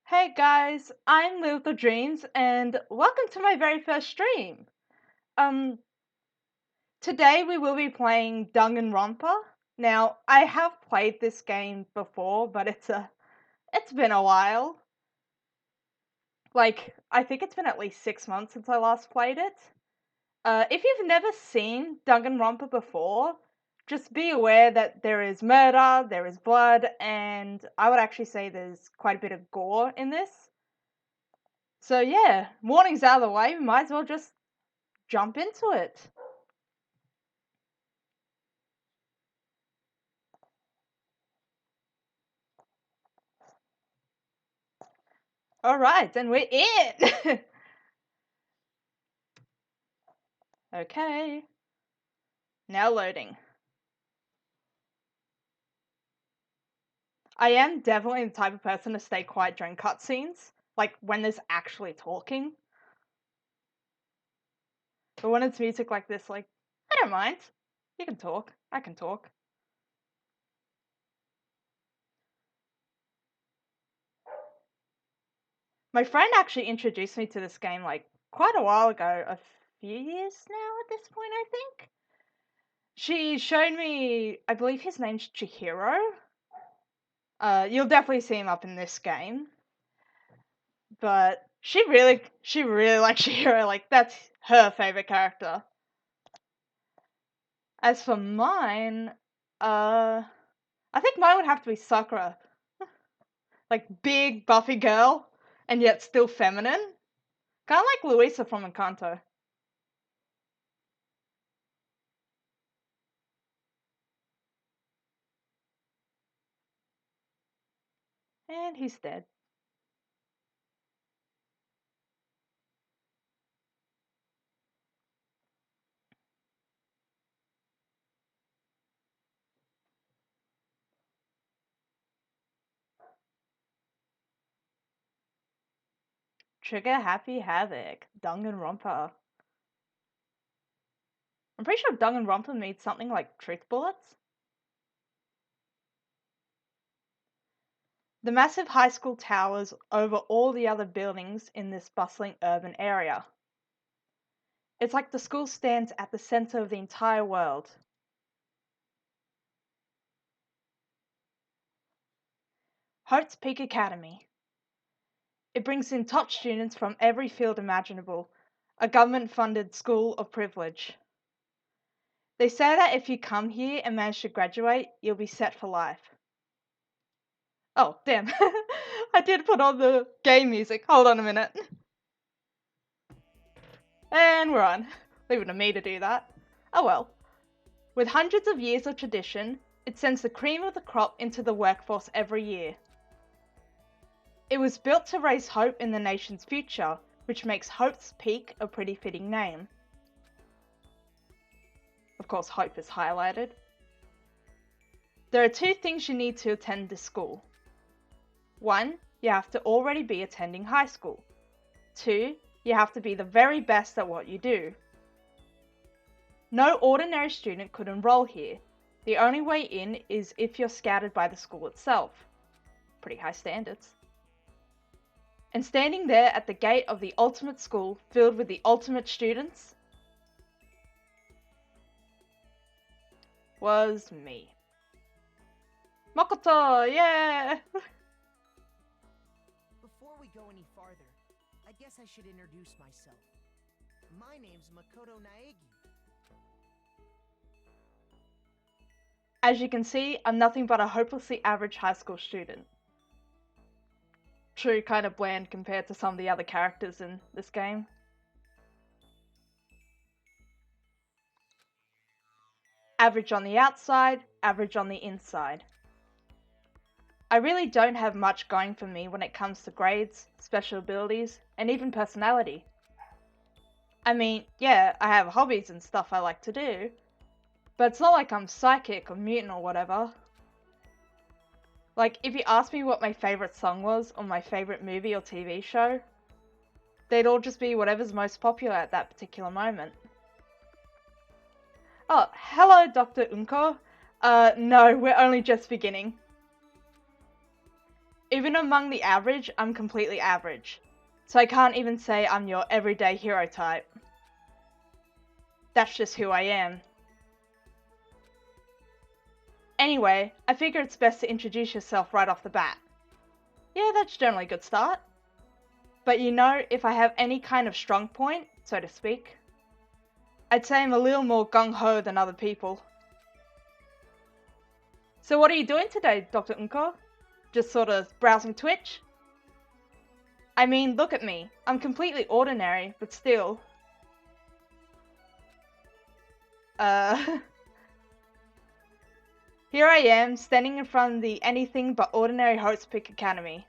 Hey guys, I'm Little Dreams and welcome to my very first stream. Um, Today we will be playing Danganronpa. Now, I have played this game before, but it's been a while. Like, I think it's been at least 6 months since I last played it. If you've never seen Danganronpa before, just be aware that there is murder, there is blood, and I would actually say there's quite a bit of gore in this. So yeah, warning's out of the way, we might as well just jump into it. Alright, then we're in! Okay. Now loading. I am definitely the type of person to stay quiet during cutscenes, like when there's actually talking. But when it's music like this, like, I don't mind. You can talk. I can talk. My friend actually introduced me to this game like quite a while ago, a few years now at this point, I think. She showed me, I believe his name's Chihiro. You'll definitely see him up in this game. But she really likes Chihiro, like that's her favorite character. As for mine, I think mine would have to be Sakura. Like big buffy girl, and yet still feminine. Kinda like Luisa from Encanto. And he's dead. Trigger Happy Havoc. Danganronpa. I'm pretty sure Danganronpa means something like truth bullets. The massive high school towers over all the other buildings in this bustling urban area. It's like the school stands at the center of the entire world. Hope's Peak Academy. It brings in top students from every field imaginable, a government-funded school of privilege. They say that if you come here and manage to graduate, you'll be set for life. Oh, damn. I did put on the game music. Hold on a minute. And we're on. Leave it to me to do that. Oh well. With hundreds of years of tradition, it sends the cream of the crop into the workforce every year. It was built to raise hope in the nation's future, which makes Hope's Peak a pretty fitting name. Of course, Hope is highlighted. There are two things you need to attend this school. 1. You have to already be attending high school. 2. You have to be the very best at what you do. No ordinary student could enroll here. The only way in is if you're scouted by the school itself. Pretty high standards. And standing there at the gate of the ultimate school filled with the ultimate students was me. Makoto, yeah! Before we go any farther, I guess I should introduce myself. My name's Makoto Naegi. As you can see, I'm nothing but a hopelessly average high school student. True, kind of bland compared to some of the other characters in this game. Average on the outside, average on the inside. I really don't have much going for me when it comes to grades, special abilities, and even personality. I mean, yeah, I have hobbies and stuff I like to do, but it's not like I'm psychic or mutant or whatever. Like, if you asked me what my favorite song was or my favorite movie or TV show, they'd all just be whatever's most popular at that particular moment. Oh, hello, Dr. Unko. No, we're only just beginning. Even among the average, I'm completely average. So I can't even say I'm your everyday hero type. That's just who I am. Anyway, I figure it's best to introduce yourself right off the bat. Yeah, that's generally a good start. But you know, if I have any kind of strong point, so to speak, I'd say I'm a little more gung-ho than other people. So what are you doing today, Dr. Unko? Just sort of browsing Twitch? I mean, look at me. I'm completely ordinary, but still. Here I am, standing in front of the anything but ordinary Hope's-Peak Academy.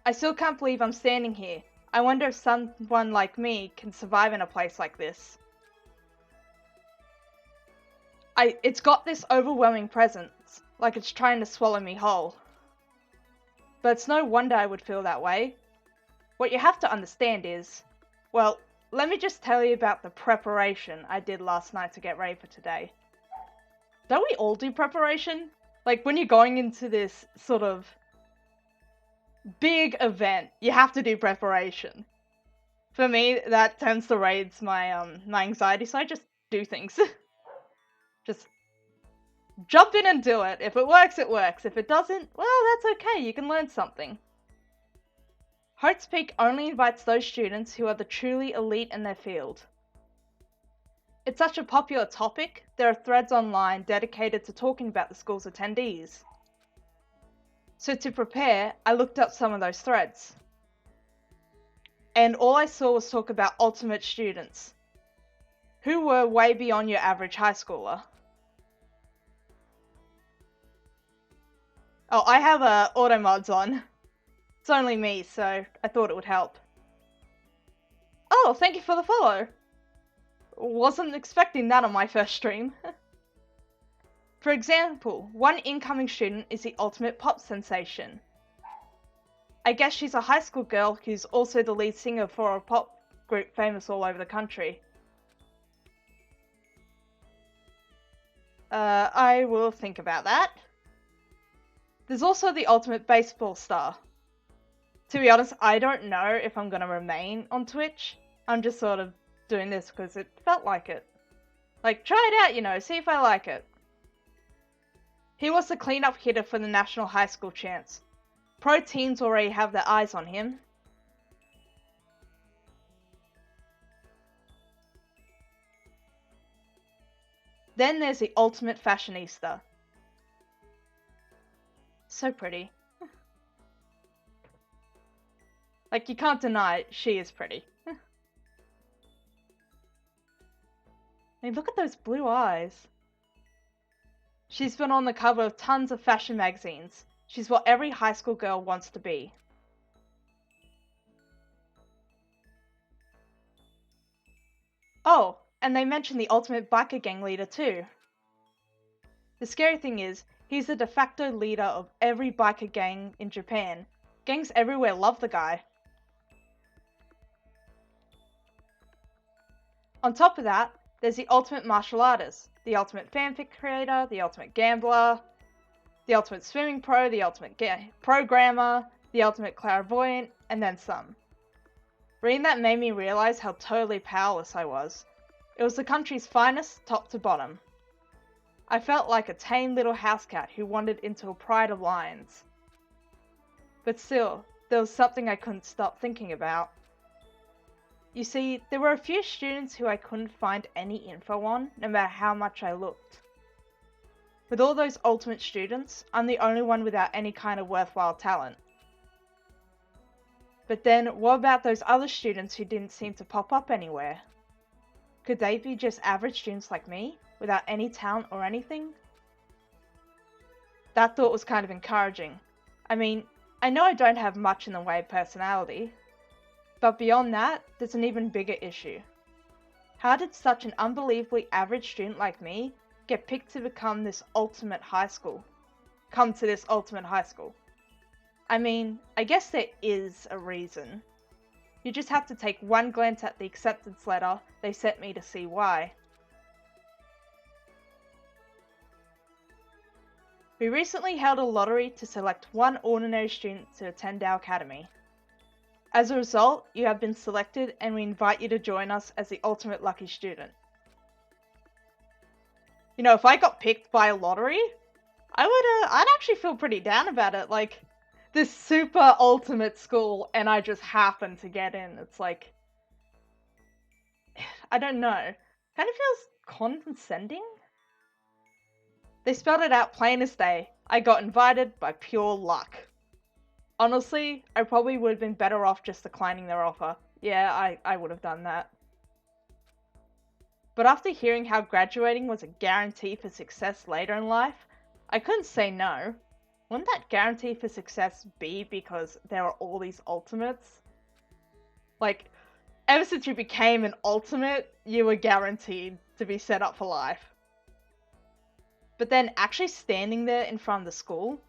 I still can't believe I'm standing here. I wonder if someone like me can survive in a place like this. It's got this overwhelming presence, like it's trying to swallow me whole. But it's no wonder I would feel that way. What you have to understand is, well, let me just tell you about the preparation I did last night to get ready for today. Don't we all do preparation? Like when you're going into this sort of big event, you have to do preparation. For me, that tends to raise my my anxiety, so I just do things. Just jump in and do it. If it works, it works. If it doesn't, well, that's okay. You can learn something. Hope's Peak only invites those students who are the truly elite in their field. It's such a popular topic, there are threads online dedicated to talking about the school's attendees. So to prepare, I looked up some of those threads. And all I saw was talk about ultimate students, who were way beyond your average high schooler. Oh, I have auto mods on. It's only me, so I thought it would help. Oh, thank you for the follow. Wasn't expecting that on my first stream. For example, one incoming student is the ultimate pop sensation. I guess she's a high school girl who's also the lead singer for a pop group famous all over the country. I will think about that. There's also the ultimate baseball star. To be honest, I don't know if I'm gonna remain on Twitch. I'm just sort of doing this because it felt like it. Like, try it out, you know, see if I like it. He was the cleanup hitter for the National High School Champs. Pro teams already have their eyes on him. Then there's the ultimate fashionista. So pretty. Like, you can't deny it, she is pretty. I mean, look at those blue eyes. She's been on the cover of tons of fashion magazines. She's what every high school girl wants to be. Oh, and they mentioned the ultimate biker gang leader too. The scary thing is, he's the de facto leader of every biker gang in Japan. Gangs everywhere love the guy. On top of that, there's the ultimate martial artist, the ultimate fanfic creator, the ultimate gambler, the ultimate swimming pro, the ultimate programmer, the ultimate clairvoyant, and then some. Reading that made me realize how totally powerless I was. It was the country's finest, top to bottom. I felt like a tame little house cat who wandered into a pride of lions. But still, there was something I couldn't stop thinking about. You see, there were a few students who I couldn't find any info on, no matter how much I looked. With all those ultimate students, I'm the only one without any kind of worthwhile talent. But then, what about those other students who didn't seem to pop up anywhere? Could they be just average students like me, without any talent or anything? That thought was kind of encouraging. I mean, I know I don't have much in the way of personality, but beyond that, there's an even bigger issue. How did such an unbelievably average student like me get picked to become this ultimate high school? Come to this ultimate high school? I mean, I guess there is a reason. You just have to take one glance at the acceptance letter they sent me to see why. We recently held a lottery to select one ordinary student to attend our academy. As a result, you have been selected and we invite you to join us as the ultimate lucky student. You know, if I got picked by a lottery, I'd actually feel pretty down about it. Like, this super ultimate school and I just happen to get in. It's like, I don't know. Kind of feels condescending. They spelled it out plain as day. I got invited by pure luck. Honestly, I probably would have been better off just declining their offer. Yeah, I would have done that. But after hearing how graduating was a guarantee for success later in life, I couldn't say no. Wouldn't that guarantee for success be because there are all these ultimates? Like, ever since you became an ultimate, you were guaranteed to be set up for life. But then actually standing there in front of the school,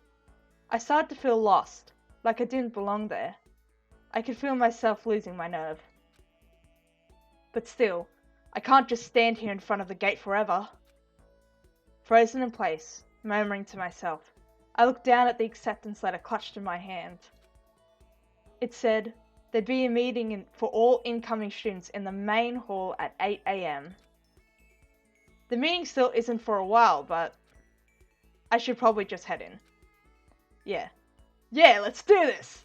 I started to feel lost, like I didn't belong there. I could feel myself losing my nerve. But still, I can't just stand here in front of the gate forever. Frozen in place, murmuring to myself, I looked down at the acceptance letter clutched in my hand. It said there'd be a meeting for all incoming students in the main hall at 8 AM. The meeting still isn't for a while, but I should probably just head in. Yeah, let's do this!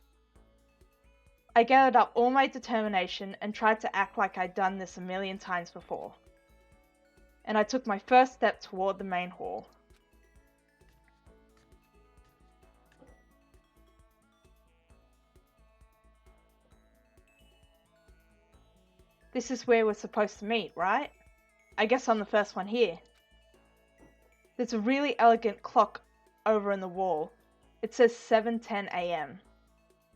I gathered up all my determination and tried to act like I'd done this a million times before. And I took my first step toward the main hall. This is where we're supposed to meet, right? I guess I'm the first one here. There's a really elegant clock over in the wall. It says 7:10 AM.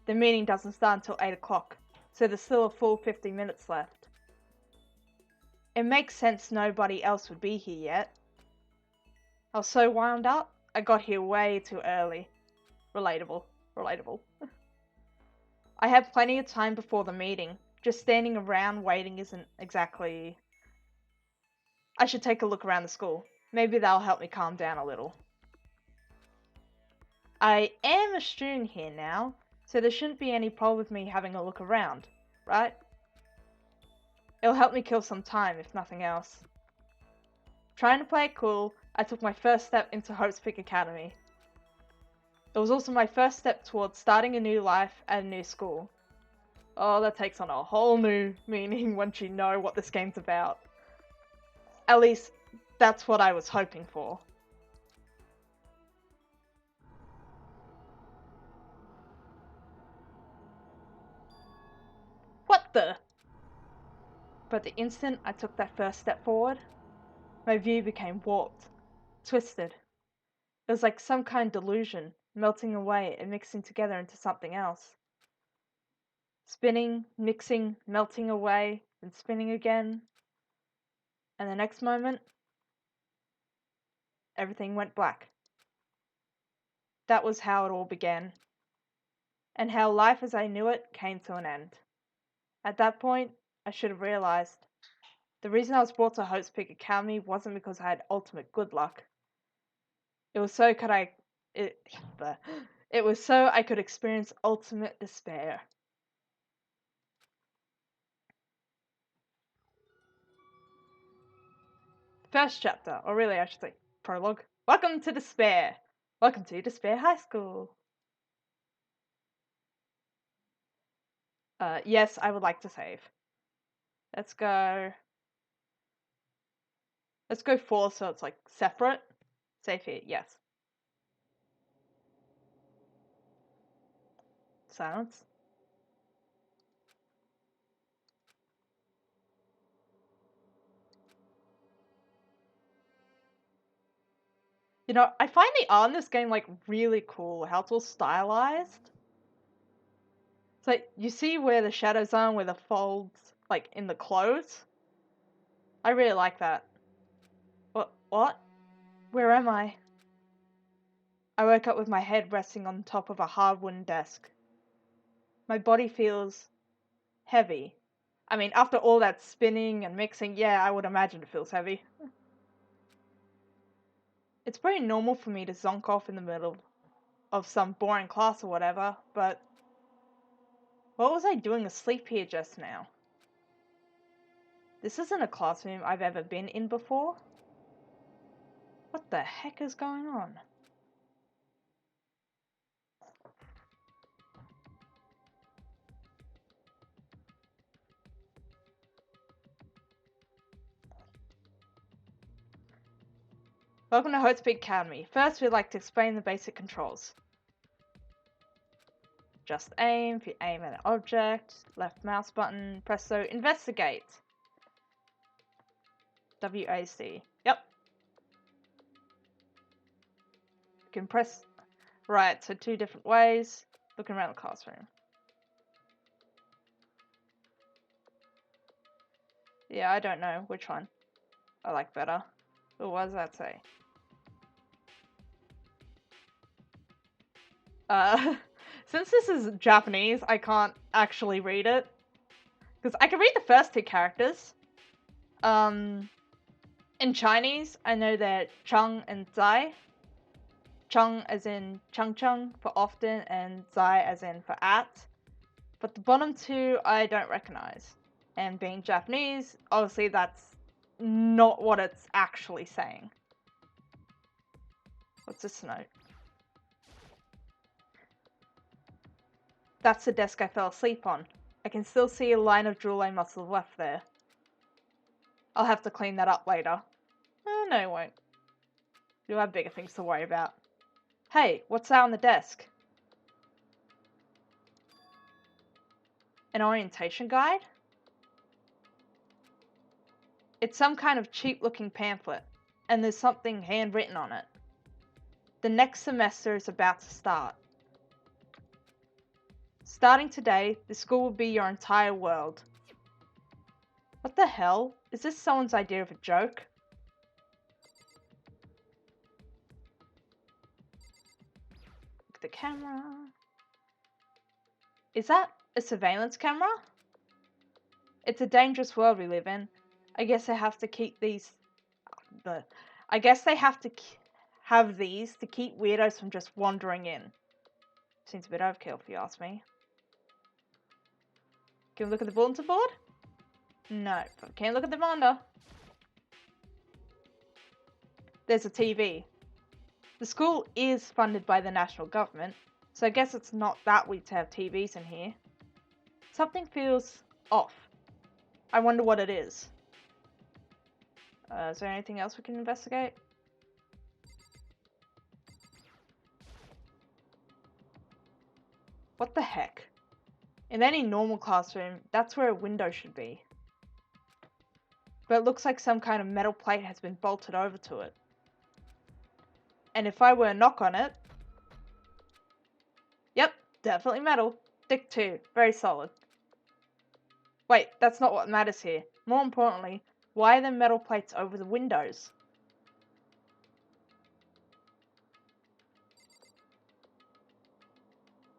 The meeting doesn't start until 8 o'clock, so there's still a full 50 minutes left. It makes sense nobody else would be here yet. I was so wound up, I got here way too early. Relatable. I had plenty of time before the meeting. Just standing around waiting isn't exactly... I should take a look around the school. Maybe that'll help me calm down a little. I am a student here now, so there shouldn't be any problem with me having a look around, right? It'll help me kill some time, if nothing else. Trying to play it cool, I took my first step into Hope's Peak Academy. It was also my first step towards starting a new life at a new school. Oh, that takes on a whole new meaning once you know what this game's about. At least, that's what I was hoping for. What the? But the instant I took that first step forward, my view became warped, twisted. It was like some kind of delusion, melting away and mixing together into something else. Spinning, mixing, melting away, and spinning again. And the next moment, everything went black. That was how it all began. And how life as I knew it came to an end. At that point, I should have realized the reason I was brought to Hope's Peak Academy wasn't because I had ultimate good luck. It was so I could experience ultimate despair. First chapter, or really I should say prologue. Welcome to Despair. Welcome to Despair High School. Yes, I would like to save. Let's go 4 so it's like separate. Save here, yes. Silence. You know, I find the art in this game like really cool, how it's all stylized. It's like, you see where the shadows are, where the folds, like, in the clothes? I really like that. What? Where am I? I woke up with my head resting on top of a hard wooden desk. My body feels heavy. I mean, after all that spinning and mixing, yeah, I would imagine it feels heavy. It's pretty normal for me to zonk off in the middle of some boring class or whatever, but what was I doing asleep here just now? This isn't a classroom I've ever been in before. What the heck is going on? Welcome to Hotspeed Academy. First, we'd like to explain the basic controls. Just aim, if you aim at an object, left mouse button, press so, investigate. WASD. Yep. You can press, right, so 2 different ways, looking around the classroom. Yeah, I don't know which one I like better. But what does that say? Since this is Japanese, I can't actually read it. Because I can read the first 2 characters. In Chinese, I know they're Chung and Zai. Chung as in Chung Chung for often, and Zai as in for at. But the bottom 2 I don't recognize. And being Japanese, obviously that's not what it's actually saying. What's this note? That's the desk I fell asleep on. I can still see a line of drool I must have left there. I'll have to clean that up later. No, you won't. You'll have bigger things to worry about. Hey, what's that on the desk? An orientation guide? It's some kind of cheap-looking pamphlet, and there's something handwritten on it. The next semester is about to start. Starting today, the school will be your entire world. What the hell? Is this someone's idea of a joke? Look at the camera. Is that a surveillance camera? It's a dangerous world we live in. I guess they have to keep these... I guess they have to have these to keep weirdos from just wandering in. Seems a bit overkill if you ask me. Can we look at the bulletin board? No, but can't look at the monitor. There's a TV. The school is funded by the national government, so I guess it's not that weird to have TVs in here. Something feels off. I wonder what it is. Is there anything else we can investigate? What the heck? In any normal classroom, that's where a window should be. But it looks like some kind of metal plate has been bolted over to it. And if I were to knock on it... Yep, definitely metal. Thick too, very solid. Wait, that's not what matters here. More importantly, why are there metal plates over the windows?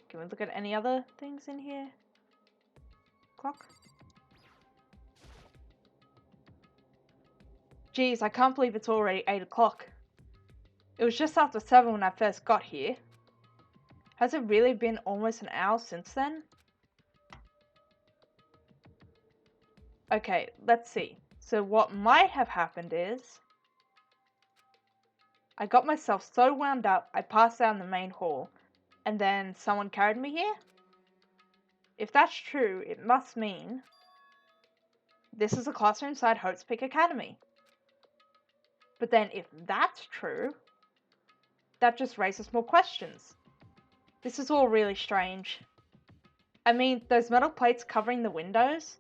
Can we look at any other things in here? Clock? Geez, I can't believe it's already 8 o'clock. It was just after 7 when I first got here. Has it really been almost an hour since then? Okay, let's see. So what might have happened is... I got myself so wound up, I passed out in the main hall, and then someone carried me here? If that's true, it must mean... this is a classroom inside Hotspeed Academy. But then if that's true, that just raises more questions. This is all really strange. I mean, those metal plates covering the windows?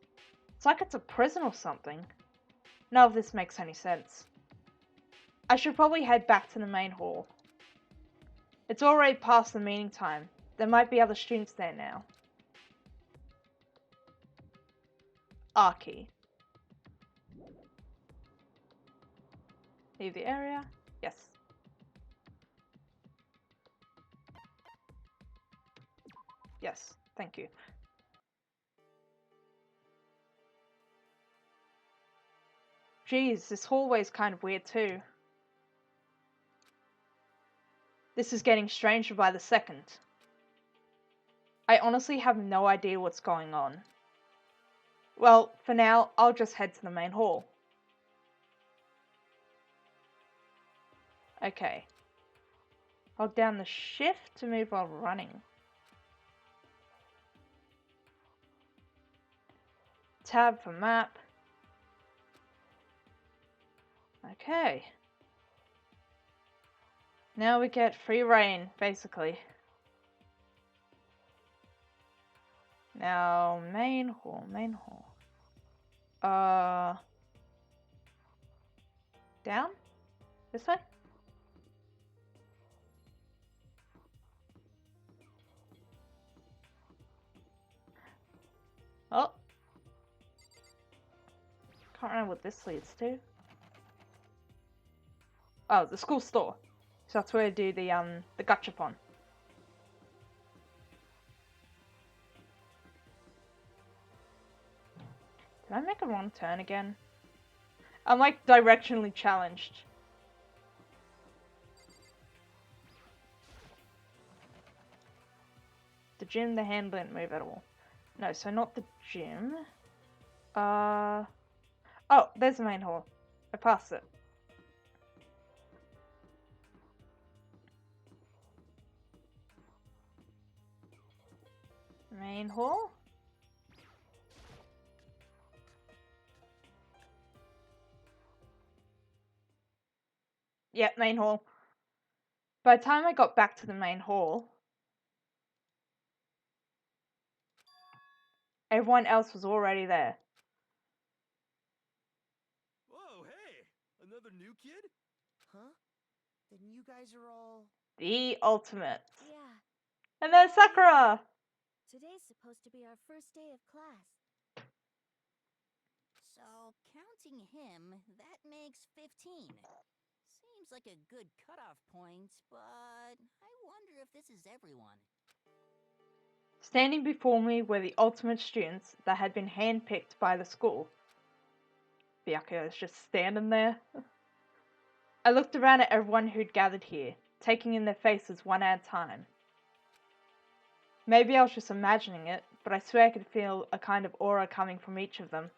It's like it's a prison or something. None of this makes any sense. I should probably head back to the main hall. It's already past the meeting time. There might be other students there now. R-key. Leave the area. Yes. Yes, thank you. Geez, this hallway's kind of weird too. This is getting stranger by the second. I honestly have no idea what's going on. Well, for now, I'll just head to the main hall. Okay. Hold down the shift to move while running. Tab for map. Okay. Now we get free reign, basically. Now, main hall. Down? This way? Oh. Can't remember what this leads to. Oh, the school store. So that's where I do the gachapon. Did I make a wrong turn again? I'm like directionally challenged. The gym, the hand didn't move at all. No, so not the gym. Oh, there's the main hall. I passed it. Main hall? Yep, main hall. By the time I got back to the main hall, everyone else was already there. Whoa, hey! Another new kid? Huh? Then you guys are all... The ultimate. Yeah, And there's Sakura! today's supposed to be our first day of class. So, counting him, that makes 15. Seems like a good cutoff point, but I wonder if this is everyone. Standing before me were the ultimate students that had been handpicked by the school. Byakuya is just standing there. I looked around at everyone who'd gathered here, taking in their faces one at a time. Maybe I was just imagining it, but I swear I could feel a kind of aura coming from each of them.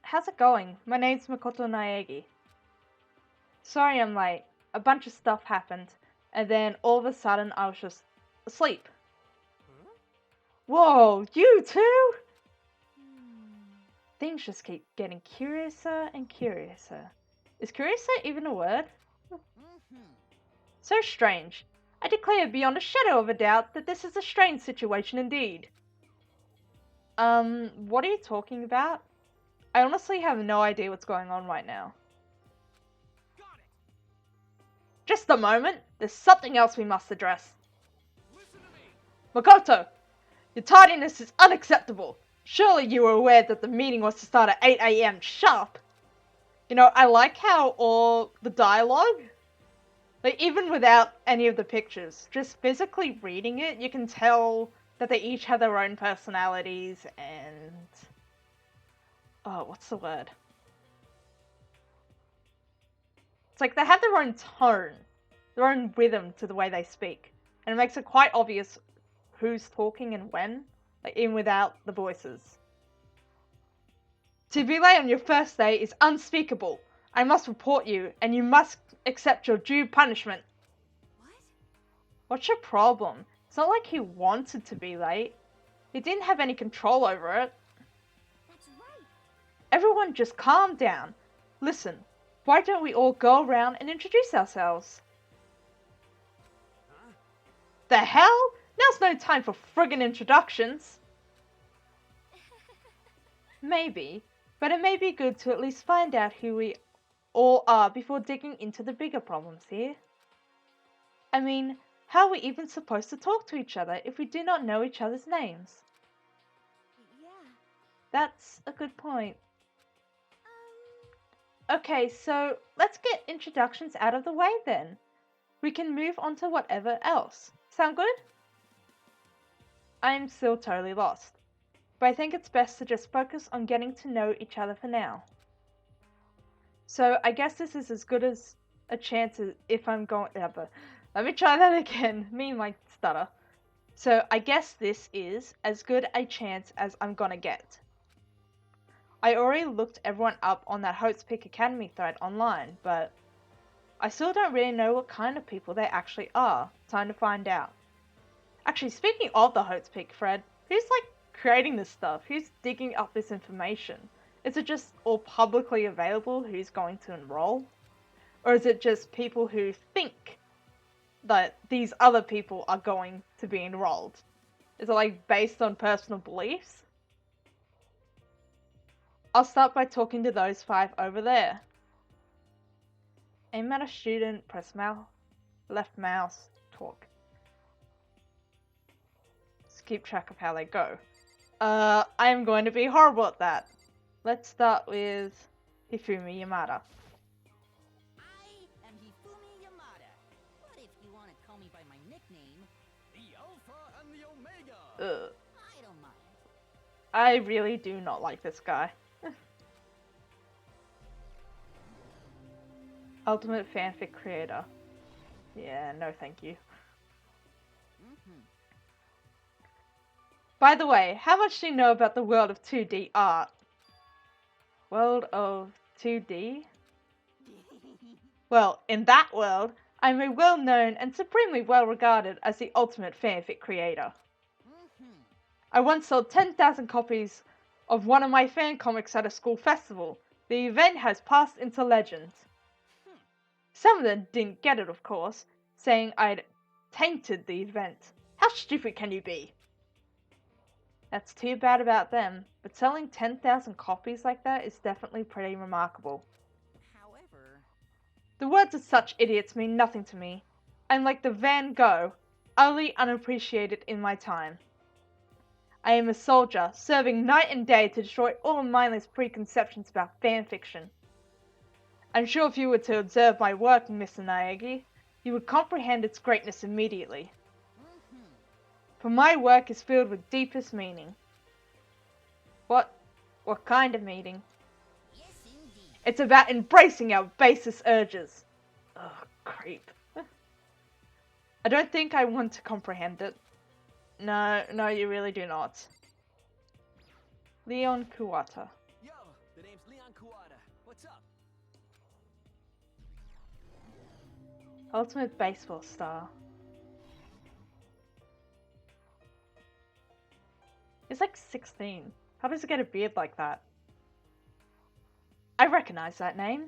How's it going? My name's Makoto Naegi. Sorry I'm late. A bunch of stuff happened, and then all of a sudden I was just asleep. Huh? Whoa, you too? Things just keep getting curiouser and curiouser. Is curiouser even a word? So strange. I declare beyond a shadow of a doubt that this is a strange situation indeed. What are you talking about? I honestly have no idea what's going on right now. Got it! Just a moment, there's something else we must address. Listen to me! Makoto, your tardiness is unacceptable. Surely you were aware that the meeting was to start at 8 AM sharp. You know, I like how all the dialogue, like even without any of the pictures, just physically reading it, you can tell that they each have their own personalities and... oh, what's the word? It's like they have their own tone, their own rhythm to the way they speak. And it makes it quite obvious who's talking and when, like even without the voices. To be late on your first day is unspeakable. I must report you, and you must accept your due punishment. What? What's your problem? It's not like he wanted to be late. He didn't have any control over it. That's right. Everyone just calm down. Listen, why don't we all go around and introduce ourselves? Huh? The hell? Now's no time for friggin' introductions. Maybe, but it may be good to at least find out who we all are before digging into the bigger problems here. I mean, how are we even supposed to talk to each other if we do not know each other's names? Yeah. That's a good point. Okay, so let's get introductions out of the way then. We can move on to whatever else. Sound good? I'm still totally lost. but I think it's best to just focus on getting to know each other for now. So I guess this is as good as a chance as if I'm going... Let me try that again. Me and my stutter. So I guess this is as good a chance as I'm gonna get. I already looked everyone up on that Hope's Academy thread online, but I still don't really know what kind of people they actually are. Time to find out. Actually, speaking of the Hope's thread, who's like creating this stuff? Who's digging up this information? Is it just all publicly available who's going to enroll? Or is it just people who think that these other people are going to be enrolled? Is it like based on personal beliefs? I'll start by talking to those 5 over there. Aim at a student, press left mouse, talk. Just keep track of how they go. I am going to be horrible at that. Let's start with Hifumi Yamada. I am Hifumi Yamada, but if you want to call me by my nickname, The Alpha and the Omega! Ugh. I don't mind. I really do not like this guy. Ultimate fanfic creator. Yeah, no thank you. By the way, how much do you know about the world of 2D art? World of 2D? Well, in that world, I'm a well-known and supremely well-regarded as the ultimate fanfic creator. I once sold 10,000 copies of one of my fan comics at a school festival. The event has passed into legend. Some of them didn't get it, of course, saying I'd tainted the event. How stupid can you be? That's too bad about them, but selling 10,000 copies like that is definitely pretty remarkable. However, The words of such idiots mean nothing to me. I'm like the Van Gogh, utterly unappreciated in my time. I am a soldier, serving night and day to destroy all mindless preconceptions about fanfiction. I'm sure if you were to observe my work, Mr. Naegi, you would comprehend its greatness immediately. For my work is filled with deepest meaning. What kind of meaning? yes indeed. It's about embracing our basest urges. Ugh, creep. I don't think I want to comprehend it. No, you really do not. Leon Kuwata. Yo, the name's Leon Kuwata. What's up? Ultimate baseball star. He's like 16. How does he get a beard like that? I recognize that name.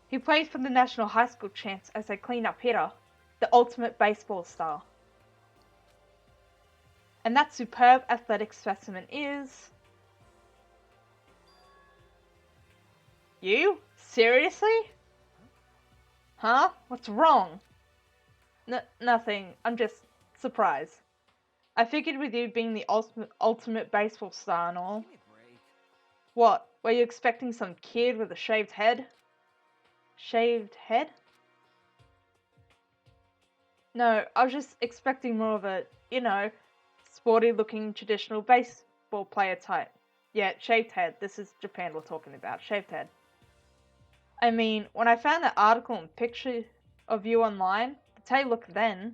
He plays for the National High School Champs as a cleanup hitter, the ultimate baseball star. And that superb athletic specimen is... You? Seriously? Huh? What's wrong? Nothing. I'm just surprised. I figured with you being the ultimate baseball star and all. Give me a break. What? Were you expecting some kid with a shaved head? Shaved head? No, I was just expecting more of a, sporty looking traditional baseball player type. Yeah, shaved head. This is Japan we're talking about. Shaved head. I mean, when I found that article and picture of you online, the tell you look then.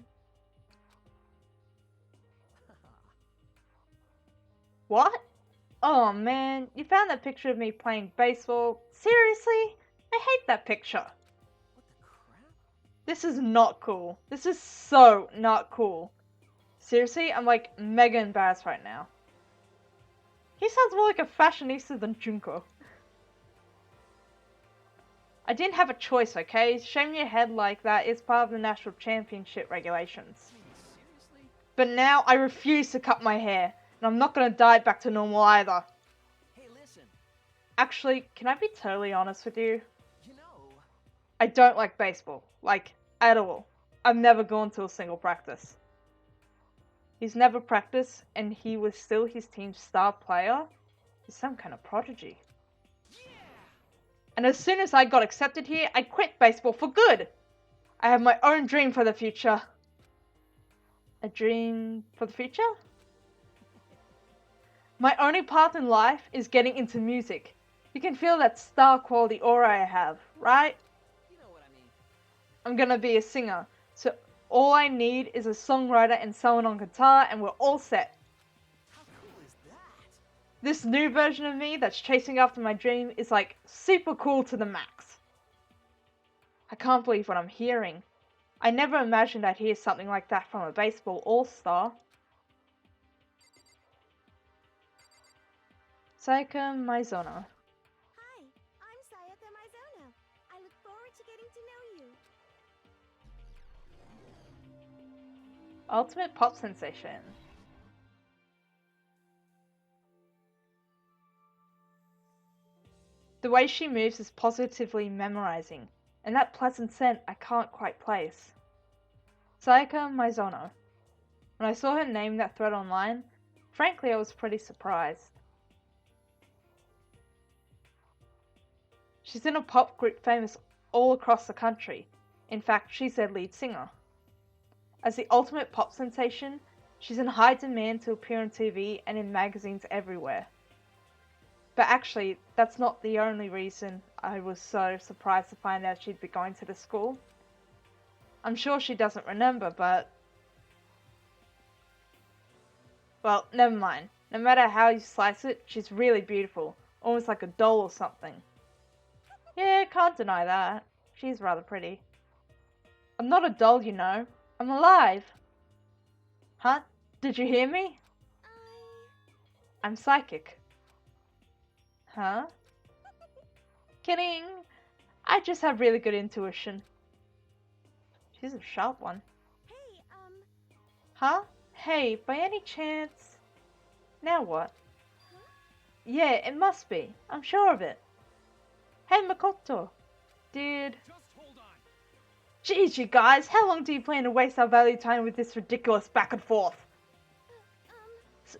What? Oh man, you found that picture of me playing baseball? Seriously? I hate that picture. What the crap? This is not cool. This is so not cool. Seriously, I'm like mega embarrassed right now. He sounds more like a fashionista than Junko. I didn't have a choice, okay? Shaving your head like that is part of the national championship regulations. Seriously? But now I refuse to cut my hair, and I'm not gonna dye it back to normal either. Hey, listen. Actually, can I be totally honest with you? You know, I don't like baseball. Like, at all. I've never gone to a single practice. He's never practiced, and he was still his team's star player? He's some kind of prodigy. And as soon as I got accepted here, I quit baseball for good. I have my own dream for the future. A dream for the future? My only path in life is getting into music. You can feel that star quality aura I have, right? You know what I mean. I'm gonna be a singer, so all I need is a songwriter and someone on guitar and we're all set. How cool is that? This new version of me that's chasing after my dream is like super cool to the max. I can't believe what I'm hearing. I never imagined I'd hear something like that from a baseball all-star. Sayaka Maizono. Hi, I'm Sayaka Mizono. I look forward to getting to know you. Ultimate pop sensation. The way she moves is positively memorizing, and that pleasant scent I can't quite place. Sayaka Maizono. When I saw her name in that thread online, frankly I was pretty surprised. She's in a pop group famous all across the country. In fact, she's their lead singer. As the ultimate pop sensation, she's in high demand to appear on TV and in magazines everywhere. But actually, that's not the only reason I was so surprised to find out she'd be going to the school. I'm sure she doesn't remember, but... well, never mind. No matter how you slice it, she's really beautiful. Almost like a doll or something. Yeah, can't deny that. She's rather pretty. I'm not a doll, you know. I'm alive. Huh? Did you hear me? I'm psychic. Huh? Kidding. I just have really good intuition. She's a sharp one. Hey, Huh? Hey, by any chance... now what? Yeah, it must be. I'm sure of it. Hey, Makoto. Dude. Just hold on. Jeez, you guys, how long do you plan to waste our valuable time with this ridiculous back and forth?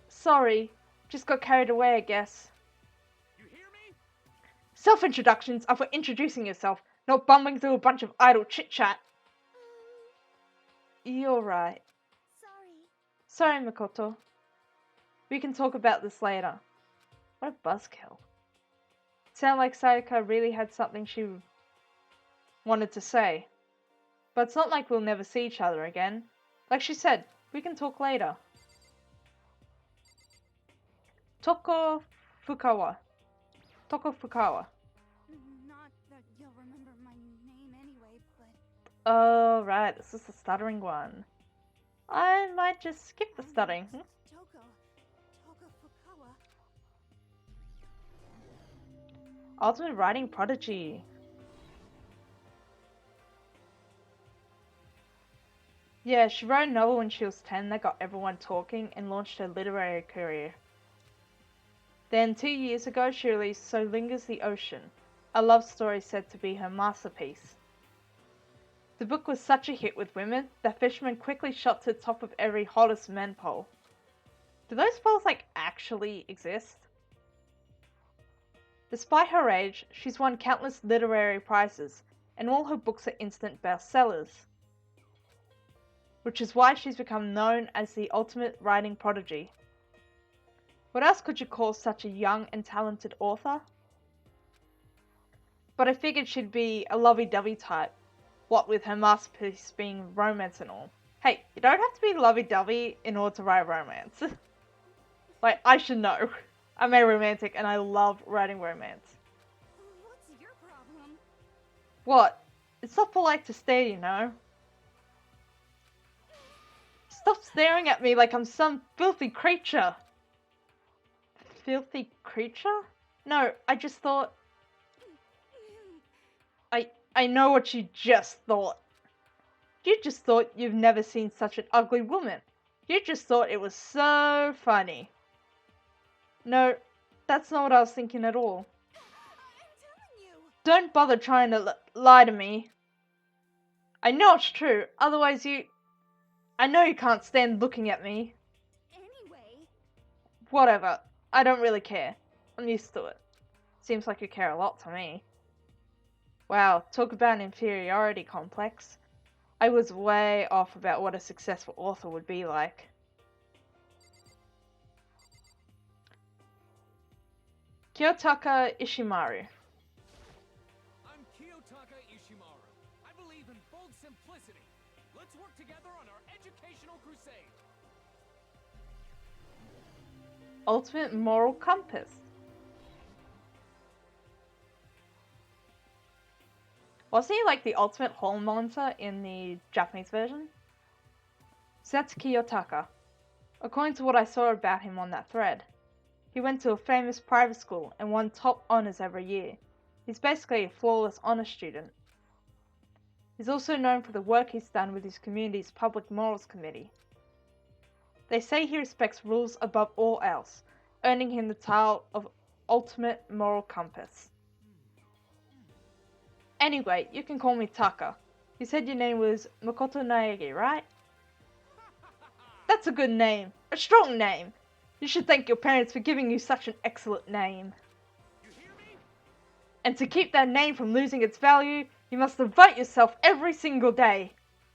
Sorry. Just got carried away, I guess. You hear me? Self-introductions are for introducing yourself, not bumbling through a bunch of idle chit-chat. You're right. sorry. Sorry, Makoto. We can talk about this later. What a buzzkill. Sound like Sayaka really had something she wanted to say. But it's not like we'll never see each other again. Like she said, we can talk later. Toko Fukawa. Toko Fukawa. Not that you'll remember my name anyway, but... Oh, right, this is the stuttering one. I might just skip the stuttering. Toko Fukawa. Ultimate writing prodigy. Yeah, she wrote a novel when she was 10 that got everyone talking and launched her literary career. Then 2 years ago she released So Lingers the Ocean, a love story said to be her masterpiece. The book was such a hit with women that Fishman quickly shot to the top of every hottest men poll. Do those polls actually exist? Despite her age, she's won countless literary prizes, and all her books are instant bestsellers. Which is why she's become known as the ultimate writing prodigy. What else could you call such a young and talented author? But I figured she'd be a lovey-dovey type, what with her masterpiece being romance and all. Hey, you don't have to be lovey-dovey in order to write romance. Like, I should know. I'm a romantic and I love writing romance. What's your problem? What? It's not polite to stare, you know. Stop staring at me like I'm some filthy creature. Filthy creature? No, I just thought... I know what you just thought. You just thought you've never seen such an ugly woman. You just thought it was so funny. No, that's not what I was thinking at all. I'm telling you. Don't bother trying to lie to me. I know it's true, otherwise I know you can't stand looking at me. Anyway. Whatever, I don't really care. I'm used to it. Seems like you care a lot to me. Wow, talk about an inferiority complex. I was way off about what a successful author would be like. Kiyotaka Ishimaru. I'm Kiyotaka Ishimaru. I believe in bold simplicity. Let's work together on our educational crusade. Ultimate moral compass. Wasn't he like the ultimate hall monitor in the Japanese version? So that's Kiyotaka. According to what I saw about him on that thread. He went to a famous private school and won top honors every year. He's basically a flawless honor student. He's also known for the work he's done with his community's Public Morals Committee. They say he respects rules above all else, earning him the title of Ultimate Moral Compass. Anyway, you can call me Taka. You said your name was Makoto Naegi, right? That's a good name. A strong name. You should thank your parents for giving you such an excellent name. You hear me? And to keep that name from losing its value, you must devote yourself every single day.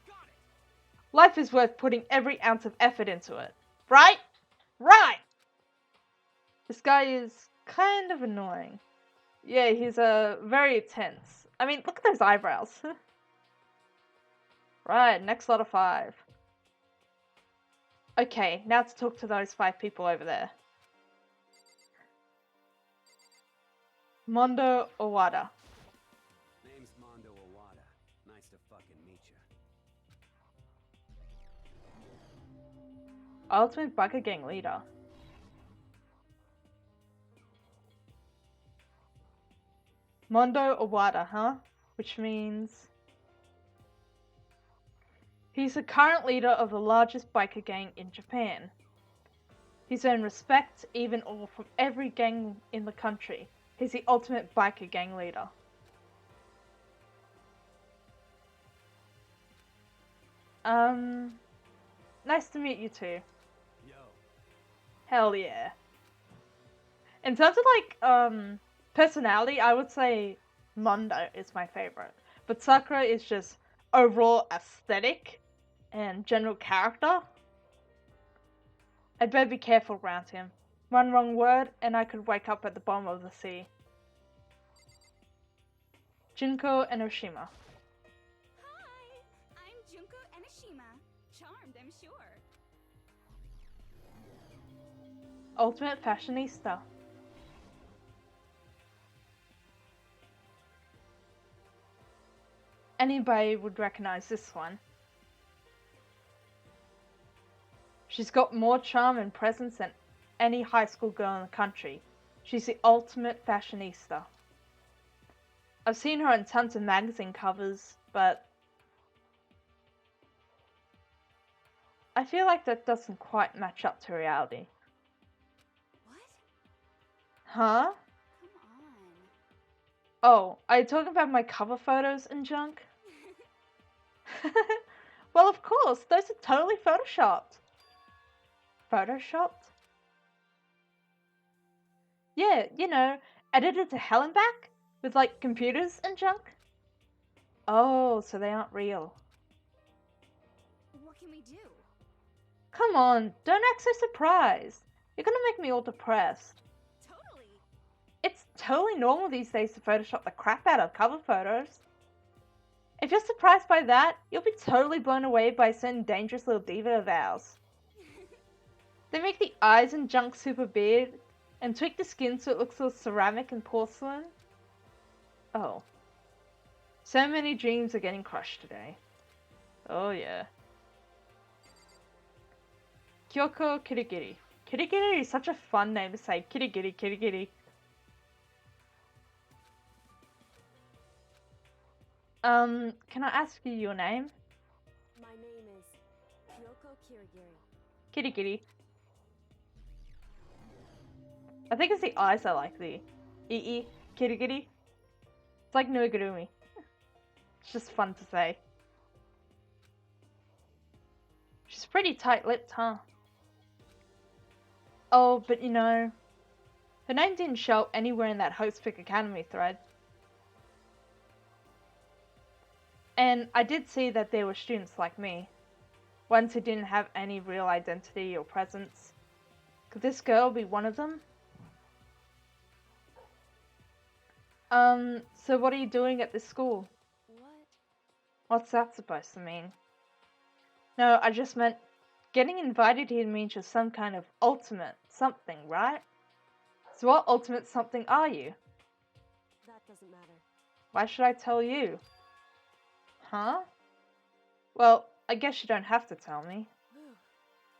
Got it. Life is worth putting every ounce of effort into it. Right? Right! This guy is kind of annoying. Yeah, he's very tense. I mean, look at those eyebrows. Right, next lot of 5. Okay, now to talk to those 5 people over there. Mondo Owada. Name's Mondo Owada. Nice to fucking meet you. Ultimate Biker Gang leader. Mondo Owada, huh? Which means he's the current leader of the largest biker gang in Japan. He's earned respect, even all from every gang in the country. He's the ultimate biker gang leader. Nice to meet you too. Yo. Hell yeah. In terms of like, personality, I would say Mondo is my favorite. But Sakura is just overall aesthetic and general character. I'd better be careful around him. One wrong word and I could wake up at the bottom of the sea. Junko Enoshima. Hi, I'm Junko Enoshima. Charmed, I'm sure. Ultimate fashionista. Anybody would recognize this one. She's got more charm and presence than any high school girl in the country. She's the ultimate fashionista. I've seen her on tons of magazine covers, but I feel like that doesn't quite match up to reality. What? Huh? Come on. Oh, are you talking about my cover photos and junk? Well, of course, those are totally photoshopped. Photoshopped? Yeah, you know, edited to hell and back? With like computers and junk? Oh, so they aren't real. What can we do? Come on, don't act so surprised. You're gonna make me all depressed. Totally. It's totally normal these days to Photoshop the crap out of cover photos. If you're surprised by that, you'll be totally blown away by a certain dangerous little diva of ours. They make the eyes and junk super big, and tweak the skin so it looks all ceramic and porcelain. Oh. So many dreams are getting crushed today. Oh yeah. Kyoko Kirigiri. Kirigiri is such a fun name to say. Kirigiri, Kirigiri. Can I ask you your name? My name is Kyoko Kirigiri. Kirigiri. I think it's the eyes I like, the Ii, Kirigiri. It's like Nuigurumi. It's just fun to say. She's pretty tight-lipped, huh? Oh, but you know, her name didn't show up anywhere in that Host Pick Academy thread. And I did see that there were students like me, ones who didn't have any real identity or presence. Could this girl be one of them? So what are you doing at this school? What? What's that supposed to mean? No, I just meant getting invited here means you're some kind of ultimate something, right? So what ultimate something are you? That doesn't matter. Why should I tell you? Huh? Well, I guess you don't have to tell me.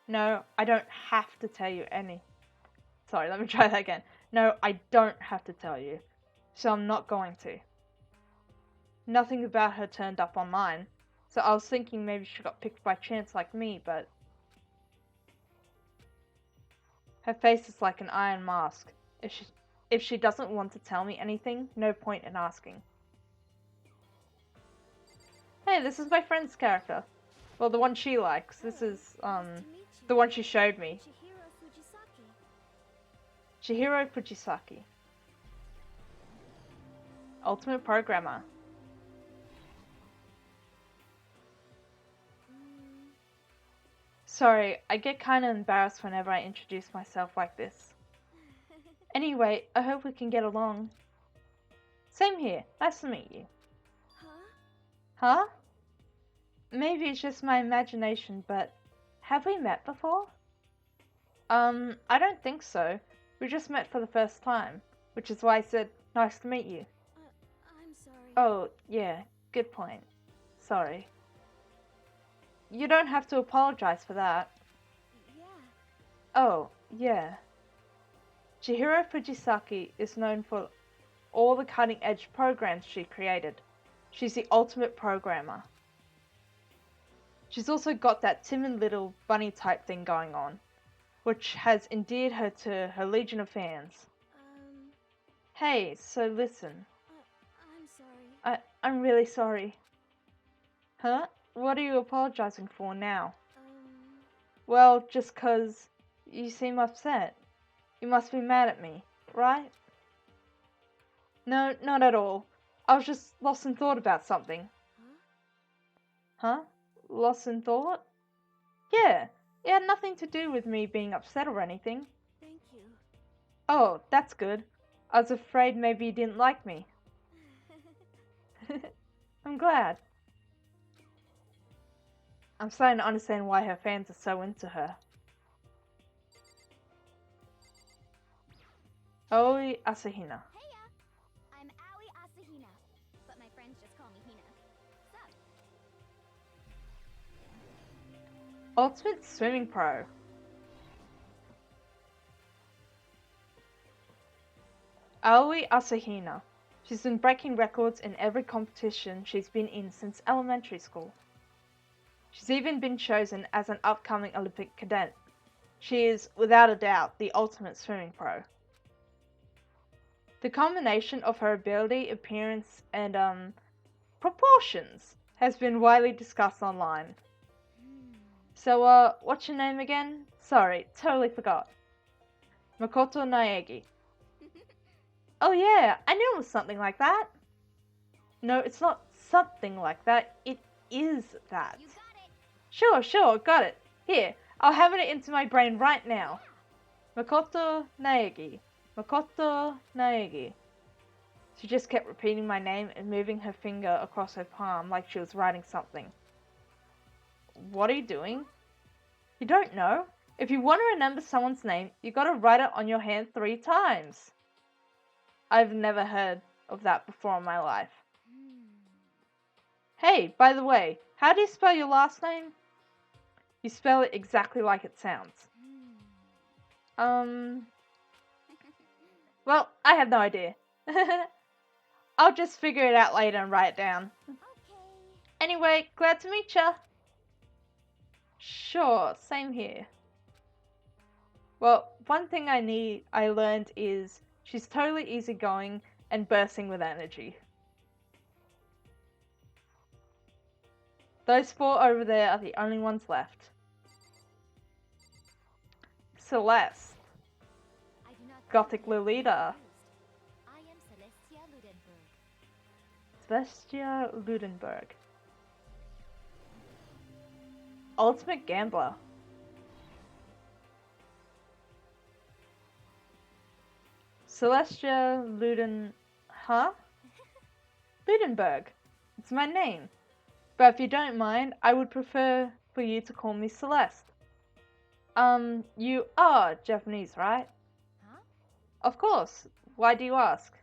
No, I don't have to tell you any. Sorry, let me try that again. No, I don't have to tell you. So I'm not going to. Nothing about her turned up on mine. So I was thinking maybe she got picked by chance like me, but... Her face is like an iron mask. If she doesn't want to tell me anything, no point in asking. Hey, this is my friend's character. Well, the one she likes. This is, the one she showed me. Chihiro Fujisaki. Ultimate Programmer. Sorry, I get kinda embarrassed whenever I introduce myself like this. Anyway, I hope we can get along. Same here. Nice to meet you. Huh? Maybe it's just my imagination, but have we met before? I don't think so. We just met for the first time, which is why I said, nice to meet you. I'm sorry. Oh, yeah, good point. Sorry. You don't have to apologize for that. Yeah. Oh, yeah. Chihiro Fujisaki is known for all the cutting-edge programs she created. She's the ultimate programmer. She's also got that timid little bunny type thing going on, which has endeared her to her legion of fans. Hey, so listen. I'm sorry. I'm really sorry. Huh? What are you apologizing for now? Well, just 'cause you seem upset. You must be mad at me, right? No, not at all. I was just lost in thought about something. Huh? Lost in thought? Yeah, it had nothing to do with me being upset or anything. Thank you. Oh, that's good. I was afraid maybe you didn't like me. I'm glad. I'm starting to understand why her fans are so into her. Aoi Asahina. Heya! I'm Aoi Asahina, but my friends just call me Hina. Sup? Ultimate Swimming Pro. Aoi Asahina. She's been breaking records in every competition she's been in since elementary school. She's even been chosen as an upcoming Olympic cadet. She is, without a doubt, the ultimate swimming pro. The combination of her ability, appearance, and proportions has been widely discussed online. So, what's your name again? Sorry, totally forgot. Makoto Naegi. Oh yeah, I knew it was something like that. No, it's not something like that. It is that. You got it! Sure, got it. Here, I'll hammer it into my brain right now. Makoto Naegi. Makoto Naegi. She just kept repeating my name and moving her finger across her palm like she was writing something. What are you doing? You don't know? If you want to remember someone's name, you gotta write it on your hand 3 times. I've never heard of that before in my life. Hey, by the way, how do you spell your last name? You spell it exactly like it sounds. Well, I have no idea. I'll just figure it out later and write it down. Okay. Anyway, glad to meet ya. Sure, same here. Well, one thing I learned is she's totally easygoing and bursting with energy. Those 4 over there are the only ones left. Celeste. I do not Gothic think you are Lolita. confused. I am Celestia Ludenberg. Celestia Ludenberg. Ultimate Gambler. Celestia Luden... Huh? Ludenberg. It's my name. But if you don't mind, I would prefer for you to call me Celeste. You are Japanese, right? Huh? Of course. Why do you ask?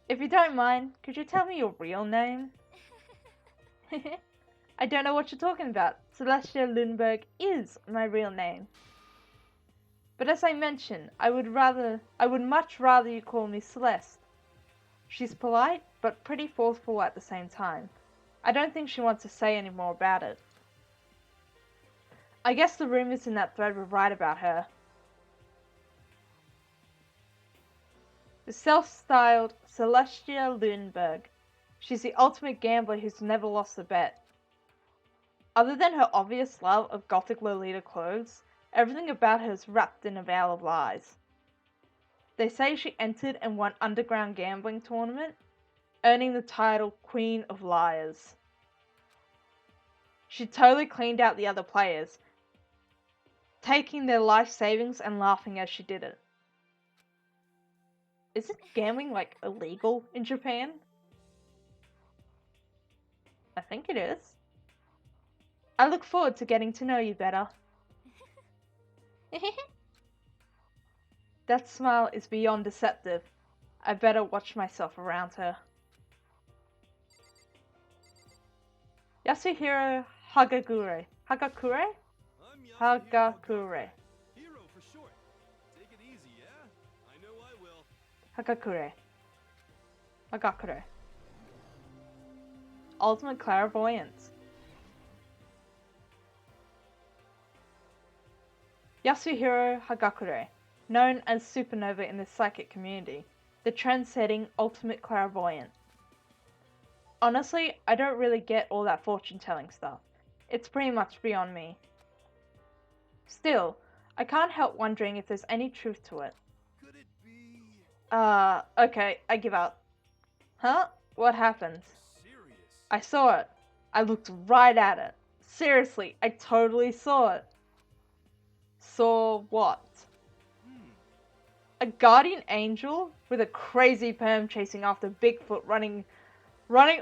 If you don't mind, could you tell me your real name? I don't know what you're talking about. Celestia Lundberg is my real name. But as I mentioned, I would much rather you call me Celeste. She's polite, but pretty forceful at the same time. I don't think she wants to say any more about it. I guess the rumors in that thread were right about her. The self-styled Celestia Lundberg. She's the ultimate gambler who's never lost a bet. Other than her obvious love of gothic Lolita clothes, everything about her is wrapped in a veil of lies. They say she entered and won underground gambling tournament, earning the title Queen of Liars. She totally cleaned out the other players, taking their life savings and laughing as she did it. Isn't gambling, like, illegal in Japan? I think it is. I look forward to getting to know you better. That smile is beyond deceptive. I better watch myself around her. Yasuhiro Hagakure. Hagakure? I'm Hagakure. Hero for short. Take it easy, yeah? I know I will. Hagakure. Hagakure. Ultimate clairvoyance. Yasuhiro Hagakure, known as Supernova in the psychic community, the trend-setting ultimate clairvoyant. Honestly, I don't really get all that fortune-telling stuff. It's pretty much beyond me. Still, I can't help wondering if there's any truth to it. Could it be Okay, I give up. Huh? What happened? serious? I saw it. I looked right at it. Seriously, I totally saw it. Saw what? A guardian angel with a crazy perm chasing after Bigfoot running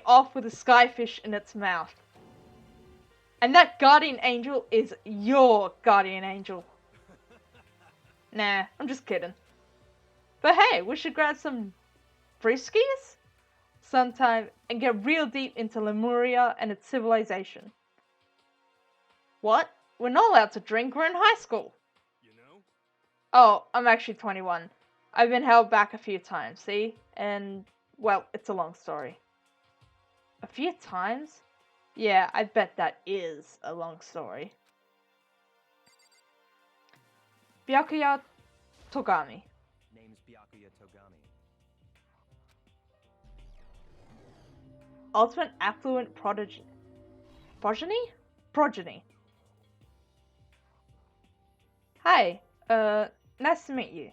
off with a skyfish in its mouth. And that guardian angel is your guardian angel. Nah, I'm just kidding. But hey, we should grab some briskies sometime and get real deep into Lemuria and its civilization. What? We're not allowed to drink, we're in high school. You know? Oh, I'm actually 21. I've been held back a few times, see? And, well, it's a long story. A few times? Yeah, I bet that is a long story. Byakuya Togami. Name's Byakuya Togami. Ultimate affluent prodigy. Progeny? Hi, nice to meet you.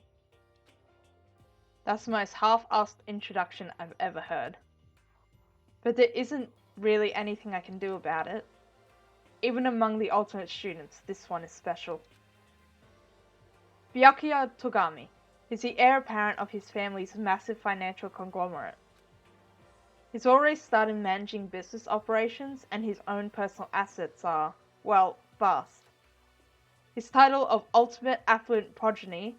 That's the most half-assed introduction I've ever heard. But there isn't really anything I can do about it. Even among the ultimate students, this one is special. Byakuya Togami is the heir apparent of his family's massive financial conglomerate. He's already started managing business operations and his own personal assets are, well, vast. His title of Ultimate Affluent Progeny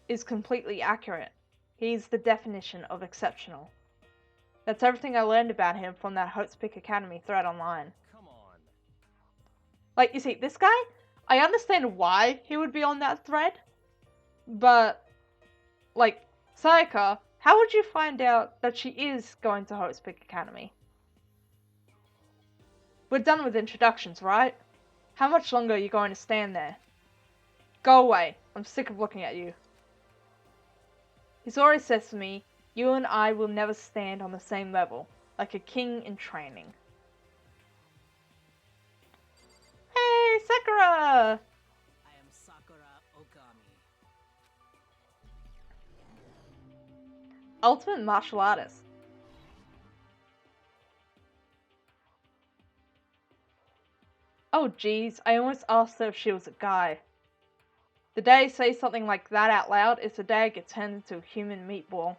is completely accurate. He's the definition of exceptional. That's everything I learned about him from that Hopespick Academy thread online. Come on. Like, you see, this guy, I understand why he would be on that thread, but, like, Sayaka, how would you find out that she is going to Hopespick Academy? We're done with introductions, right? How much longer are you going to stand there? Go away. I'm sick of looking at you. He's already said to me, you and I will never stand on the same level, like a king in training. Hey, Sakura! I am Sakura Ogami. Ultimate martial artist. Oh geez, I almost asked her if she was a guy. The day I say something like that out loud is the day I get turned into a human meatball.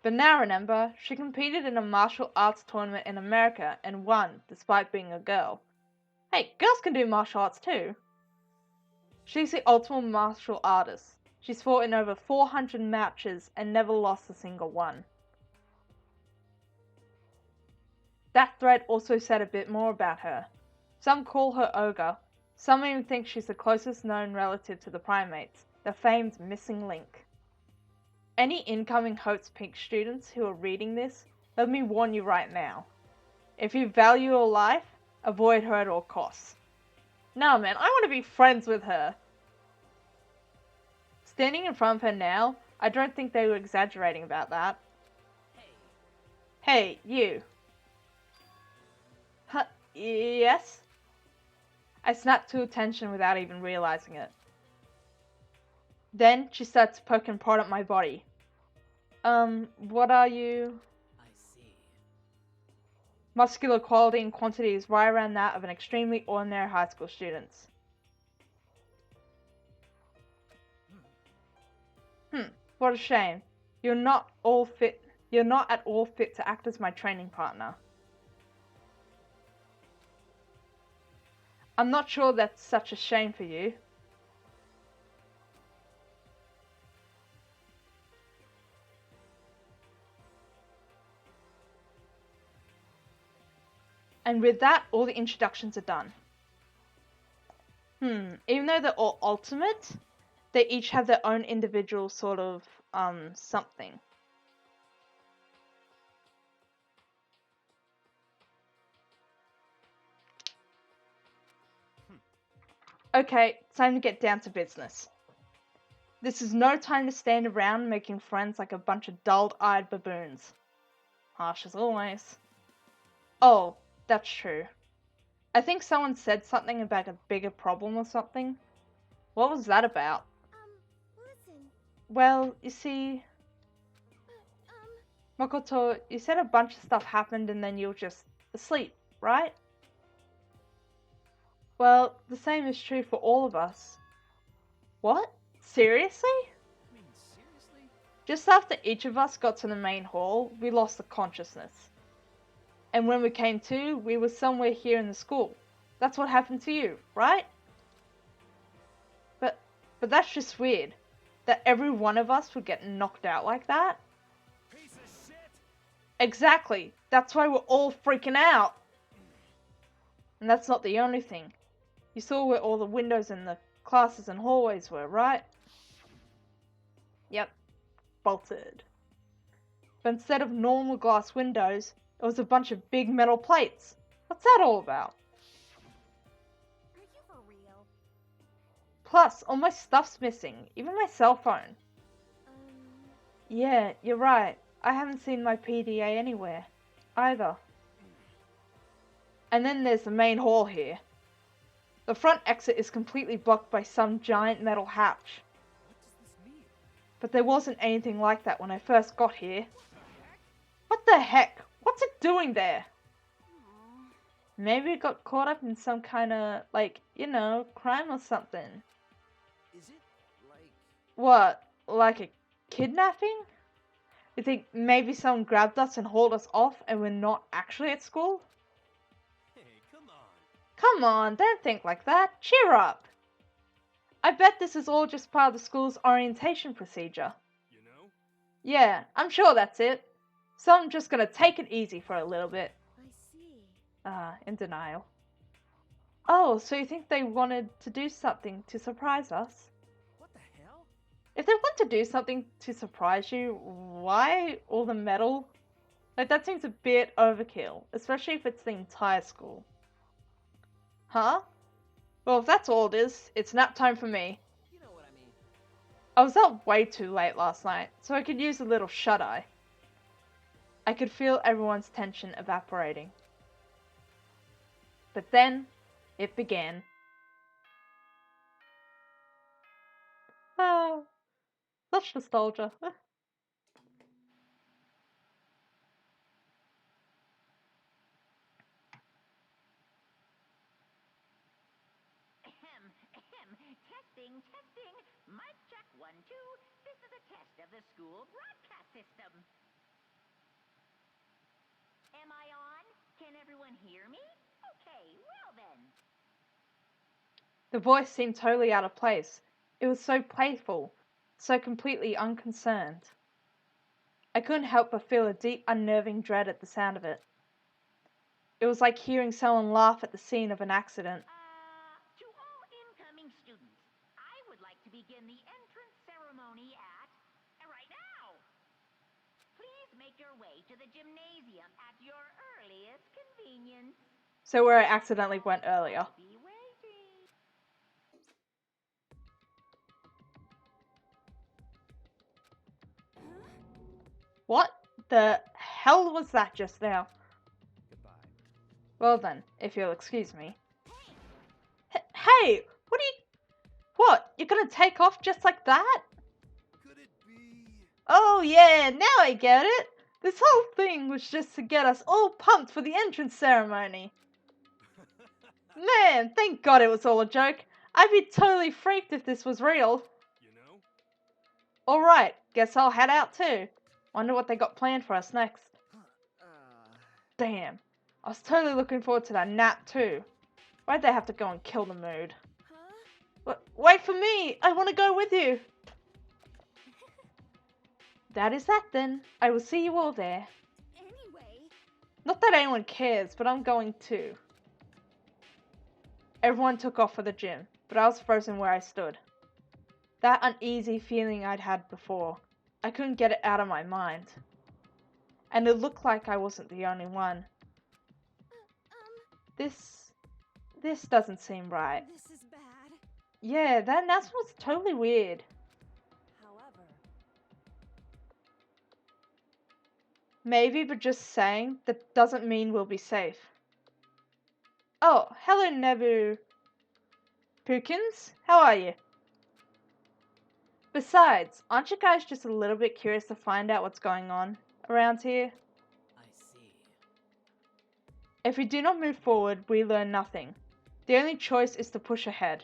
But now remember, she competed in a martial arts tournament in America and won, despite being a girl. Hey, girls can do martial arts too. She's the ultimate martial artist. She's fought in over 400 matches and never lost a single one. That thread also said a bit more about her. Some call her ogre. Some even think she's the closest known relative to the primates, the famed missing link. Any incoming Hopes Pink students who are reading this, let me warn you right now. If you value your life, avoid her at all costs. Nah man, I want to be friends with her. Standing in front of her now, I don't think they were exaggerating about that. Hey, you. Huh, yes? I snapped to attention without even realizing it. Then she started to poke and prod at my body. What are you? I see. Muscular quality and quantity is right around that of an extremely ordinary high school student's. What a shame. You're not at all fit to act as my training partner. I'm not sure that's such a shame for you. And with that, all the introductions are done. Even though they're all ultimate, they each have their own individual sort of, something. Okay, time to get down to business. This is no time to stand around making friends like a bunch of dull-eyed baboons. Harsh as always. Oh, that's true. I think someone said something about a bigger problem or something. What was that about? Listen. Well, you see... Makoto, you said a bunch of stuff happened and then you were just asleep, right? Well, the same is true for all of us. What? Seriously? I mean, seriously? Just after each of us got to the main hall, we lost the consciousness. And when we came to, we were somewhere here in the school. That's what happened to you, right? But that's just weird. That every one of us would get knocked out like that? Piece of shit! Exactly. That's why we're all freaking out. And that's not the only thing. You saw where all the windows in the classes and hallways were, right? Yep. Bolted. But instead of normal glass windows, it was a bunch of big metal plates. What's that all about? Are you for real? Plus, all my stuff's missing, even my cell phone. Yeah, you're right. I haven't seen my PDA anywhere, either. And then there's the main hall here. The front exit is completely blocked by some giant metal hatch. What does this mean? But there wasn't anything like that when I first got here. What the heck? What's it doing there? Maybe it got caught up in some kind of, like, you know, crime or something. Is it like... What? Like a kidnapping? You think maybe someone grabbed us and hauled us off and we're not actually at school? Hey, come on. Come on, don't think like that. Cheer up. I bet this is all just part of the school's orientation procedure. You know? Yeah, I'm sure that's it. So I'm just gonna take it easy for a little bit. I see. In denial. Oh, so you think they wanted to do something to surprise us? What the hell? If they want to do something to surprise you, why all the metal? Like, that seems a bit overkill, especially if it's the entire school. Huh? Well, if that's all it is, it's nap time for me. You know what I mean. I was up way too late last night, so I could use a little shut-eye. I could feel everyone's tension evaporating. But then, it began. Ah, such nostalgia. Testing, testing. Mic check 1, 2. This is a test of the school broadcast system. The voice seemed totally out of place. It was so playful, so completely unconcerned. I couldn't help but feel a deep, unnerving dread at the sound of it. It was like hearing someone laugh at the scene of an accident. To all incoming students, I would like to begin the entrance ceremony right now. Please make your way to the gymnasium at your earliest convenience. So where I accidentally went earlier. I'll be waiting. What the hell was that just now? Goodbye. Well then, if you'll excuse me. Hey, what are you... What, you're gonna take off just like that? Could it be? Oh yeah, now I get it. This whole thing was just to get us all pumped for the entrance ceremony. Man, thank God it was all a joke. I'd be totally freaked if this was real. You know? Alright, guess I'll head out too. Wonder what they got planned for us next. Damn, I was totally looking forward to that nap too. Why'd they have to go and kill the mood? Wait for me! I want to go with you! That is that then. I will see you all there. Anyway, Not that anyone cares, but I'm going too. Everyone took off for the gym, but I was frozen where I stood. That uneasy feeling I'd had before, I couldn't get it out of my mind. And it looked like I wasn't the only one. This doesn't seem right. this is bad. Yeah, that announcement was totally weird. However, Maybe, but just saying that doesn't mean we'll be safe. Oh, hello Nebu Pookins, how are you? Besides, aren't you guys just a little bit curious to find out what's going on around here? I see. If we do not move forward, we learn nothing. The only choice is to push ahead.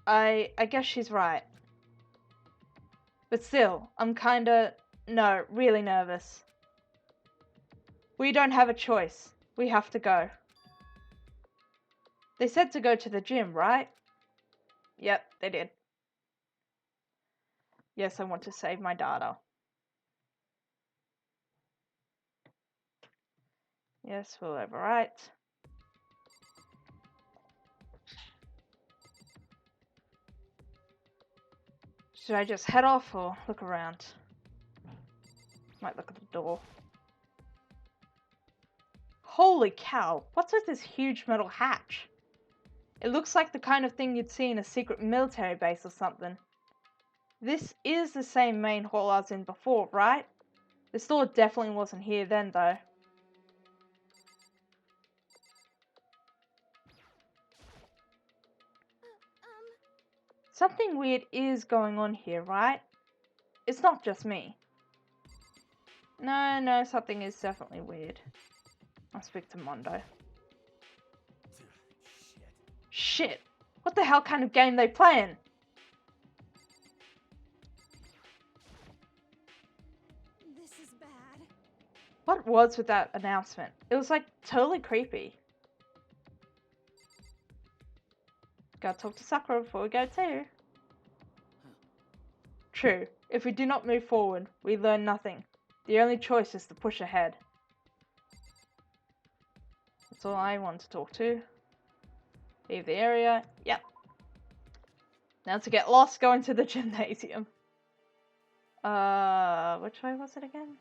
I guess she's right. But still, I'm really nervous. We don't have a choice. We have to go. They said to go to the gym, right? Yep, they did. Yes, I want to save my data. Yes, we'll overwrite. Should I just head off or look around? Might look at the door. Holy cow, what's with this huge metal hatch? It looks like the kind of thing you'd see in a secret military base or something. This is the same main hall I was in before, right? This door definitely wasn't here then, though. Something weird is going on here, right? It's not just me. No, something is definitely weird. I'll speak to Mondo. Shit! What the hell kind of game they playing? this is bad. What was with that announcement? It was like totally creepy. Gotta talk to Sakura before we go too. True. If we do not move forward, we learn nothing. The only choice is to push ahead. That's all I want to talk to. Leave the area. Yep. Now to get lost, go into the gymnasium. Which way was it again?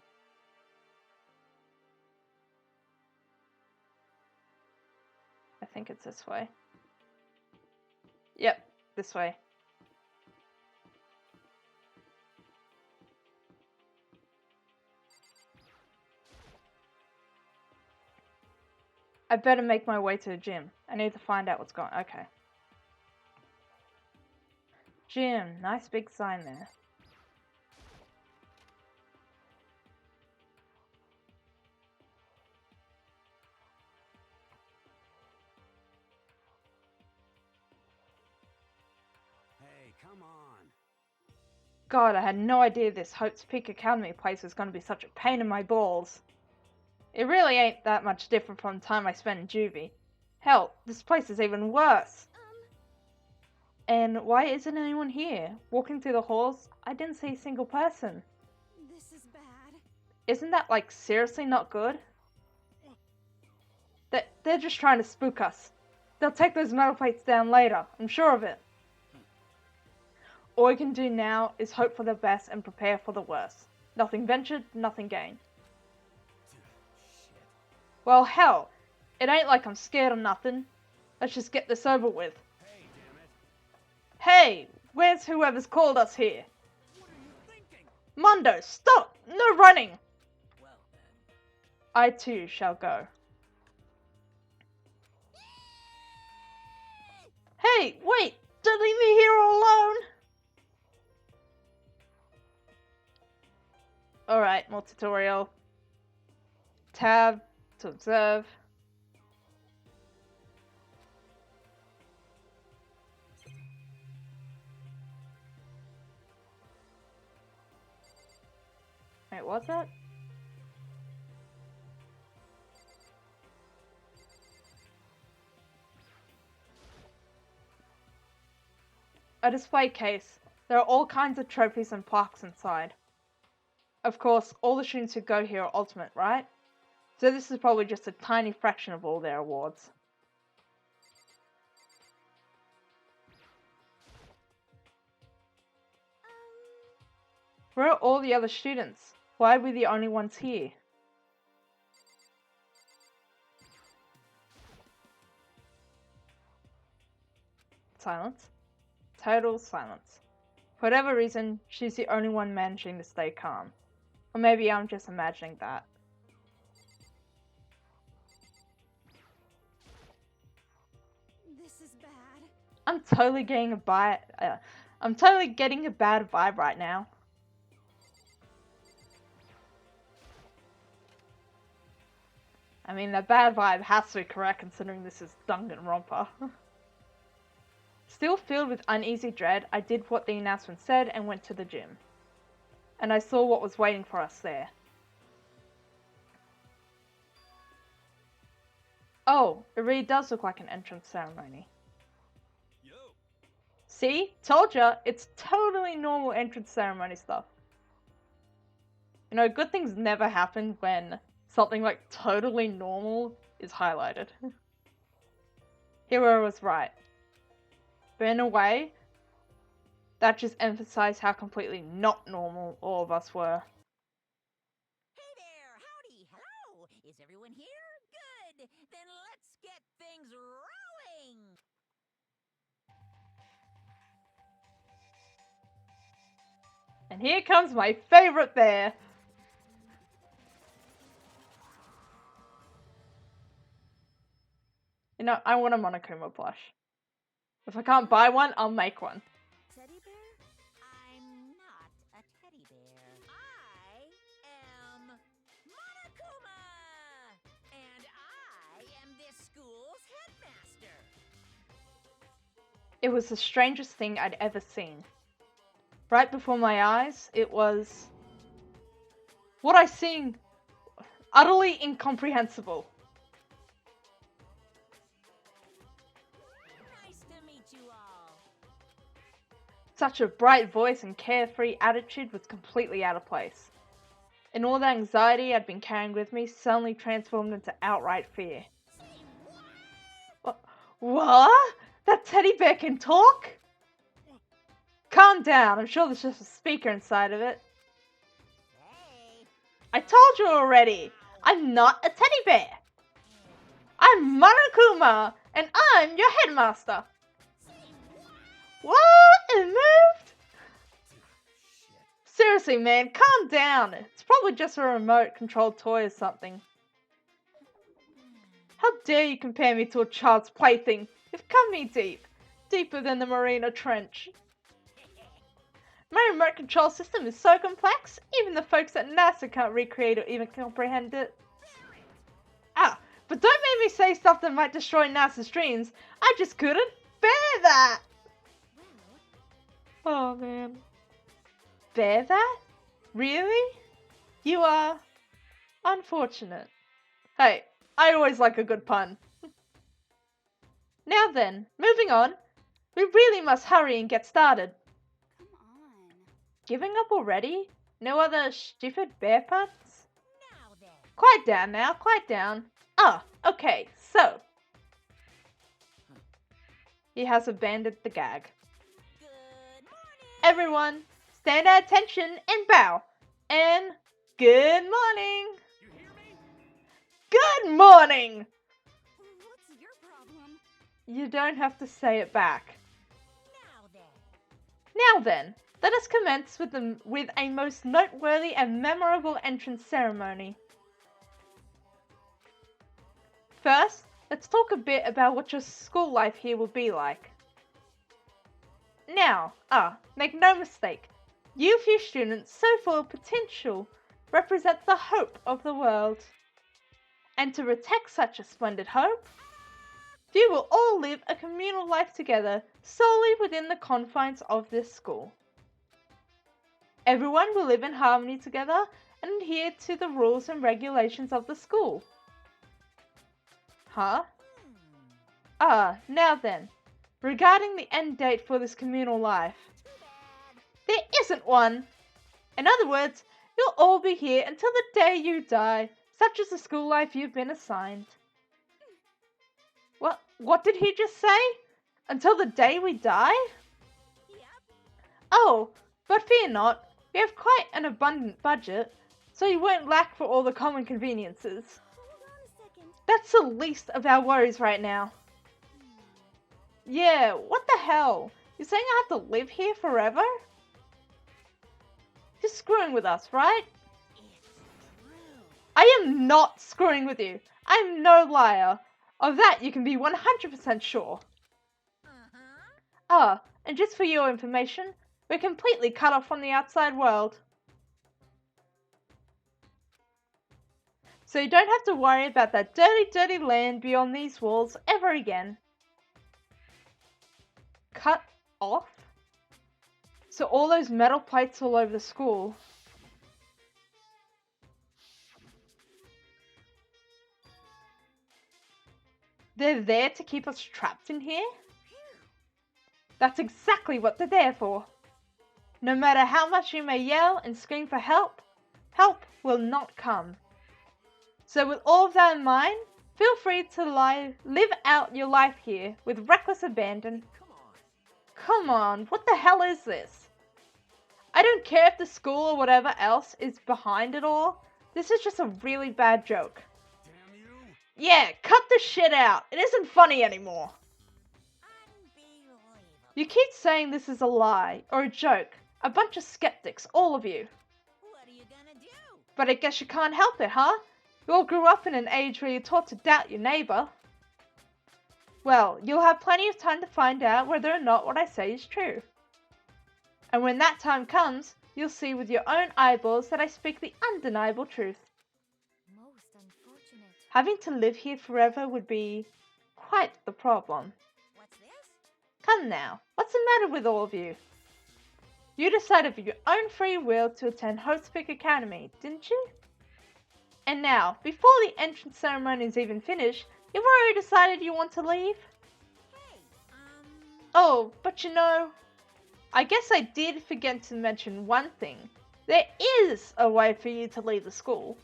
I think it's this way. Yep, this way. I better make my way to the gym. I need to find out what's going on. Okay. Gym. Nice big sign there. Hey, come on. God, I had no idea this Hope's Peak Academy place was going to be such a pain in my balls. It really ain't that much different from the time I spent in juvie. Hell, this place is even worse. And why isn't anyone here? Walking through the halls, I didn't see a single person. This is bad. Isn't that, like, seriously not good? They're just trying to spook us. They'll take those metal plates down later, I'm sure of it. All we can do now is hope for the best and prepare for the worst. Nothing ventured, nothing gained. Well, hell, it ain't like I'm scared of nothing. Let's just get this over with. Hey, damn it. Hey, where's whoever's called us here? What are you thinking? Mondo, stop! No running! Well then. I too shall go. Hey, wait! Don't leave me here all alone! Alright, more tutorial. Tab to observe. Wait, what's that? A display case. There are all kinds of trophies and plaques inside. Of course, all the students who go here are ultimate, right? So this is probably just a tiny fraction of all their awards. Where are all the other students? Why are we the only ones here? Silence. Total silence. For whatever reason, she's the only one managing to stay calm. Or maybe I'm just imagining that. This is bad. I'm totally getting a bad vibe right now. I mean, the bad vibe has to be correct considering this is Danganronpa. Still filled with uneasy dread, I did what the announcement said and went to the gym. And I saw what was waiting for us there. Oh, it really does look like an entrance ceremony. Yo. See? Told ya, it's totally normal entrance ceremony stuff. You know, good things never happen when something like totally normal is highlighted. Hero was right. But in a way, that just emphasized how completely not normal all of us were. Hey there, howdy, hello. Is everyone here? Good. Then let's get things rolling. And here comes my favorite bear. You know, I want a Monokuma plush. If I can't buy one, I'll make one. Teddy bear? I'm not a teddy bear. I am Monokuma! And I am this school's headmaster. It was the strangest thing I'd ever seen. Right before my eyes, it was... what I seen, utterly incomprehensible. Nice to meet you all. Such a bright voice and carefree attitude was completely out of place. And all the anxiety I'd been carrying with me suddenly transformed into outright fear. Say what? What? That teddy bear can talk? Calm down, I'm sure there's just a speaker inside of it. Hey. I told you already, I'm not a teddy bear. I'm Monokuma, and I'm your headmaster. Say What? It moved? Seriously, man, calm down. It's probably just a remote-controlled toy or something. How dare you compare me to a child's plaything? You've cut me deep. Deeper than the Marina Trench. My remote control system is so complex, even the folks at NASA can't recreate or even comprehend it. Ah, but don't make me say stuff that might destroy NASA's dreams. I just couldn't bear that. Oh man. Bear that? Really? You are unfortunate. Hey, I always like a good pun. Now then, moving on. We really must hurry and get started. Come on. Giving up already? No other stupid bear puns? Now then. Quiet down now, quiet down. Okay, so. He has abandoned the gag. Good morning. Everyone, stand at attention and bow. And good morning. You hear me? Good morning. What's your problem? You don't have to say it back. Now then. Now then, let us commence with a most noteworthy and memorable entrance ceremony. First, let's talk a bit about what your school life here will be like. Now, make no mistake, you few students so full of potential represent the hope of the world. And to protect such a splendid hope, you will all live a communal life together solely within the confines of this school. Everyone will live in harmony together and adhere to the rules and regulations of the school. Huh? Now then, regarding the end date for this communal life. There isn't one! In other words, you'll all be here until the day you die, such is the school life you've been assigned. What did he just say? Until the day we die? Yep. Oh, but fear not, we have quite an abundant budget, so you won't lack for all the common conveniences. Hold on a second. That's the least of our worries right now. Yeah, what the hell? You're saying I have to live here forever? You're screwing with us, right? It's true. I am not screwing with you. I'm no liar. Of that you can be 100% sure. And just for your information, we're completely cut off from the outside world. So you don't have to worry about that dirty, dirty land beyond these walls ever again. Cut off? So all those metal plates all over the school. They're there to keep us trapped in here? That's exactly what they're there for. No matter how much you may yell and scream for help, help will not come. So with all of that in mind, feel free to live out your life here with reckless abandon. Come on, what the hell is this? I don't care if the school or whatever else is behind it all. This is just a really bad joke. Damn you! Yeah, cut the shit out. It isn't funny anymore. Unbelievable. You keep saying this is a lie or a joke. A bunch of skeptics, all of you. What are you gonna do? But I guess you can't help it, huh? You all grew up in an age where you're taught to doubt your neighbor. Well, you'll have plenty of time to find out whether or not what I say is true. And when that time comes, you'll see with your own eyeballs that I speak the undeniable truth. Most unfortunate. Having to live here forever would be quite the problem. What's this? Come now, what's the matter with all of you? You decided of your own free will to attend Hopespick Academy, didn't you? And now, before the entrance ceremony is even finished, you've already decided you want to leave? Hey, Oh, but you know, I guess I did forget to mention one thing. There is a way for you to leave the school.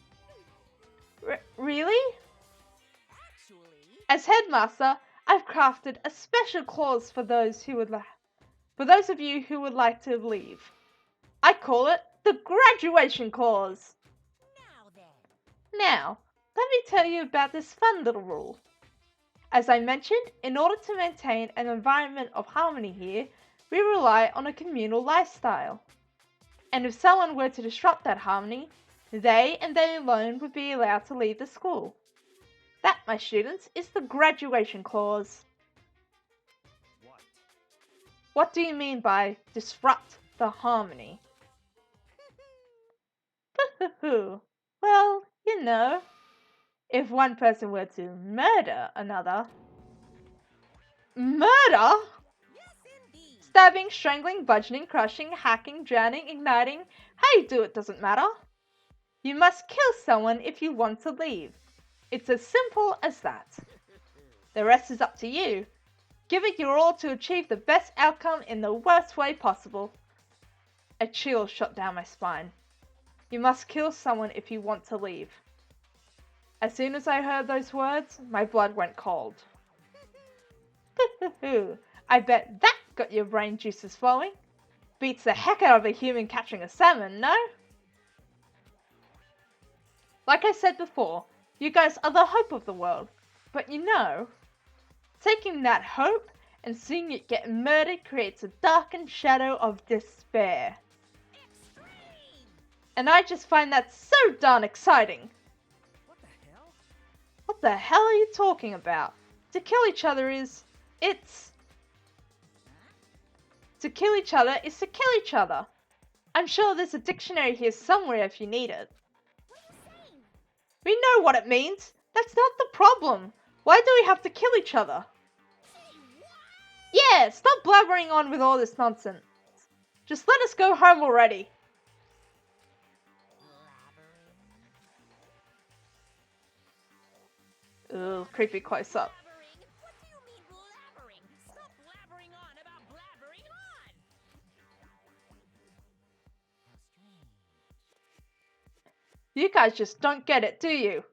Really? actually, As headmaster, I've crafted a special clause for those of you who would like to leave. I call it the graduation clause. now then. Now, let me tell you about this fun little rule. As I mentioned, in order to maintain an environment of harmony here, we rely on a communal lifestyle. And if someone were to disrupt that harmony, they and they alone would be allowed to leave the school. That, my students, is the graduation clause. What? What do you mean by disrupt the harmony? Well, you know, if one person were to murder another. Murder? Yes, indeed. Stabbing, strangling, bludgeoning, crushing, hacking, drowning, igniting. How you do it doesn't matter. You must kill someone if you want to leave. It's as simple as that. The rest is up to you, Give it your all to achieve the best outcome in the worst way possible. A chill shot down my spine. You must kill someone if you want to leave. As soon as I heard those words, my blood went cold. I bet that got your brain juices flowing. Beats the heck out of a human catching a salmon, no? Like I said before, you guys are the hope of the world. But you know, taking that hope and seeing it get murdered creates a darkened shadow of despair. Extreme! And I just find that so darn exciting. What the hell? What the hell are you talking about? To kill each other is... To kill each other is to kill each other. I'm sure there's a dictionary here somewhere if you need it. What are you saying? We know what it means. That's not the problem. Why do we have to kill each other? Yeah, stop blabbering on with all this nonsense. Just let us go home already. Ugh, creepy close up. Blabbering? What do you mean blabbering? Stop blabbering on about blabbering on! How strange. You guys just don't get it, do you?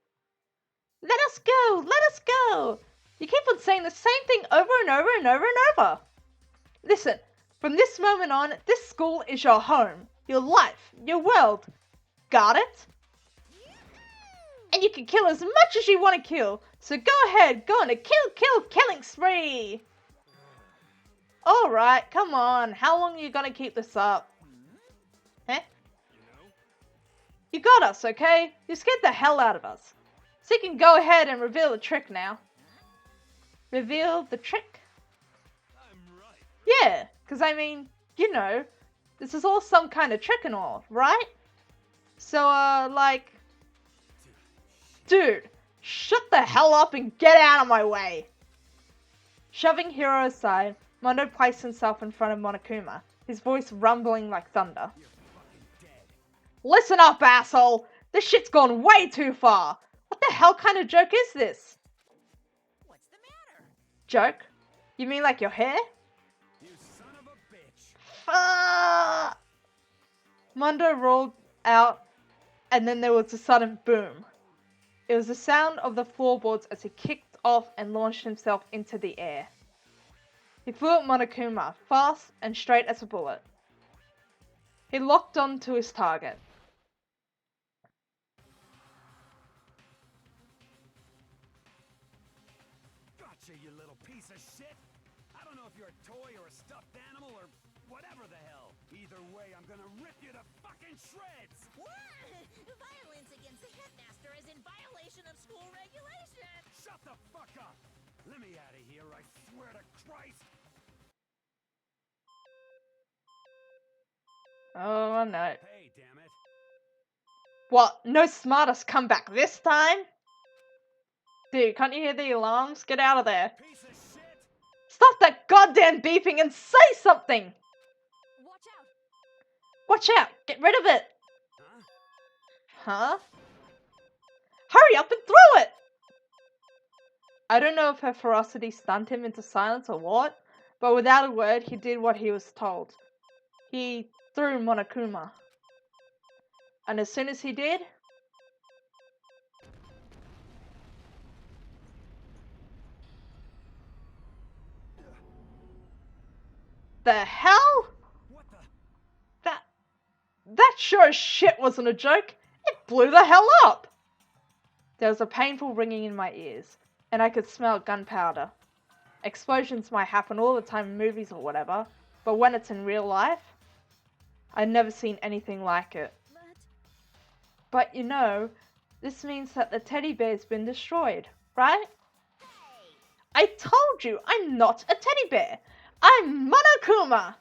Let us go! Let us go! You keep on saying the same thing over and over and over and over. Listen, from this moment on, this school is your home, your life, your world. Got it? And you can kill as much as you want to kill. So go ahead, go on a killing spree. Alright, come on. How long are you gonna keep this up? Huh? You got us, okay? You scared the hell out of us. So you can go ahead and reveal the trick now. Reveal the trick? I'm right. Yeah, because I mean, you know, this is all some kind of trick and all, right? So, like... Dude, shut the hell up and get out of my way! Shoving Hiro aside, Mondo placed himself in front of Monokuma, his voice rumbling like thunder. You're fucking dead. Listen up, asshole! This shit's gone way too far! What the hell kind of joke is this? What's the matter? Joke? You mean like your hair? You son of a bitch. Ah! Mondo rolled out, and then there was a sudden boom. It was the sound of the floorboards as he kicked off and launched himself into the air. He flew at Monokuma, fast and straight as a bullet. He locked on to his target. Gotcha, you little piece of shit. I don't know if you're a toy or a stuffed animal or whatever the hell. Either way, I'm gonna rip you to fucking shreds. What? Violence against the headmaster is in violation of school regulations! Shut the fuck up. Let me out of here, I swear to Christ. Oh no. Hey, damn it. What? No smartest come back this time? Dude, can't you hear the alarms? Get out of there. Piece of shit. Stop that goddamn beeping and say something! Watch out! Watch out! Get rid of it! Huh? Huh? Hurry up and throw it! I don't know if her ferocity stunned him into silence or what, but without a word, he did what he was told. He threw Monokuma. And as soon as he did, the hell? What the? That sure as shit wasn't a joke. It blew the hell up. There was a painful ringing in my ears, and I could smell gunpowder. Explosions might happen all the time in movies or whatever, but when it's in real life, I've never seen anything like it. But you know, this means that the teddy bear's been destroyed, right? I told you, I'm not a teddy bear. I'm Monokuma.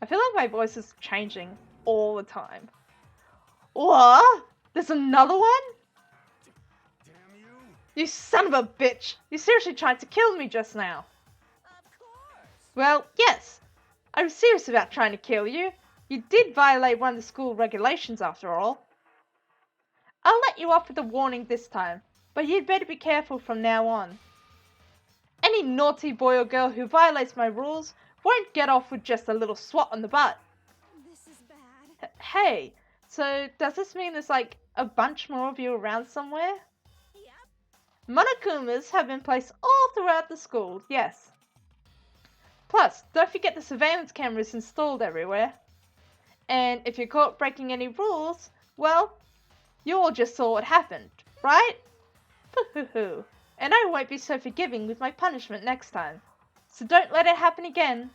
I feel like my voice is changing all the time. What? There's another one? Damn you. You son of a bitch! You seriously tried to kill me just now. Of course! Well, yes. I was serious about trying to kill you. You did violate one of the school regulations after all. I'll let you off with a warning this time, but you'd better be careful from now on. Any naughty boy or girl who violates my rules won't get off with just a little swat on the butt. This is bad. Hey, so does this mean there's like a bunch more of you around somewhere? Yep. Monokumas have been placed all throughout the school, yes. Plus, don't forget the surveillance cameras installed everywhere. And if you're caught breaking any rules, well, you all just saw what happened, right? Hoo-hoo-hoo. And I won't be so forgiving with my punishment next time. So don't let it happen again.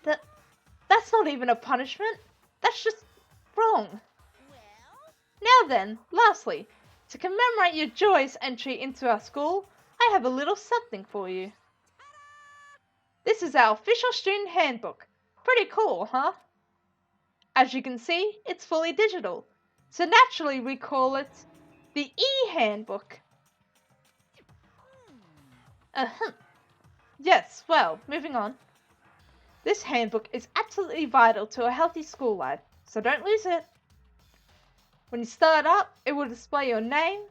That's not even a punishment. That's just wrong. Well, Now then, lastly, to commemorate your joyous entry into our school, I have a little something for you. This is our official student handbook. Pretty cool, huh? As you can see, it's fully digital. So naturally we call it the e-handbook. Yes, well, moving on. This handbook is absolutely vital to a healthy school life, so don't lose it. When you start up, it will display your name.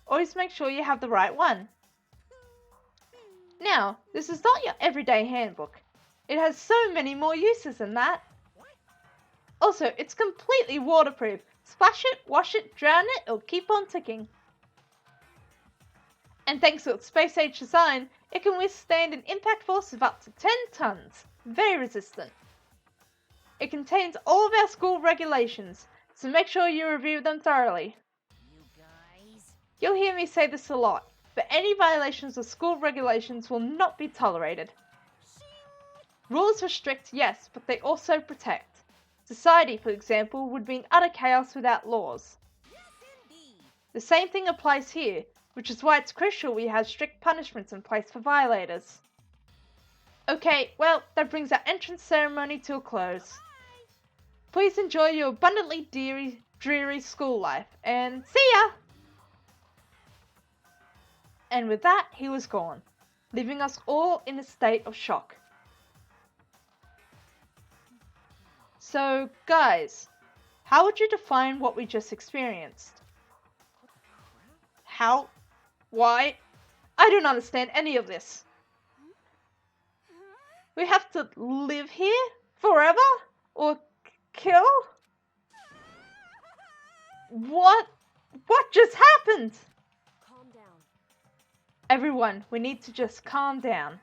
Always make sure you have the right one. Now, this is not your everyday handbook. It has so many more uses than that. Also, it's completely waterproof. Splash it, wash it, drown it, it'll keep on ticking. And thanks to its space-age design, it can withstand an impact force of up to 10 tons. Very resistant. It contains all of our school regulations, so make sure you review them thoroughly. you guys. You'll hear me say this a lot, but any violations of school regulations will not be tolerated. Rules restrict, yes, but they also protect. Society, for example, would be in utter chaos without laws. Yes, indeed. The same thing applies here, which is why it's crucial we have strict punishments in place for violators. Okay, well, that brings our entrance ceremony to a close. Please enjoy your abundantly dreary school life, and see ya! And with that, he was gone, leaving us all in a state of shock. So, guys, how would you define what we just experienced? How? Why? I don't understand any of this. We have to live here forever? Or kill? What just happened? Calm down. Everyone, we need to just calm down.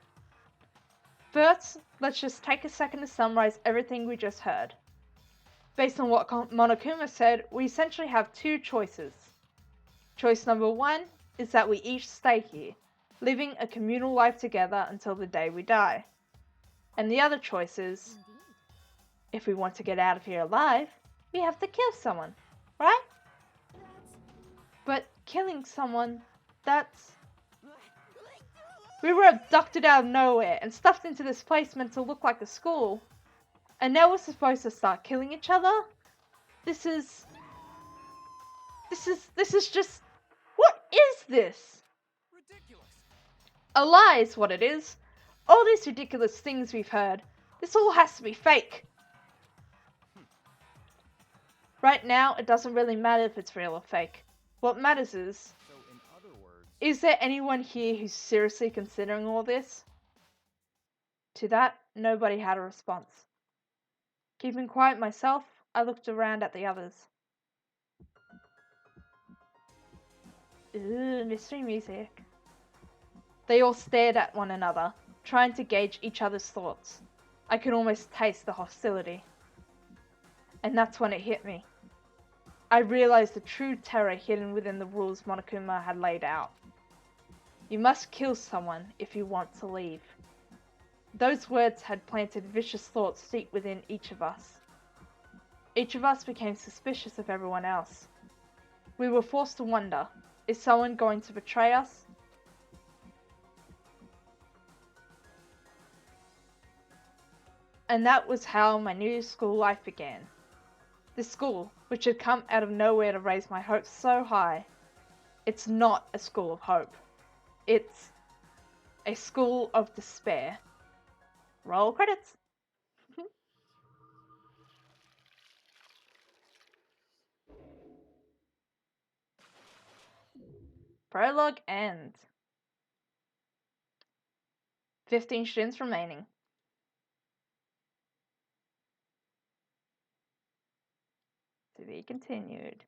First, let's just take a second to summarize everything we just heard. Based on what Monokuma said, we essentially have two choices. Choice number one is that we each stay here, living a communal life together until the day we die. And the other choice is, Indeed. if we want to get out of here alive, we have to kill someone, right? But killing someone, that's... We were abducted out of nowhere and stuffed into this place meant to look like a school. And now we're supposed to start killing each other? This is just... What is this? Ridiculous. A lie is what it is. All these ridiculous things we've heard. This all has to be fake. Right now, it doesn't really matter if it's real or fake. What matters is, So, in other words, is there anyone here who's seriously considering all this? To that, nobody had a response. Keeping quiet myself, I looked around at the others. Ooh, mystery music. They all stared at one another, trying to gauge each other's thoughts. I could almost taste the hostility. And that's when it hit me. I realized the true terror hidden within the rules Monokuma had laid out. You must kill someone if you want to leave. Those words had planted vicious thoughts deep within each of us. Each of us became suspicious of everyone else. We were forced to wonder, is someone going to betray us? And that was how my new school life began. This school, which had come out of nowhere to raise my hopes so high, it's not a school of hope. It's a school of despair. Roll credits. Prologue end. 15 students remaining. To be continued.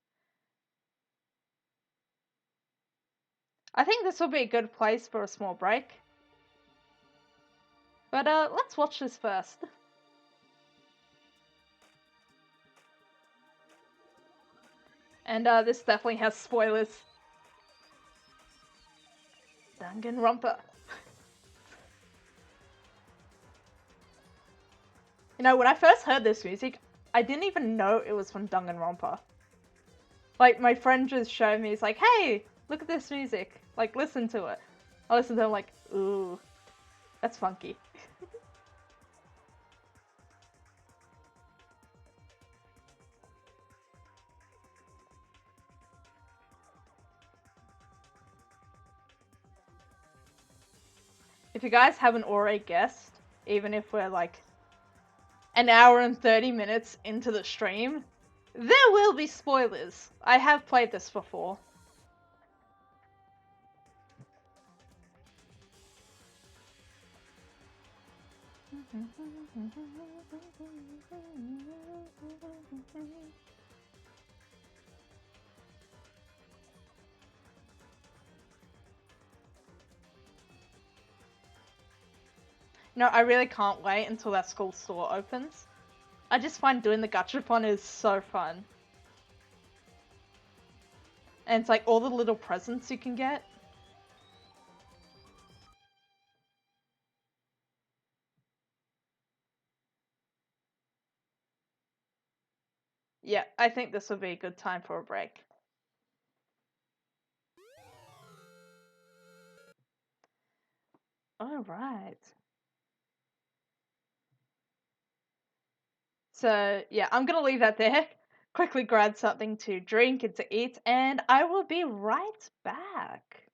I think this will be a good place for a small break. But let's watch this first. And this definitely has spoilers. Danganronpa. You know, when I first heard this music, I didn't even know it was from Danganronpa. Like, my friend just showed me, he's like, hey, look at this music. Like, listen to it. I listened to it, I'm like, ooh, that's funky. If you guys haven't already guessed, even if we're like an hour and 30 minutes into the stream, there will be spoilers. I have played this before. No, I really can't wait until that school store opens. I just find doing the gachapon is so fun. And it's like all the little presents you can get. Yeah, I think this will be a good time for a break. Alright. So, yeah, I'm gonna leave that there. Quickly grab something to drink and to eat, and I will be right back.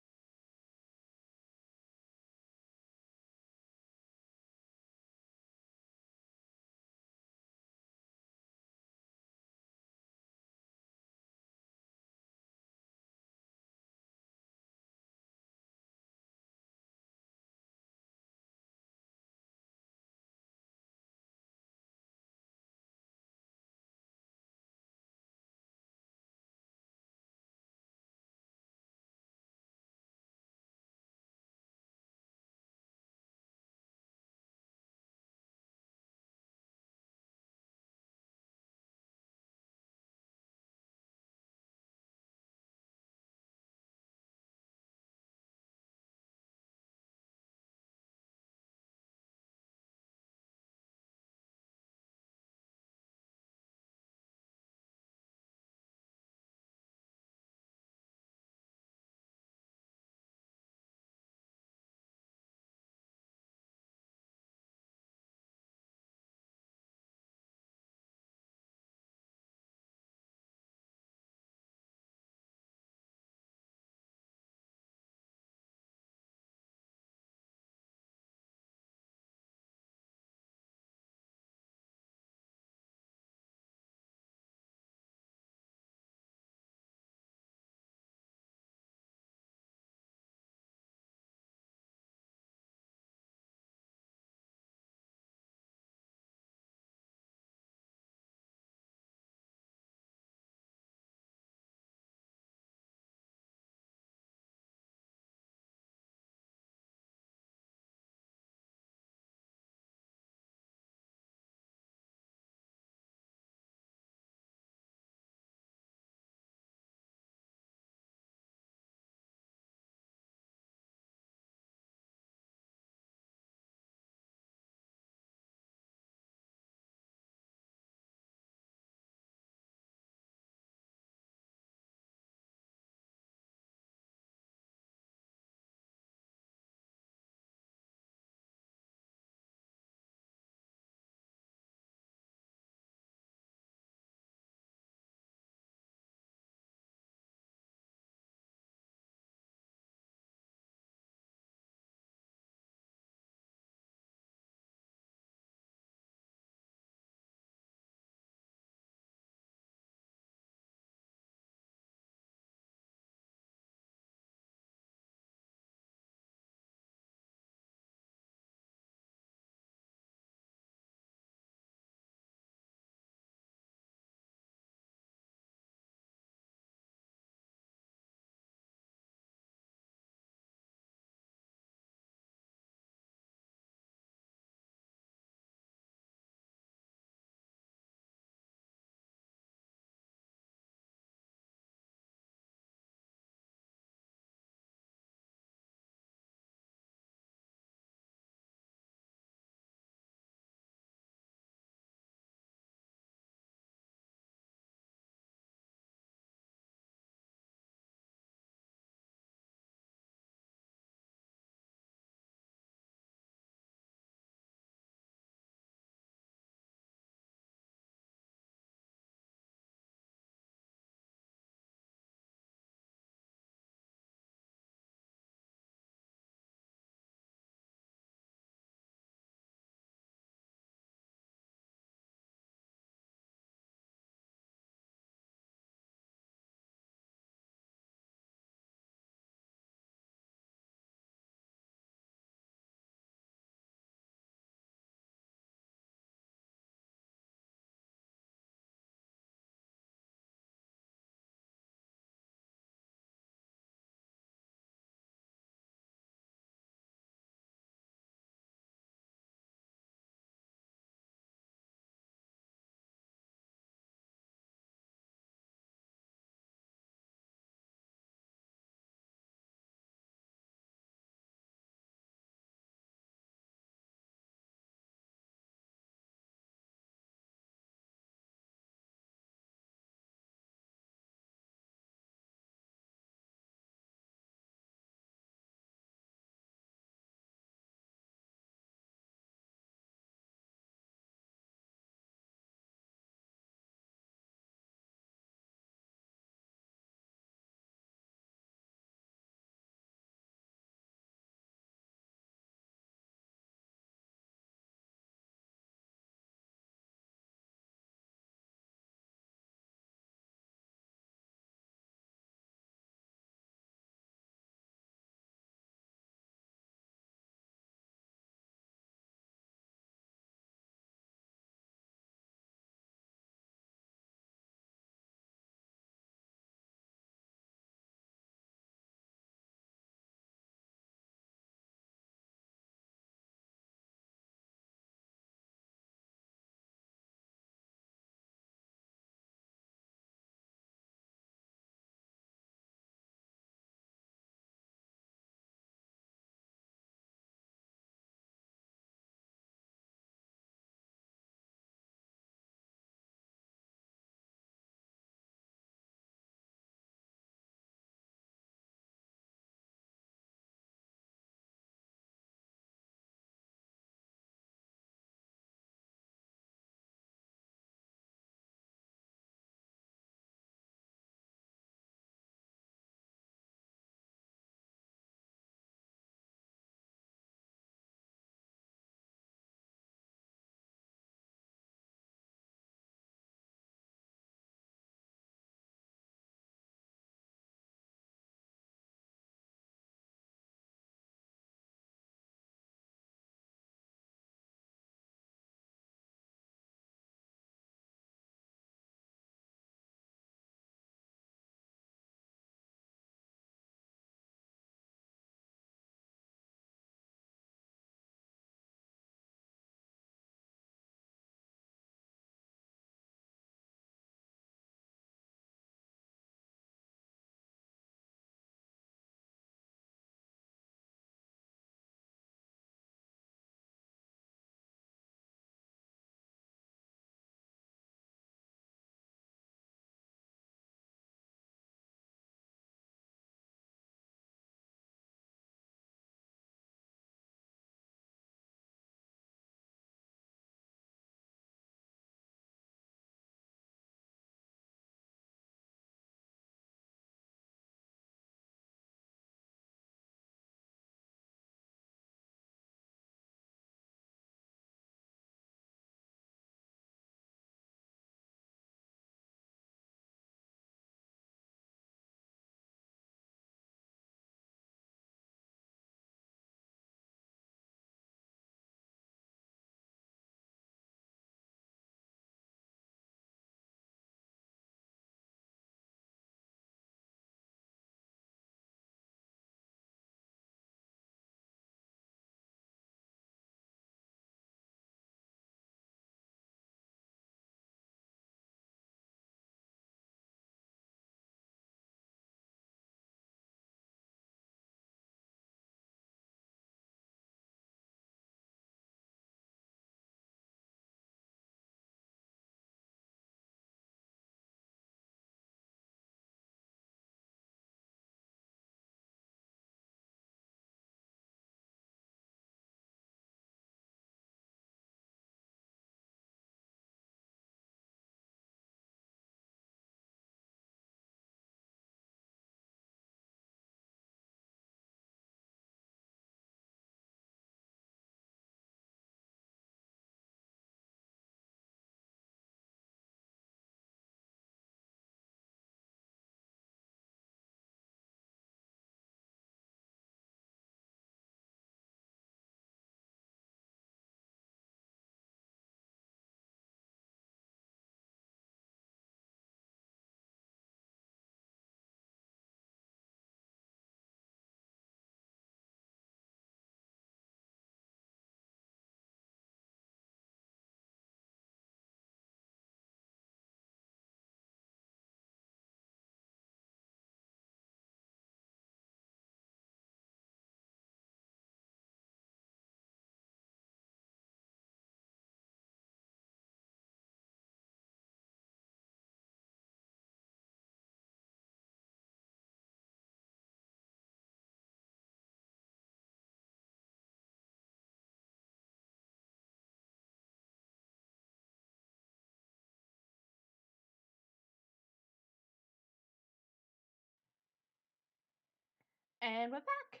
And we're back.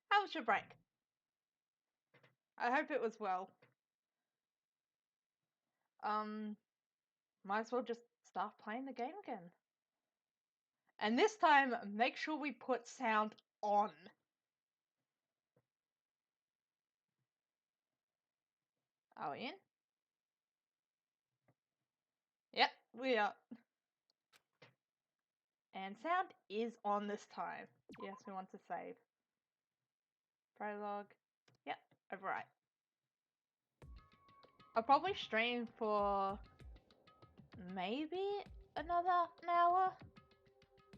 How was your break? I hope it was well. Might as well just start playing the game again. And this time, make sure we put sound on. Are we in? Yep, we are. And sound is on this time. Yes, we want to save. Prologue. Yep, overwrite. I'll probably stream for maybe another hour.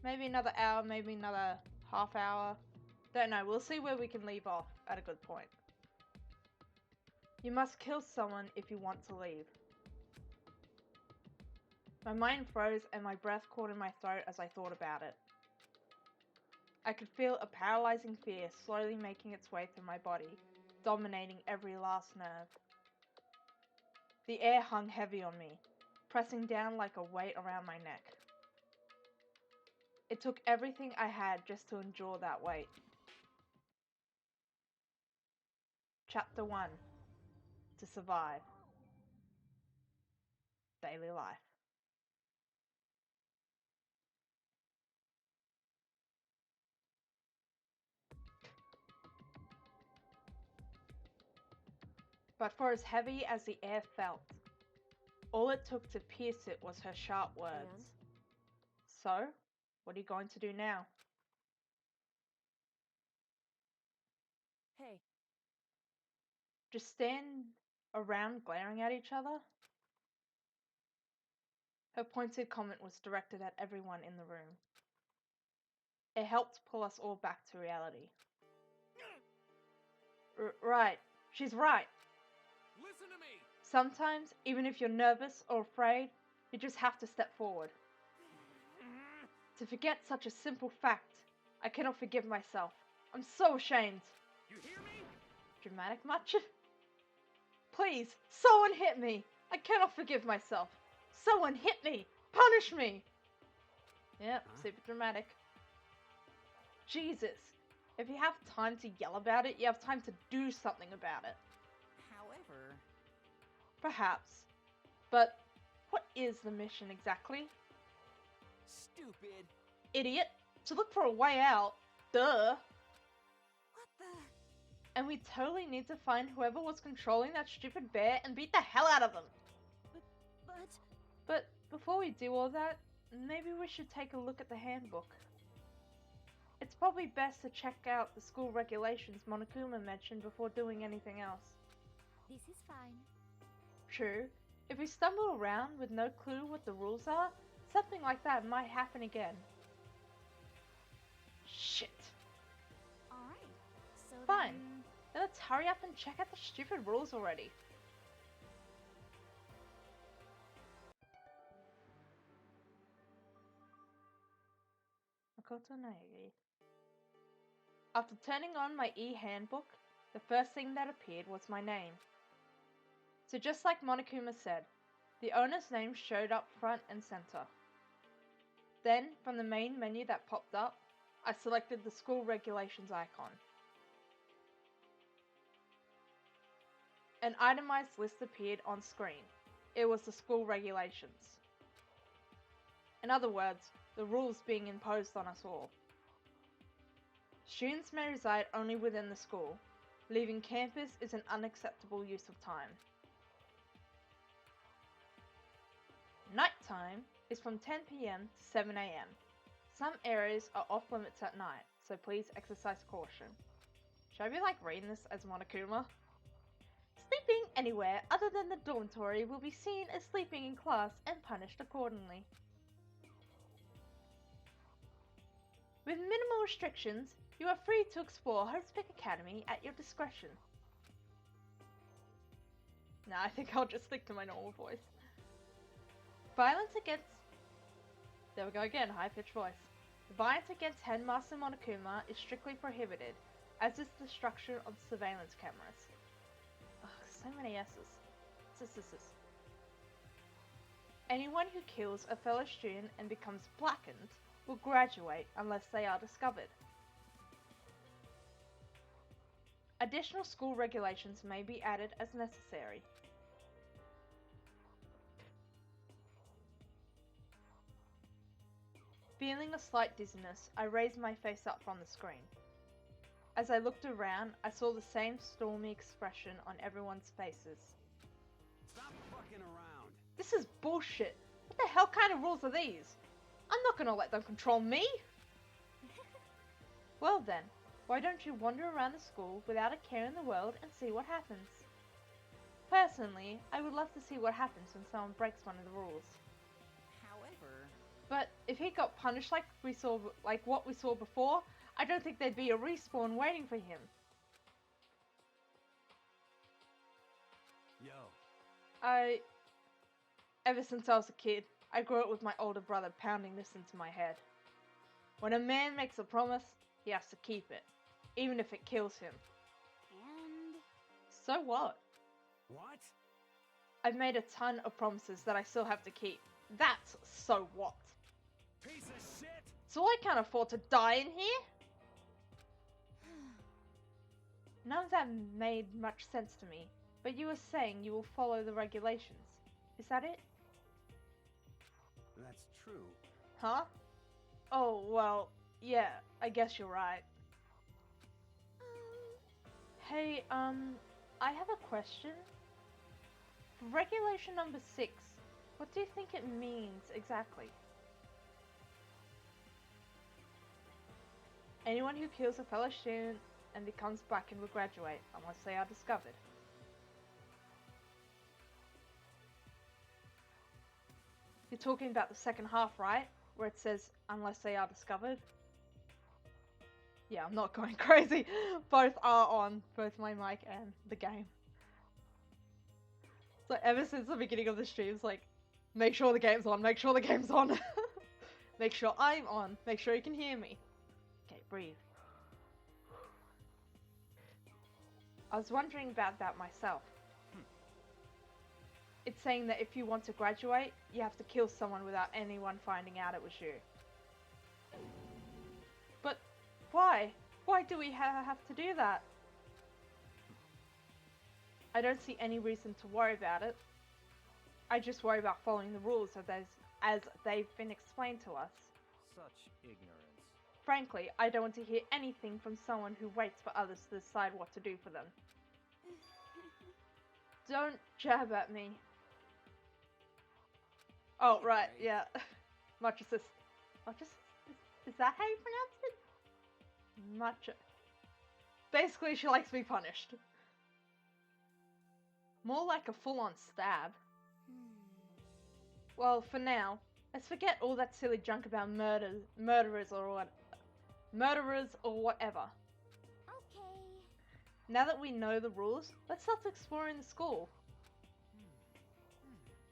Maybe another hour, maybe another half hour. Don't know, we'll see where we can leave off at a good point. You must kill someone if you want to leave. My mind froze and my breath caught in my throat as I thought about it. I could feel a paralyzing fear slowly making its way through my body, dominating every last nerve. The air hung heavy on me, pressing down like a weight around my neck. It took everything I had just to endure that weight. Chapter 1. To survive. Daily life. But for as heavy as the air felt, all it took to pierce it was her sharp words. So, what are you going to do now? Hey. Just stand around glaring at each other? Her pointed comment was directed at everyone in the room. It helped pull us all back to reality. Right, she's right. Listen to me! Sometimes, even if you're nervous or afraid, you just have to step forward. To forget such a simple fact, I cannot forgive myself. I'm so ashamed. You hear me? Dramatic much? Please, someone hit me. I cannot forgive myself. Someone hit me. Punish me. Yep, super dramatic. Jesus. If you have time to yell about it, you have time to do something about it. However... Perhaps. But what is the mission exactly? Stupid. Idiot. To look for a way out. Duh. What the... And we totally need to find whoever was controlling that stupid bear and beat the hell out of them. But before we do all that, maybe we should take a look at the handbook. It's probably best to check out the school regulations Monokuma mentioned before doing anything else. This is fine. True, if we stumble around with no clue what the rules are, something like that might happen again. Shit. Alright, so Fine. then... Then let's hurry up and check out the stupid rules already. After turning on my e-handbook, the first thing that appeared was my name. So just like Monokuma said, the owner's name showed up front and center. Then, from the main menu that popped up, I selected the school regulations icon. An itemized list appeared on screen. It was the school regulations. In other words, the rules being imposed on us all. Students may reside only within the school. Leaving campus is an unacceptable use of time. Nighttime is from 10 PM to 7 AM. Some areas are off limits at night, so please exercise caution. Should I be like reading this as Monokuma? Sleeping anywhere other than the dormitory will be seen as sleeping in class and punished accordingly. With minimal restrictions, you are free to explore Hope's Academy at your discretion. Nah, I think I'll just stick to my normal voice. Violence against... There we go again, high-pitched voice. Violence against Headmaster Monokuma is strictly prohibited, as is the destruction of the surveillance cameras. Ugh, so many S's. Anyone who kills a fellow student and becomes blackened will graduate unless they are discovered. Additional school regulations may be added as necessary. Feeling a slight dizziness, I raised my face up from the screen. As I looked around, I saw the same stormy expression on everyone's faces. Stop fucking around. This is bullshit. What the hell kind of rules are these? I'm not gonna let them control me. Well then, why don't you wander around the school without a care in the world and see what happens? Personally, I would love to see what happens when someone breaks one of the rules. However, But if he got punished like what we saw before, I don't think there'd be a respawn waiting for him. Yo, Ever since I was a kid, I grew up with my older brother pounding this into my head. When a man makes a promise, he has to keep it, even if it kills him. and So what? what? I've made a ton of promises that I still have to keep. That's so what? Piece of shit! So I can't afford to die in here? None of that made much sense to me, but you were saying you will follow the regulations. Is that it? That's true. Huh? Oh, well, yeah, I guess you're right. Hey, I have a question. Regulation number 6, what do you think it means exactly? Anyone who kills a fellow student and becomes black and will graduate, unless they are discovered. You're talking about the second half, right? Where it says, unless they are discovered? Yeah, I'm not going crazy. Both are on, both my mic and the game. So ever since the beginning of the stream, it's like, make sure the game's on, make sure the game's on. Make sure I'm on, make sure you can hear me. Okay, breathe. I was wondering about that myself. It's saying that if you want to graduate, you have to kill someone without anyone finding out it was you. But why? Why do we have to do that? I don't see any reason to worry about it. I just worry about following the rules as they've been explained to us. Such ignorance. Frankly, I don't want to hear anything from someone who waits for others to decide what to do for them. Don't jab at me. Oh, right, yeah. Much assist. Is that how you pronounce it? Much. Basically, she likes to be punished. More like a full-on stab. Well, for now, let's forget all that silly junk about murderers or whatever. Okay. Now that we know the rules, let's start exploring the school.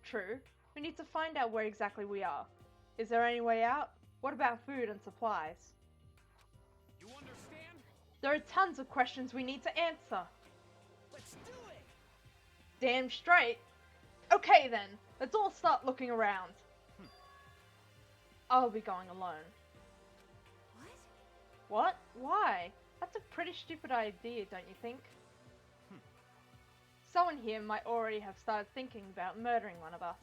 True, we need to find out where exactly we are. Is there any way out? What about food and supplies? You understand? There are tons of questions we need to answer. Let's do it! Damn straight. Okay then, let's all start looking around. I'll be going alone. what? What? Why? That's a pretty stupid idea, don't you think? Someone here might already have started thinking about murdering one of us.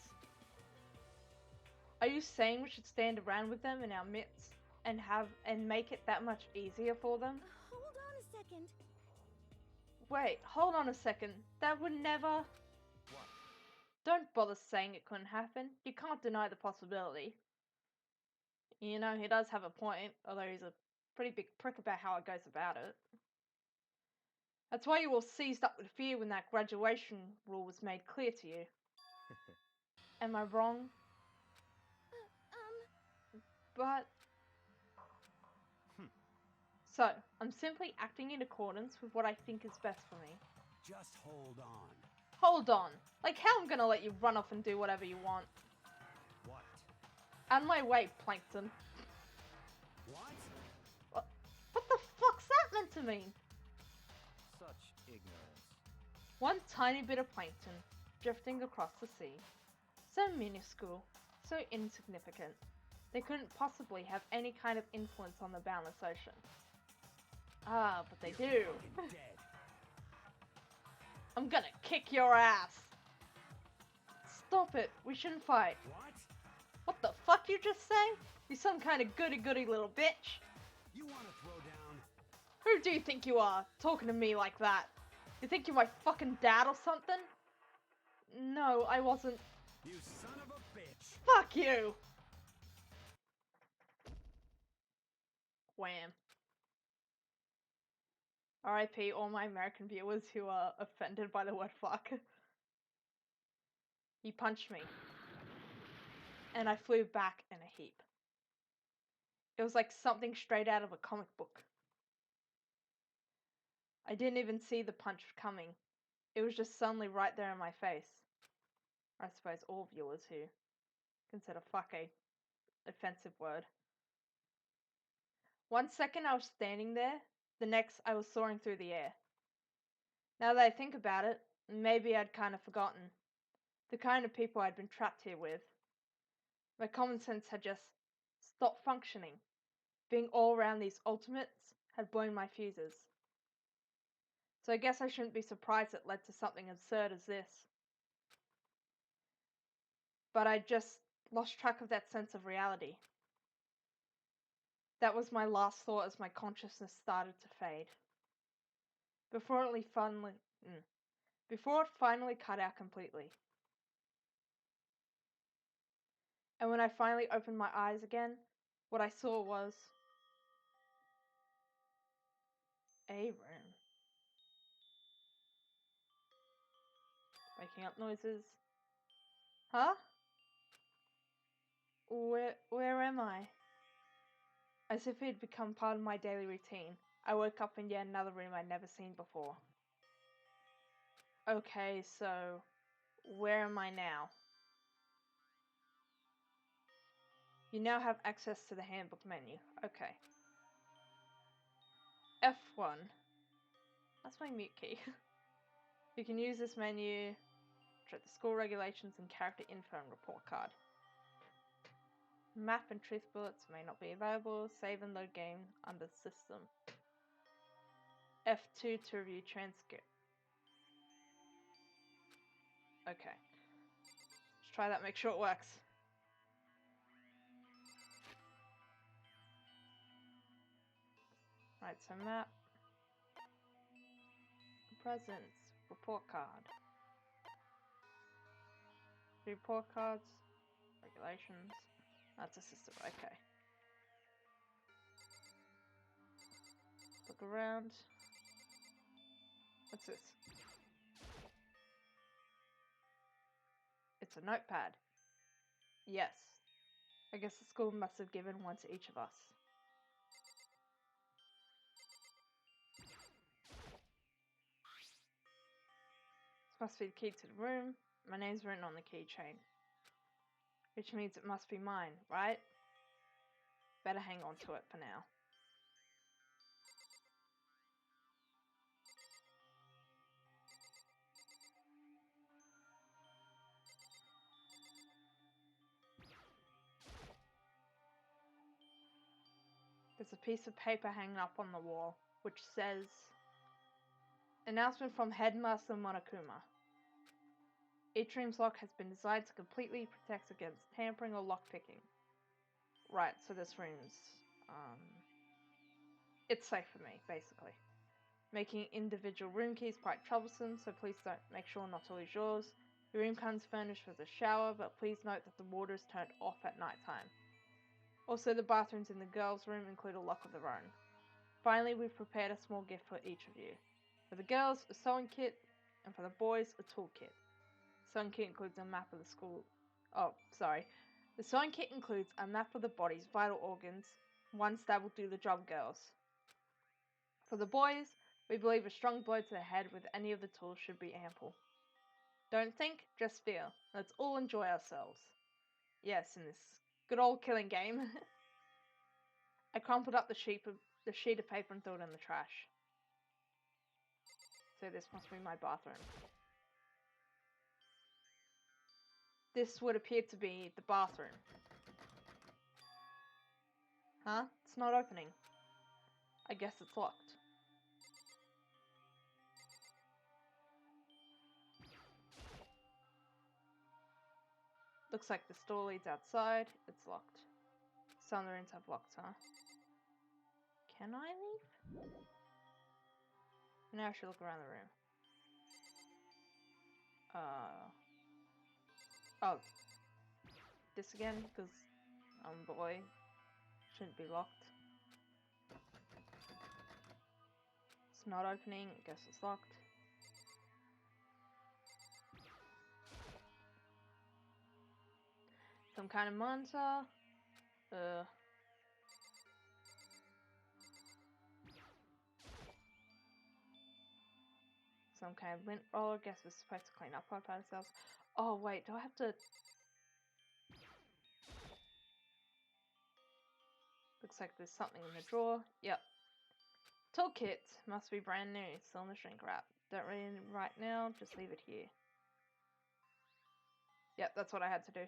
Are you saying we should stand around with them in our midst and make it that much easier for them? Hold on a second. Wait, hold on a second. That would never... What? Don't bother saying it couldn't happen. You can't deny the possibility. You know, he does have a point, although he's a pretty big prick about how it goes about it. That's why you all seized up with fear when that graduation rule was made clear to you. Am I wrong? But... So, I'm simply acting in accordance with what I think is best for me. Just hold on. Hold on. Like how I'm gonna let you run off and do whatever you want. What? Out of my way, Plankton. What? What the fuck's that meant to mean? Such ignorance. One tiny bit of plankton drifting across the sea. So minuscule, so insignificant. They couldn't possibly have any kind of influence on the boundless ocean. Ah, but they do. Fucking dead. I'm gonna kick your ass. Stop it. We shouldn't fight. What? What the fuck you just say? You some kind of goody-goody little bitch. You want to throw down? Who do you think you are, talking to me like that? You think you're my fucking dad or something? No, I wasn't. You son of a bitch! Fuck you! Wham. RIP all my American viewers who are offended by the word fuck. He punched me. And I flew back in a heap. It was like something straight out of a comic book. I didn't even see the punch coming. It was just suddenly right there in my face. I suppose all viewers who consider fuck a offensive word. 1 second I was standing there, the next I was soaring through the air. Now that I think about it, maybe I'd kind of forgotten the kind of people I'd been trapped here with. My common sense had just stopped functioning. Being all around these ultimates had blown my fuses. So I guess I shouldn't be surprised it led to something absurd as this. But I just lost track of that sense of reality. That was my last thought as my consciousness started to fade. Before it finally cut out completely. And when I finally opened my eyes again, what I saw was a room. Waking up noises. Huh? Where am I? As if it had become part of my daily routine, I woke up in yet another room I'd never seen before. Okay, so where am I now? You now have access to the handbook menu. Okay. F1. That's my mute key. You can use this menu, check the school regulations and character info and report card. Map and truth bullets may not be available. Save and load game under system. F2 to review transcript. Okay. Let's try that, make sure it works. Right, so map. Presents. Report card. Report cards. Regulations. That's a system, okay. Look around. What's this? It's a notepad. Yes. I guess the school must have given one to each of us. This must be the key to the room. My name's written on the keychain. Which means it must be mine, right? Better hang on to it for now. There's a piece of paper hanging up on the wall, which says, Announcement from Headmaster Monokuma. Each room's lock has been designed to completely protect against tampering or lockpicking. Right, so this room's, it's safe for me, basically. Making individual room keys quite troublesome, so please don't make sure not to lose yours. The room comes furnished with a shower, but please note that the water is turned off at night time. Also, the bathrooms in the girls' room include a lock of their own. Finally, we've prepared a small gift for each of you. For the girls, a sewing kit, and for the boys, a toolkit. The sewing kit includes a map of the school. The sewing kit includes a map of the body's vital organs, ones that will do the job, girls. For the boys, we believe a strong blow to the head with any of the tools should be ample. Don't think, just feel. Let's all enjoy ourselves. Yes, in this good old killing game. I crumpled up the sheet of paper and threw it in the trash. So this must be my bathroom. This would appear to be the bathroom. Huh? It's not opening. I guess it's locked. Looks like the store leads outside. It's locked. Some of the rooms have locks, huh? Can I leave? Now I should look around the room. Oh. This again, because I'm a boy. Shouldn't be locked. It's not opening. I guess it's locked. Some kind of monitor. Some kind of lint roller. Guess we're supposed to clean up after ourselves. Oh wait, do I have to? Looks like there's something in the drawer. Yep. Toolkit. Must be brand new. Still in the shrink wrap. Don't read it right now. Just leave it here. Yep, that's what I had to do.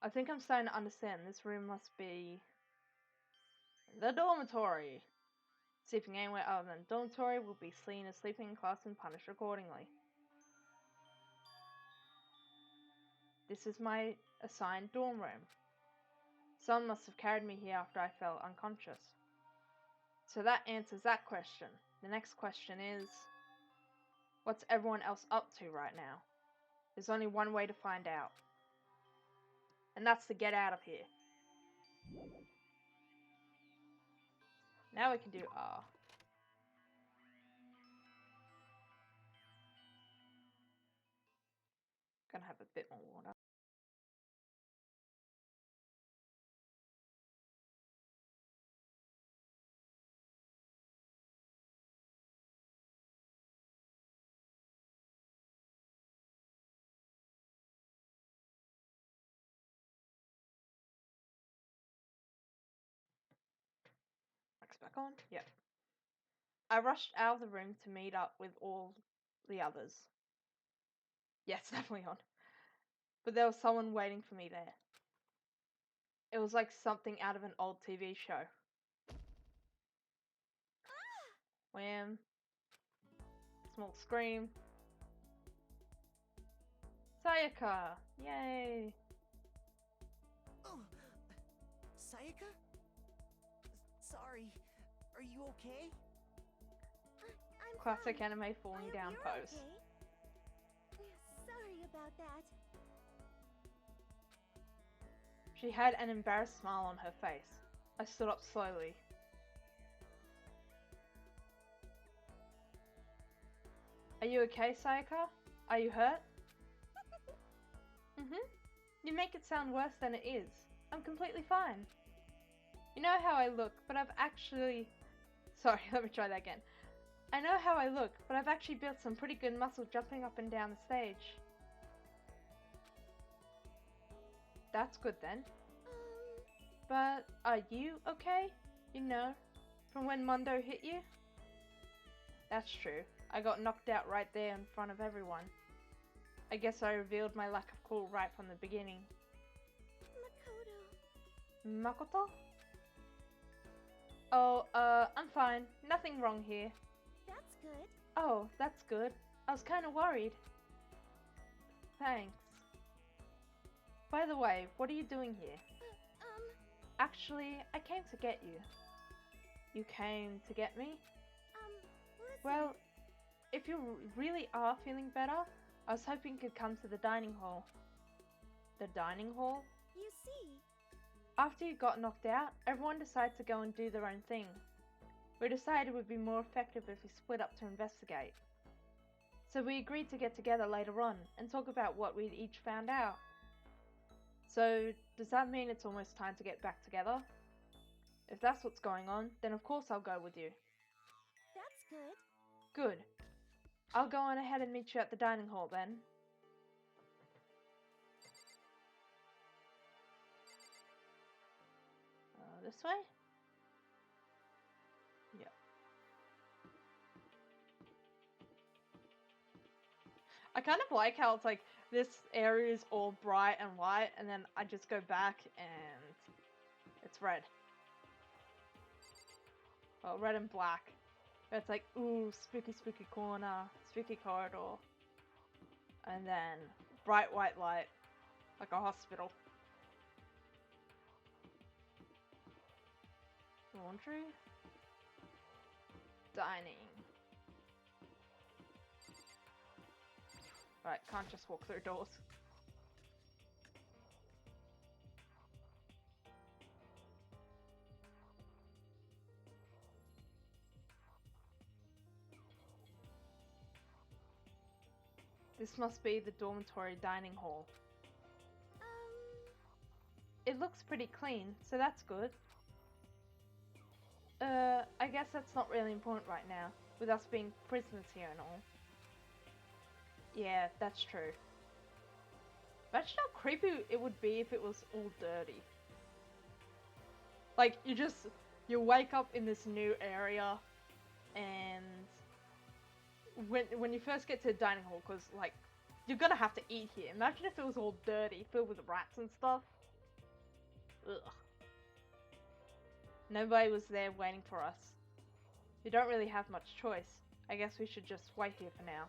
I think I'm starting to understand. This room must be the dormitory. Sleeping anywhere other than dormitory will be seen as sleeping in class and punished accordingly. This is my assigned dorm room. Someone must have carried me here after I fell unconscious. So that answers that question. The next question is, what's everyone else up to right now? There's only one way to find out. And that's to get out of here. Now we can do R. Gonna have a bit more water. Mic's back on? Yep. I rushed out of the room to meet up with all the others. Yes, definitely on. But there was someone waiting for me there. It was like something out of an old TV show. Wham. Small scream. Sayaka! Yay! Oh, Sayaka? Sorry, are you okay? I'm Classic fine. anime falling I hope down you're pose. okay. Sorry about that. She had an embarrassed smile on her face. I stood up slowly. Are you okay, Sayaka? Are you hurt? You make it sound worse than it is. I'm completely fine. You know how I look, but I've actually... Sorry, let me try that again. I know how I look, but I've actually built some pretty good muscle jumping up and down the stage. That's good then. But are you okay? You know, from when Mondo hit you? That's true. I got knocked out right there in front of everyone. I guess I revealed my lack of cool right from the beginning. Makoto? Oh, I'm fine. Nothing wrong here. That's good. Oh, that's good. I was kinda worried. Thanks. By the way, what are you doing here? Actually, I came to get you. You came to get me? Listen. Well, if you really are feeling better, I was hoping you could come to the dining hall. The dining hall? You see, After you got knocked out, everyone decided to go and do their own thing. We decided it would be more effective if we split up to investigate. So we agreed to get together later on and talk about what we'd each found out. So, does that mean it's almost time to get back together? If that's what's going on, then of course I'll go with you. that's good. Good. I'll go on ahead and meet you at the dining hall then. This way? Yep. I kind of like how it's like this area is all bright and white, and then I just go back and it's red. Well, red and black. It's like, ooh, spooky, spooky corner, spooky corridor. And then bright white light. Like a hospital. Laundry. Dining. Right, can't just walk through doors. This must be the dormitory dining hall. It looks pretty clean, so that's good. I guess that's not really important right now, with us being prisoners here and all. Yeah, that's true. Imagine how creepy it would be if it was all dirty. Like, you wake up in this new area, and when you first get to the dining hall, because, like, you're gonna have to eat here. Imagine if it was all dirty, filled with rats and stuff. Ugh. Nobody was there waiting for us. We don't really have much choice. I guess we should just wait here for now.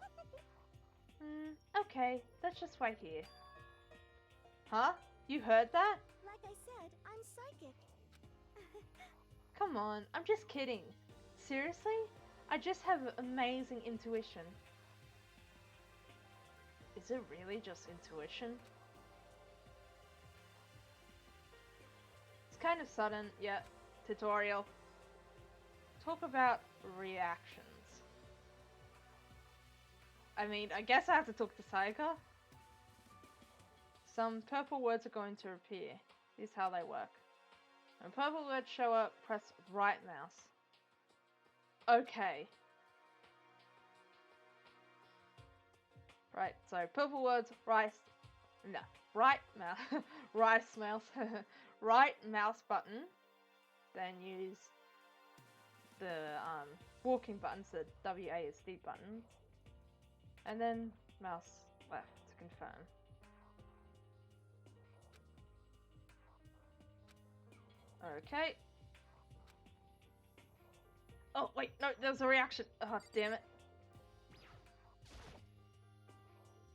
Okay, let's just wait here. Huh? You heard that? Like I said, I'm psychic. Come on, I'm just kidding. Seriously? I just have amazing intuition. Is it really just intuition? It's kind of sudden, yeah. Tutorial. Talk about reactions. I mean, I guess I have to talk to Sayaka. Some purple words are going to appear. Here's how they work. When purple words show up, press right mouse. Okay. Right, so purple words, right mouse, right mouse button. Then use the walking buttons, the WASD buttons. And then mouse left to confirm. Okay. Oh, wait, no, there was a reaction. Oh, damn it.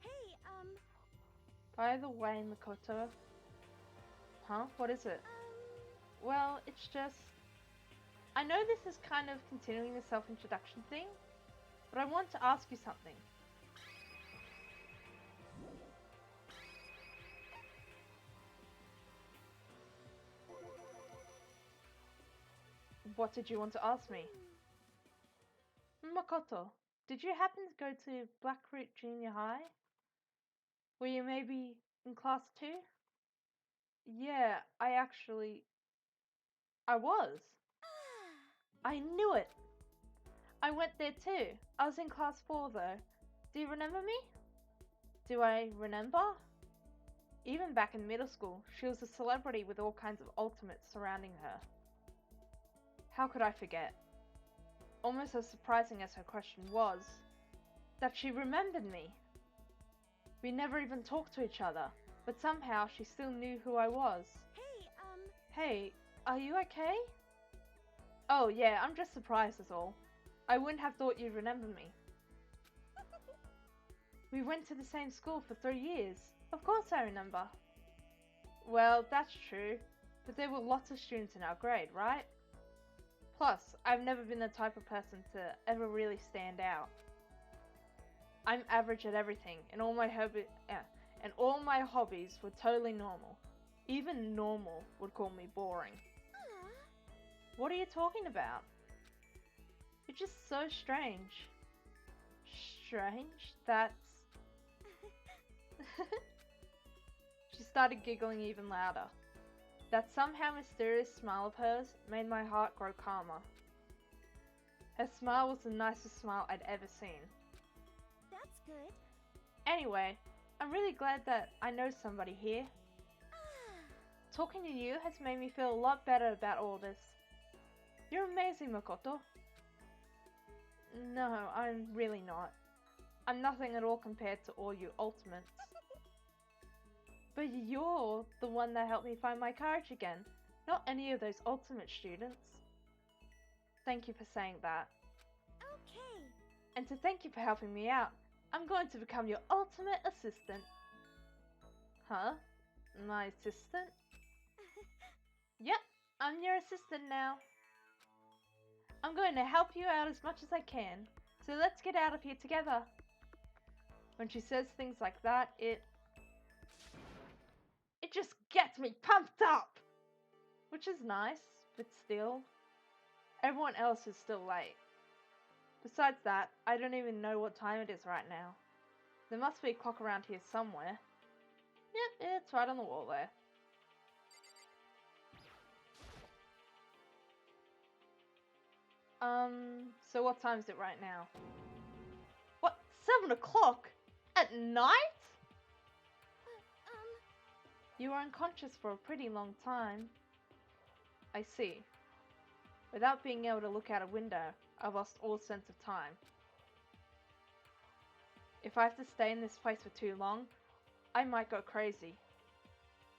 Hey, By the way, Makoto. Huh? What is it? Well, it's just... I know this is kind of continuing the self-introduction thing, but I want to ask you something. What did you want to ask me? Makoto, did you happen to go to Blackroot Junior High? Were you maybe in class 2? Yeah, I was. I knew it. I went there too. I was in class 4 though. Do you remember me? Do I remember? Even back in middle school, she was a celebrity with all kinds of ultimates surrounding her. How could I forget? Almost as surprising as her question was, that she remembered me. We never even talked to each other, but somehow she still knew who I was. Hey, are you okay? Oh yeah, I'm just surprised is all. I wouldn't have thought you'd remember me. We went to the same school for 3 years. Of course I remember. Well, that's true, but there were lots of students in our grade, right? Plus, I've never been the type of person to ever really stand out. I'm average at everything, and all my hobbies were totally normal. Even normal would call me boring. What are you talking about? You're just so strange. Strange? That's... She started giggling even louder. That somehow mysterious smile of hers made my heart grow calmer. Her smile was the nicest smile I'd ever seen. That's good. Anyway, I'm really glad that I know somebody here. Talking to you has made me feel a lot better about all this. You're amazing, Makoto. No, I'm really not. I'm nothing at all compared to all you ultimates. But you're the one that helped me find my courage again, not any of those ultimate students. Thank you for saying that. Okay. And to thank you for helping me out, I'm going to become your ultimate assistant. Huh? My assistant? Yep, I'm your assistant now. I'm going to help you out as much as I can. So let's get out of here together. When she says things like that, it just gets me pumped up. Which is nice, but still. Everyone else is still late. Besides that, I don't even know what time it is right now. There must be a clock around here somewhere. Yep, it's right on the wall there. So what time is it right now? What, 7 o'clock? At night? You were unconscious for a pretty long time. I see. Without being able to look out a window, I've lost all sense of time. If I have to stay in this place for too long, I might go crazy.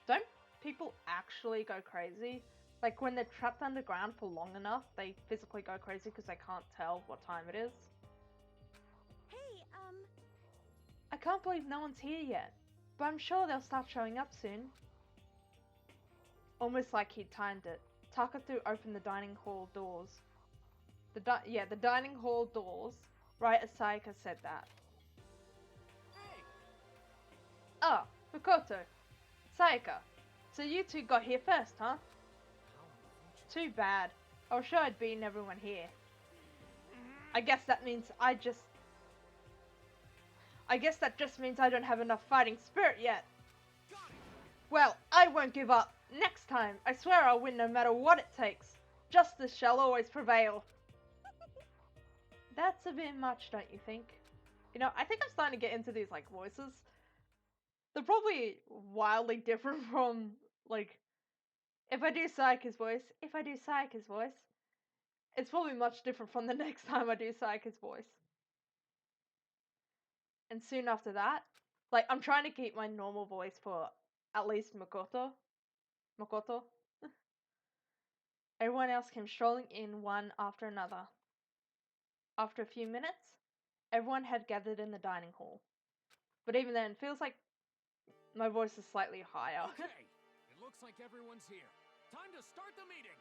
Don't people actually go crazy? Like when they're trapped underground for long enough, they physically go crazy because they can't tell what time it is? Hey, I can't believe no one's here yet, but I'm sure they'll start showing up soon. Almost like he timed it, Taka threw open the dining hall doors. The dining hall doors, right as Sayaka said that. Hey! Ah, Makoto. Sayaka. So you two got here first, huh? Too bad. I was sure I'd beaten everyone here. I guess that just means I don't have enough fighting spirit yet. Well, I won't give up. Next time, I swear I'll win no matter what it takes. Justice shall always prevail. That's a bit much, don't you think? You know, I think I'm starting to get into these, like, voices. They're probably wildly different from, like, if I do Sayaka's voice, it's probably much different from the next time I do Sayaka's voice. And soon after that, like, I'm trying to keep my normal voice for at least Makoto. Everyone else came strolling in one after another. After a few minutes, everyone had gathered in the dining hall. But even then, it feels like my voice is slightly higher. Okay, it looks like everyone's here. Time to start the meeting.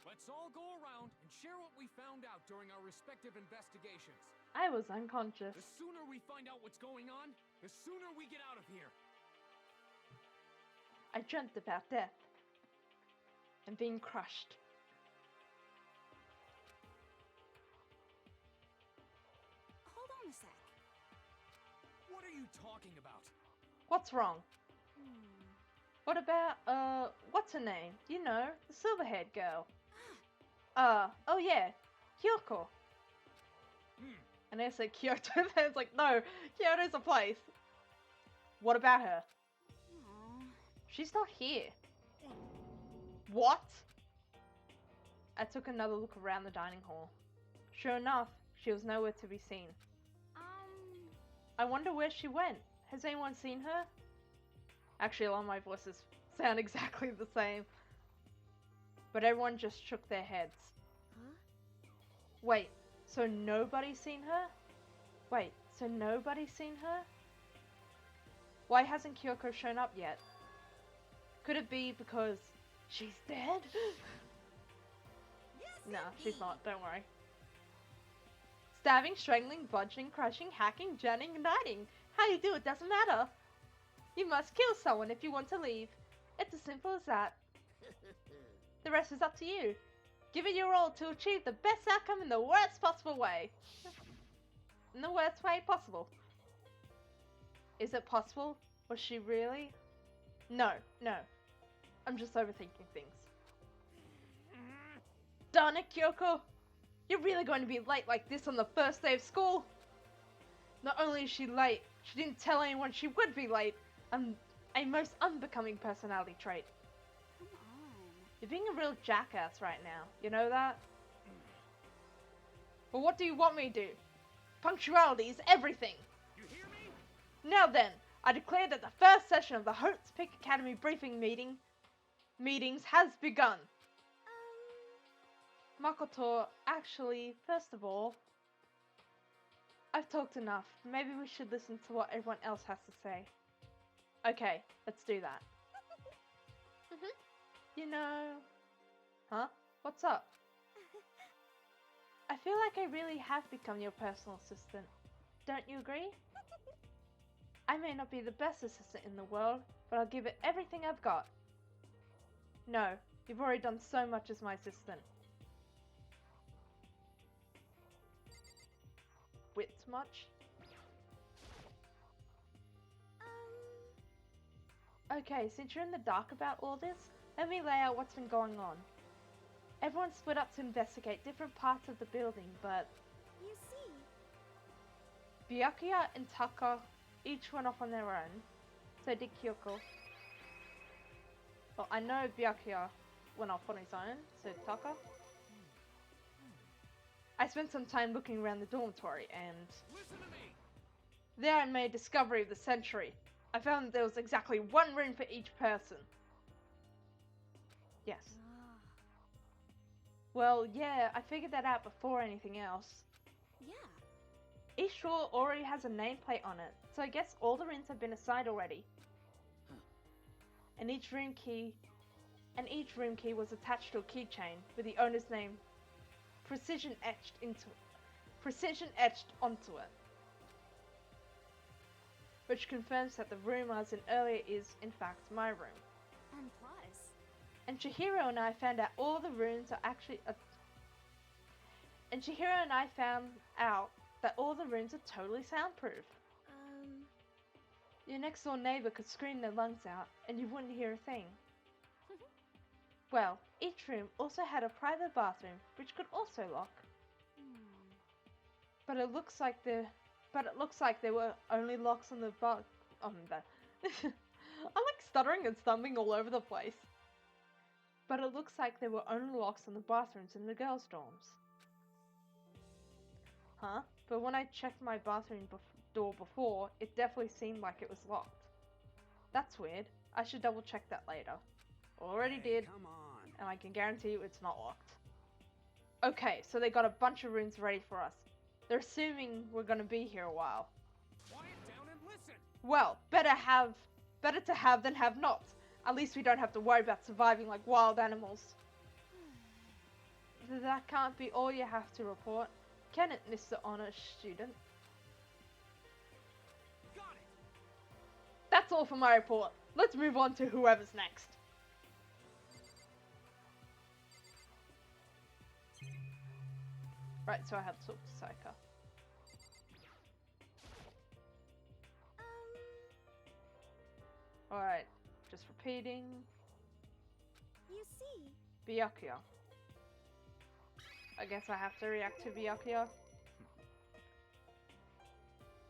Let's all go around and share what we found out during our respective investigations. I was unconscious. The sooner we find out what's going on, the sooner we get out of here. I dreamt about death and being crushed. Hold on a sec. What are you talking about? What's wrong? What about, what's her name? You know, the silver-haired girl. Oh yeah, Kyoko. And I said Kyoto, then it's like, no, Kyoto's a place. What about her? Aww. She's not here. What? I took another look around the dining hall. Sure enough, she was nowhere to be seen. I wonder where she went. Has anyone seen her? Actually, a lot of my voices sound exactly the same. But everyone just shook their heads. Huh? Wait, so nobody's seen her? Why hasn't Kyoko shown up yet? Could it be because she's dead? No, she's not, don't worry. Stabbing, strangling, bludgeoning, crushing, hacking, jamming, igniting. How you do it doesn't matter. You must kill someone if you want to leave. It's as simple as that. The rest is up to you. Give it your all to achieve the best outcome in the worst possible way. In the worst way possible. Is it possible? Was she really? No. I'm just overthinking things. Darn it, Kyoko! You're really going to be late like this on the first day of school? Not only is she late, she didn't tell anyone she would be late. A most unbecoming personality trait. Come on. You're being a real jackass right now. You know that? But what do you want me to do? Punctuality is everything. You hear me? Now then, I declare that the first session of the Hopes Peak Academy briefing meetings has begun. Makoto, actually, first of all, I've talked enough. Maybe we should listen to what everyone else has to say. Okay, let's do that. You know... Huh? What's up? I feel like I really have become your personal assistant. Don't you agree? I may not be the best assistant in the world, but I'll give it everything I've got. No, you've already done so much as my assistant. Wit much? Okay, since you're in the dark about all this, let me lay out what's been going on. Everyone split up to investigate different parts of the building, but You see, Byakuya and Taka each went off on their own. So did Kyoko. Well, I know Byakuya went off on his own, so did Taka. I spent some time looking around the dormitory and Listen to me! there I made a discovery of the century. I found that there was exactly one room for each person. Yes. Well, yeah, I figured that out before anything else. yeah. Each floor already has a nameplate on it, so I guess all the rooms have been assigned already. And each room key was attached to a keychain with the owner's name precision etched onto it. Which confirms that the room I was in earlier is, in fact, my room. And plus, And Chihiro and I found out all the rooms are actually and Chihiro and I found out that all the rooms are totally soundproof. Your next door neighbor could scream their lungs out and you wouldn't hear a thing. Well, each room also had a private bathroom which could also lock. But it looks like there were only locks on the I'm like stuttering and stumbling all over the place. But it looks like there were only locks on the bathrooms in the girls' dorms. Huh? But when I checked my bathroom door before, it definitely seemed like it was locked. That's weird. I should double check that later. Already did, Come on. and I can guarantee you it's not locked. Okay, so they got a bunch of rooms ready for us. They're assuming we're gonna be here a while. Quiet down and listen! Well, better to have than have not. At least we don't have to worry about surviving like wild animals. That can't be all you have to report, can it, Mr. Honor Student? Got it! That's all for my report. Let's move on to whoever's next. Right, so I have to talk to Saika. Alright, just repeating. you see, Byakuya. I guess I have to react to Byakuya.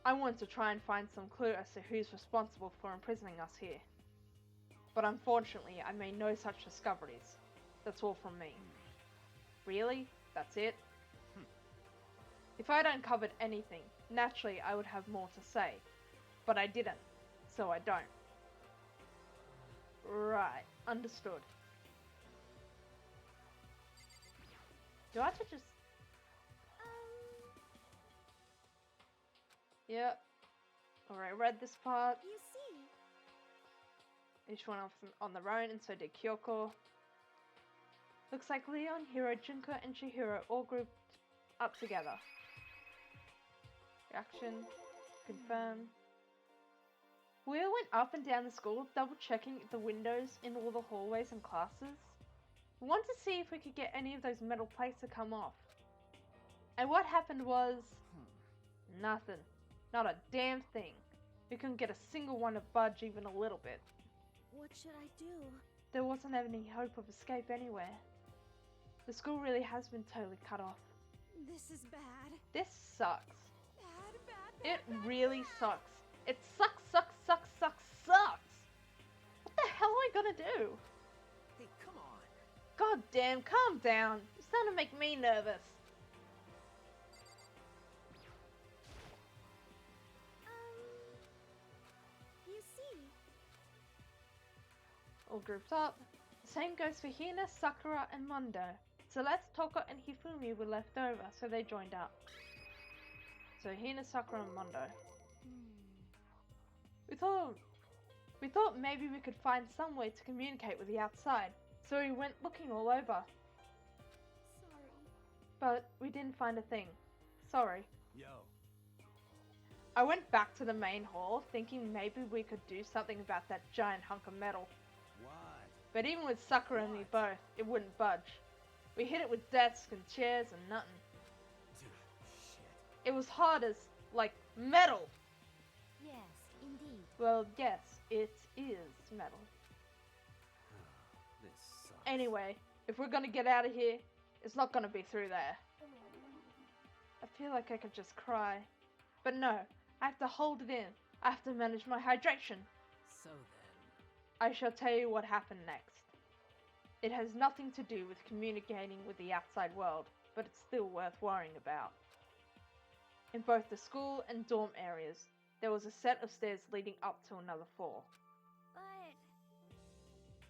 I want to try and find some clue as to who's responsible for imprisoning us here. But unfortunately, I made no such discoveries. That's all from me. Really? That's it? If I'd uncovered anything, naturally I would have more to say. But I didn't, so I don't. Right, understood. Do I have to just... Yep. Alright, read this part. you see, Each one of them on their own, and so did Kyoko. Looks like Leon, Hiro, Junko, and Chihiro all grouped up together. Reaction. Confirm. We all went up and down the school, double checking the windows in all the hallways and classes. We wanted to see if we could get any of those metal plates to come off. And what happened was... nothing. Not a damn thing. We couldn't get a single one to budge even a little bit. what should I do? There wasn't any hope of escape anywhere. The school really has been totally cut off. This is bad. This sucks. Bad, bad, It bad, really bad. sucks. It sucks. What the hell am I gonna do? Hey, come on. God damn, calm down. You're starting to make me nervous. You see, All grouped up. The same goes for Hina, Sakura, and Mondo. Celeste, Toko, and Hifumi were left over, so they joined up. So Hina, Sakura, and Mondo. We thought We thought maybe we could find some way to communicate with the outside, so we went looking all over. Sorry. But we didn't find a thing. Sorry. Yo, I went back to the main hall, thinking maybe we could do something about that giant hunk of metal. what? But even with Sucker and me both, it wouldn't budge. We hit it with desks and chairs and nothing. Dude, shit. It was hard as, like, metal! Yes, indeed. Well, yes, it is metal. This sucks. Anyway, if we're gonna get out of here, it's not gonna be through there. I feel like I could just cry. But no, I have to hold it in. I have to manage my hydration. So then, I shall tell you what happened next. It has nothing to do with communicating with the outside world, but it's still worth worrying about. In both the school and dorm areas, there was a set of stairs leading up to another floor.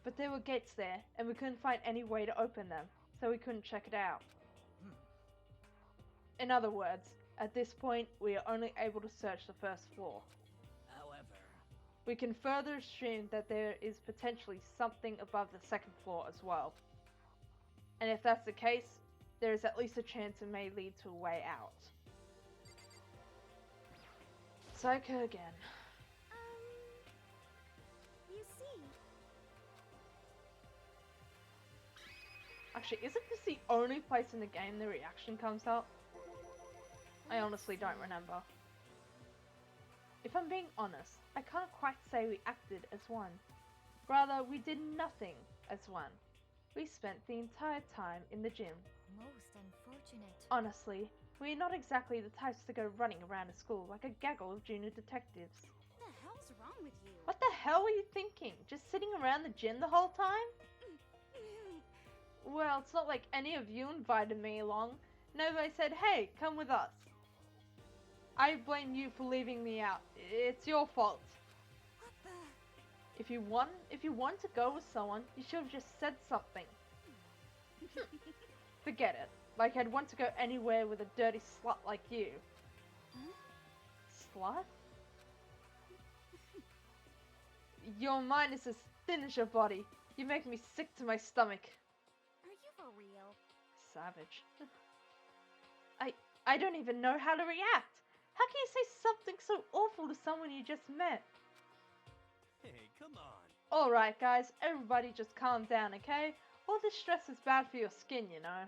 But there were gates there, and we couldn't find any way to open them, so we couldn't check it out. In other words, at this point, we are only able to search the first floor. however, We can further assume that there is potentially something above the second floor as well. And if that's the case, there is at least a chance it may lead to a way out. Psycho again. You see, Actually, isn't this the only place in the game the reaction comes up? I honestly don't remember. If I'm being honest, I can't quite say we acted as one. Rather, we did nothing as one. We spent the entire time in the gym. most unfortunate. Honestly, we're not exactly the types to go running around a school like a gaggle of junior detectives. What the hell's wrong with you? What the hell were you thinking? Just sitting around the gym the whole time? Well, it's not like any of you invited me along. Nobody said, hey, come with us. I blame you for leaving me out. It's your fault. What the? If you want to go with someone, you should have just said something. Forget it. Like I'd want to go anywhere with a dirty slut like you. Slut? Your mind is as thin as your body. You make me sick to my stomach. Are you for real? Savage. I don't even know how to react. How can you say something so awful to someone you just met? Hey, come on. Alright guys, everybody just calm down, okay? All this stress is bad for your skin, you know.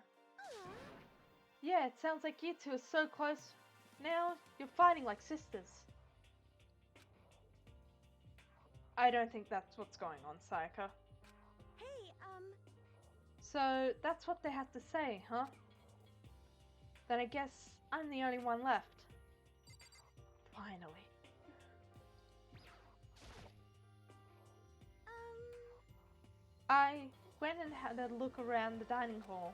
Yeah, it sounds like you two are so close. Now, you're fighting like sisters. I don't think that's what's going on, Sayaka. Hey, So, that's what they had to say, huh? Then I guess I'm the only one left. Finally. I went and had a look around the dining hall.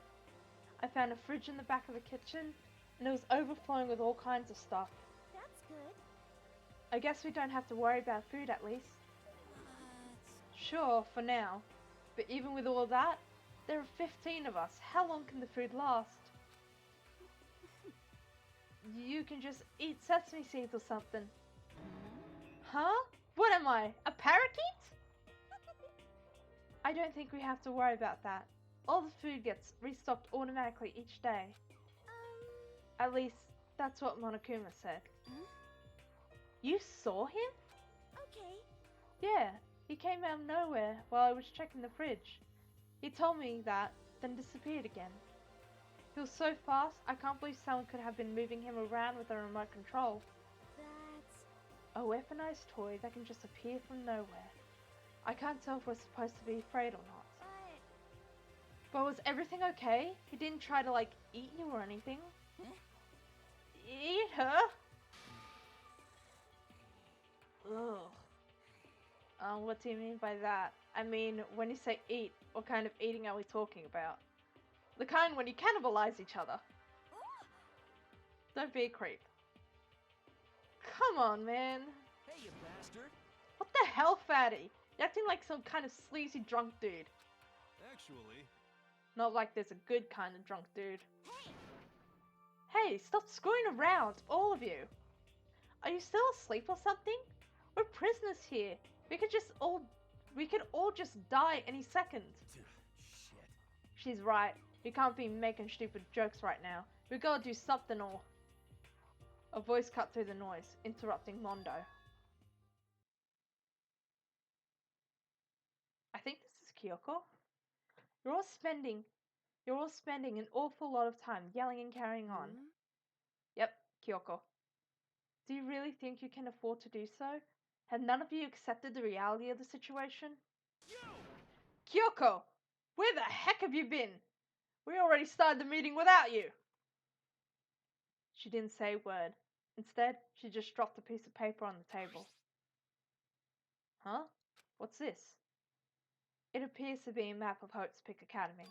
I found a fridge in the back of the kitchen, and it was overflowing with all kinds of stuff. that's good. I guess we don't have to worry about food at least. Sure, for now. But even with all that, there are 15 of us. How long can the food last? You can just eat sesame seeds or something. Huh? What am I? A parakeet? I don't think we have to worry about that. All the food gets restocked automatically each day. At least, that's what Monokuma said. You saw him? Okay. Yeah, he came out of nowhere while I was checking the fridge. He told me that, then disappeared again. He was so fast, I can't believe someone could have been moving him around with a remote control. That's... A weaponized toy that can just appear from nowhere. I can't tell if we're supposed to be afraid or not. But was everything okay? He didn't try to, like, eat you or anything? Eat her? Ugh. What do you mean by that? I mean, when you say eat, what kind of eating are we talking about? The kind when you cannibalize each other. Don't be a creep. Come on, man. hey, you bastard. What the hell, fatty? You're acting like some kind of sleazy drunk dude. Actually, Not like there's a good kind of drunk dude. Hey, stop screwing around, all of you. Are you still asleep or something? We're prisoners here. We could all just die any second. Shit. She's right. We can't be making stupid jokes right now. We gotta do something or... A voice cut through the noise, interrupting Mondo. I think this is Kyoko. You're all spending an awful lot of time yelling and carrying on. Yep, Kyoko. Do you really think you can afford to do so? Have none of you accepted the reality of the situation? Kyoko! Where the heck have you been? We already started the meeting without you! She didn't say a word. Instead, she just dropped a piece of paper on the table. Huh? What's this? It appears to be a map of Hope's Peak Academy.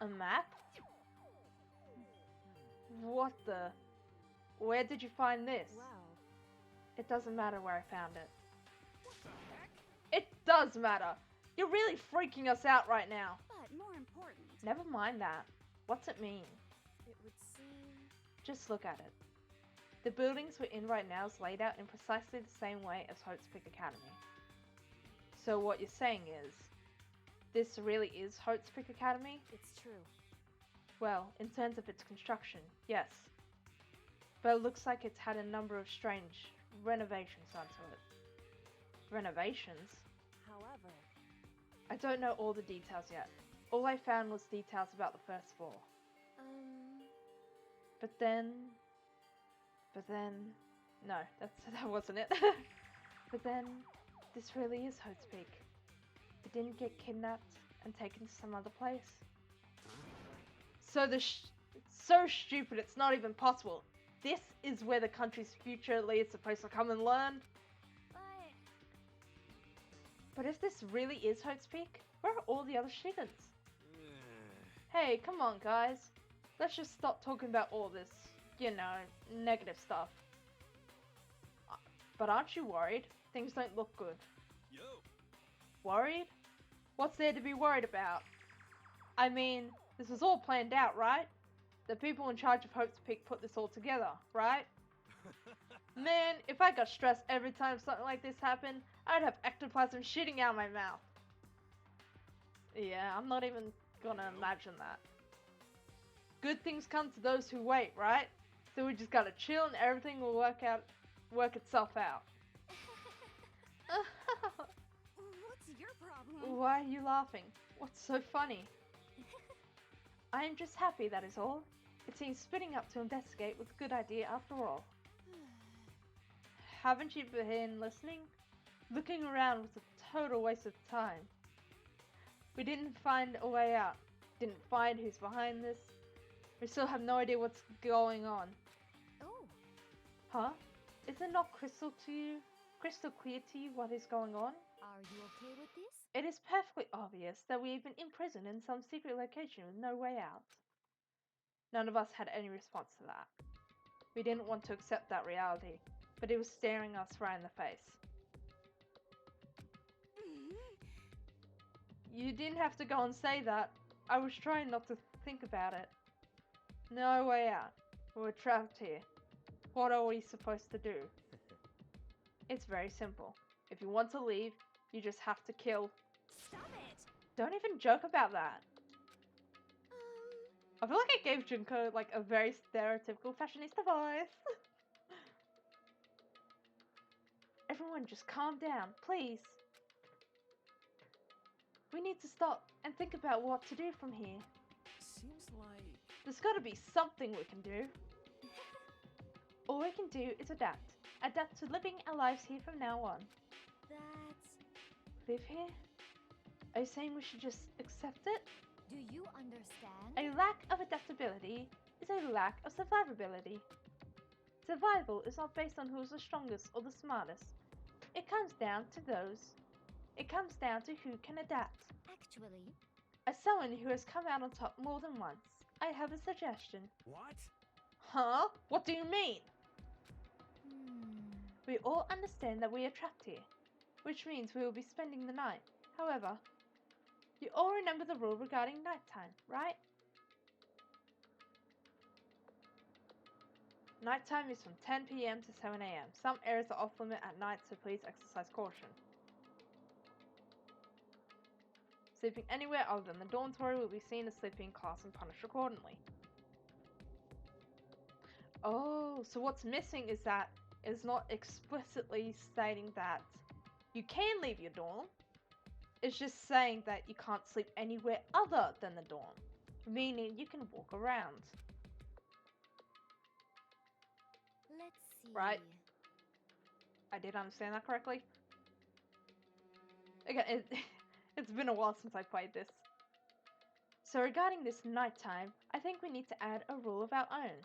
A map? What the... Where did you find this? Wow. It doesn't matter where I found it. What the heck? It does matter! You're really freaking us out right now. But more important, Never mind that. What's it mean? it would seem... Just look at it. The buildings we're in right now is laid out in precisely the same way as Hope's Peak Academy. So what you're saying is, this really is Hope's Peak Academy? It's true. Well, in terms of its construction, yes. But it looks like it's had a number of strange renovations onto it. Renovations? However, I don't know all the details yet. All I found was details about the first floor. But then... No, that wasn't it. But then, this really is Hope's Peak. It didn't get kidnapped and taken to some other place. So it's so stupid it's not even possible. This is where the country's future leader is supposed to come and learn. But if this really is Hope's Peak, where are all the other students? Hey, come on guys. Let's just stop talking about all this, you know, negative stuff. But aren't you worried? Things don't look good. Yo. Worried? What's there to be worried about? I mean, this was all planned out, right? The people in charge of Hope's Peak put this all together, right? Man, if I got stressed every time something like this happened, I'd have ectoplasm shooting out my mouth. Yeah, I'm not even gonna imagine that. Good things come to those who wait, right? So we just gotta chill and everything will work itself out. what's your problem? Why are you laughing? What's so funny? I am just happy, that is all. It seems splitting up to investigate was a good idea after all. Haven't you been listening? Looking around was a total waste of time. We didn't find a way out. Didn't find who's behind this. We still have no idea what's going on. Oh, Huh? Is it not crystal clear to you what is going on? are you okay with this? It is perfectly obvious that we've been imprisoned in some secret location with no way out. None of us had any response to that. We didn't want to accept that reality, but it was staring us right in the face. You didn't have to go and say that. I was trying not to think about it. No way out. We're trapped here. What are we supposed to do? It's very simple. If you want to leave, you just have to kill. Stop it! Don't even joke about that. I feel like I gave Junko like a very stereotypical fashionista voice. Everyone just calm down, please. We need to stop and think about what to do from here. Seems like... There's gotta be something we can do. All we can do is adapt. Adapt to living our lives here from now on. That's... Live here? Are you saying we should just accept it? Do you understand? A lack of adaptability is a lack of survivability. Survival is not based on who's the strongest or the smartest. It comes down to who can adapt. Actually, As someone who has come out on top more than once, I have a suggestion. What? Huh? What do you mean? hmm, We all understand that we are trapped here, which means we will be spending the night. However, you all remember the rule regarding nighttime, right? Nighttime is from 10 p.m. to 7 a.m. Some areas are off limit at night, so please exercise caution. Sleeping anywhere other than the dormitory will be seen as sleeping in class and punished accordingly. Oh, so what's missing is that it's not explicitly stating that you can leave your dorm. It's just saying that you can't sleep anywhere other than the dorm, meaning you can walk around. Let's see. Right. I did understand that correctly. Again, it's been a while since I played this. So regarding this nighttime, I think we need to add a rule of our own.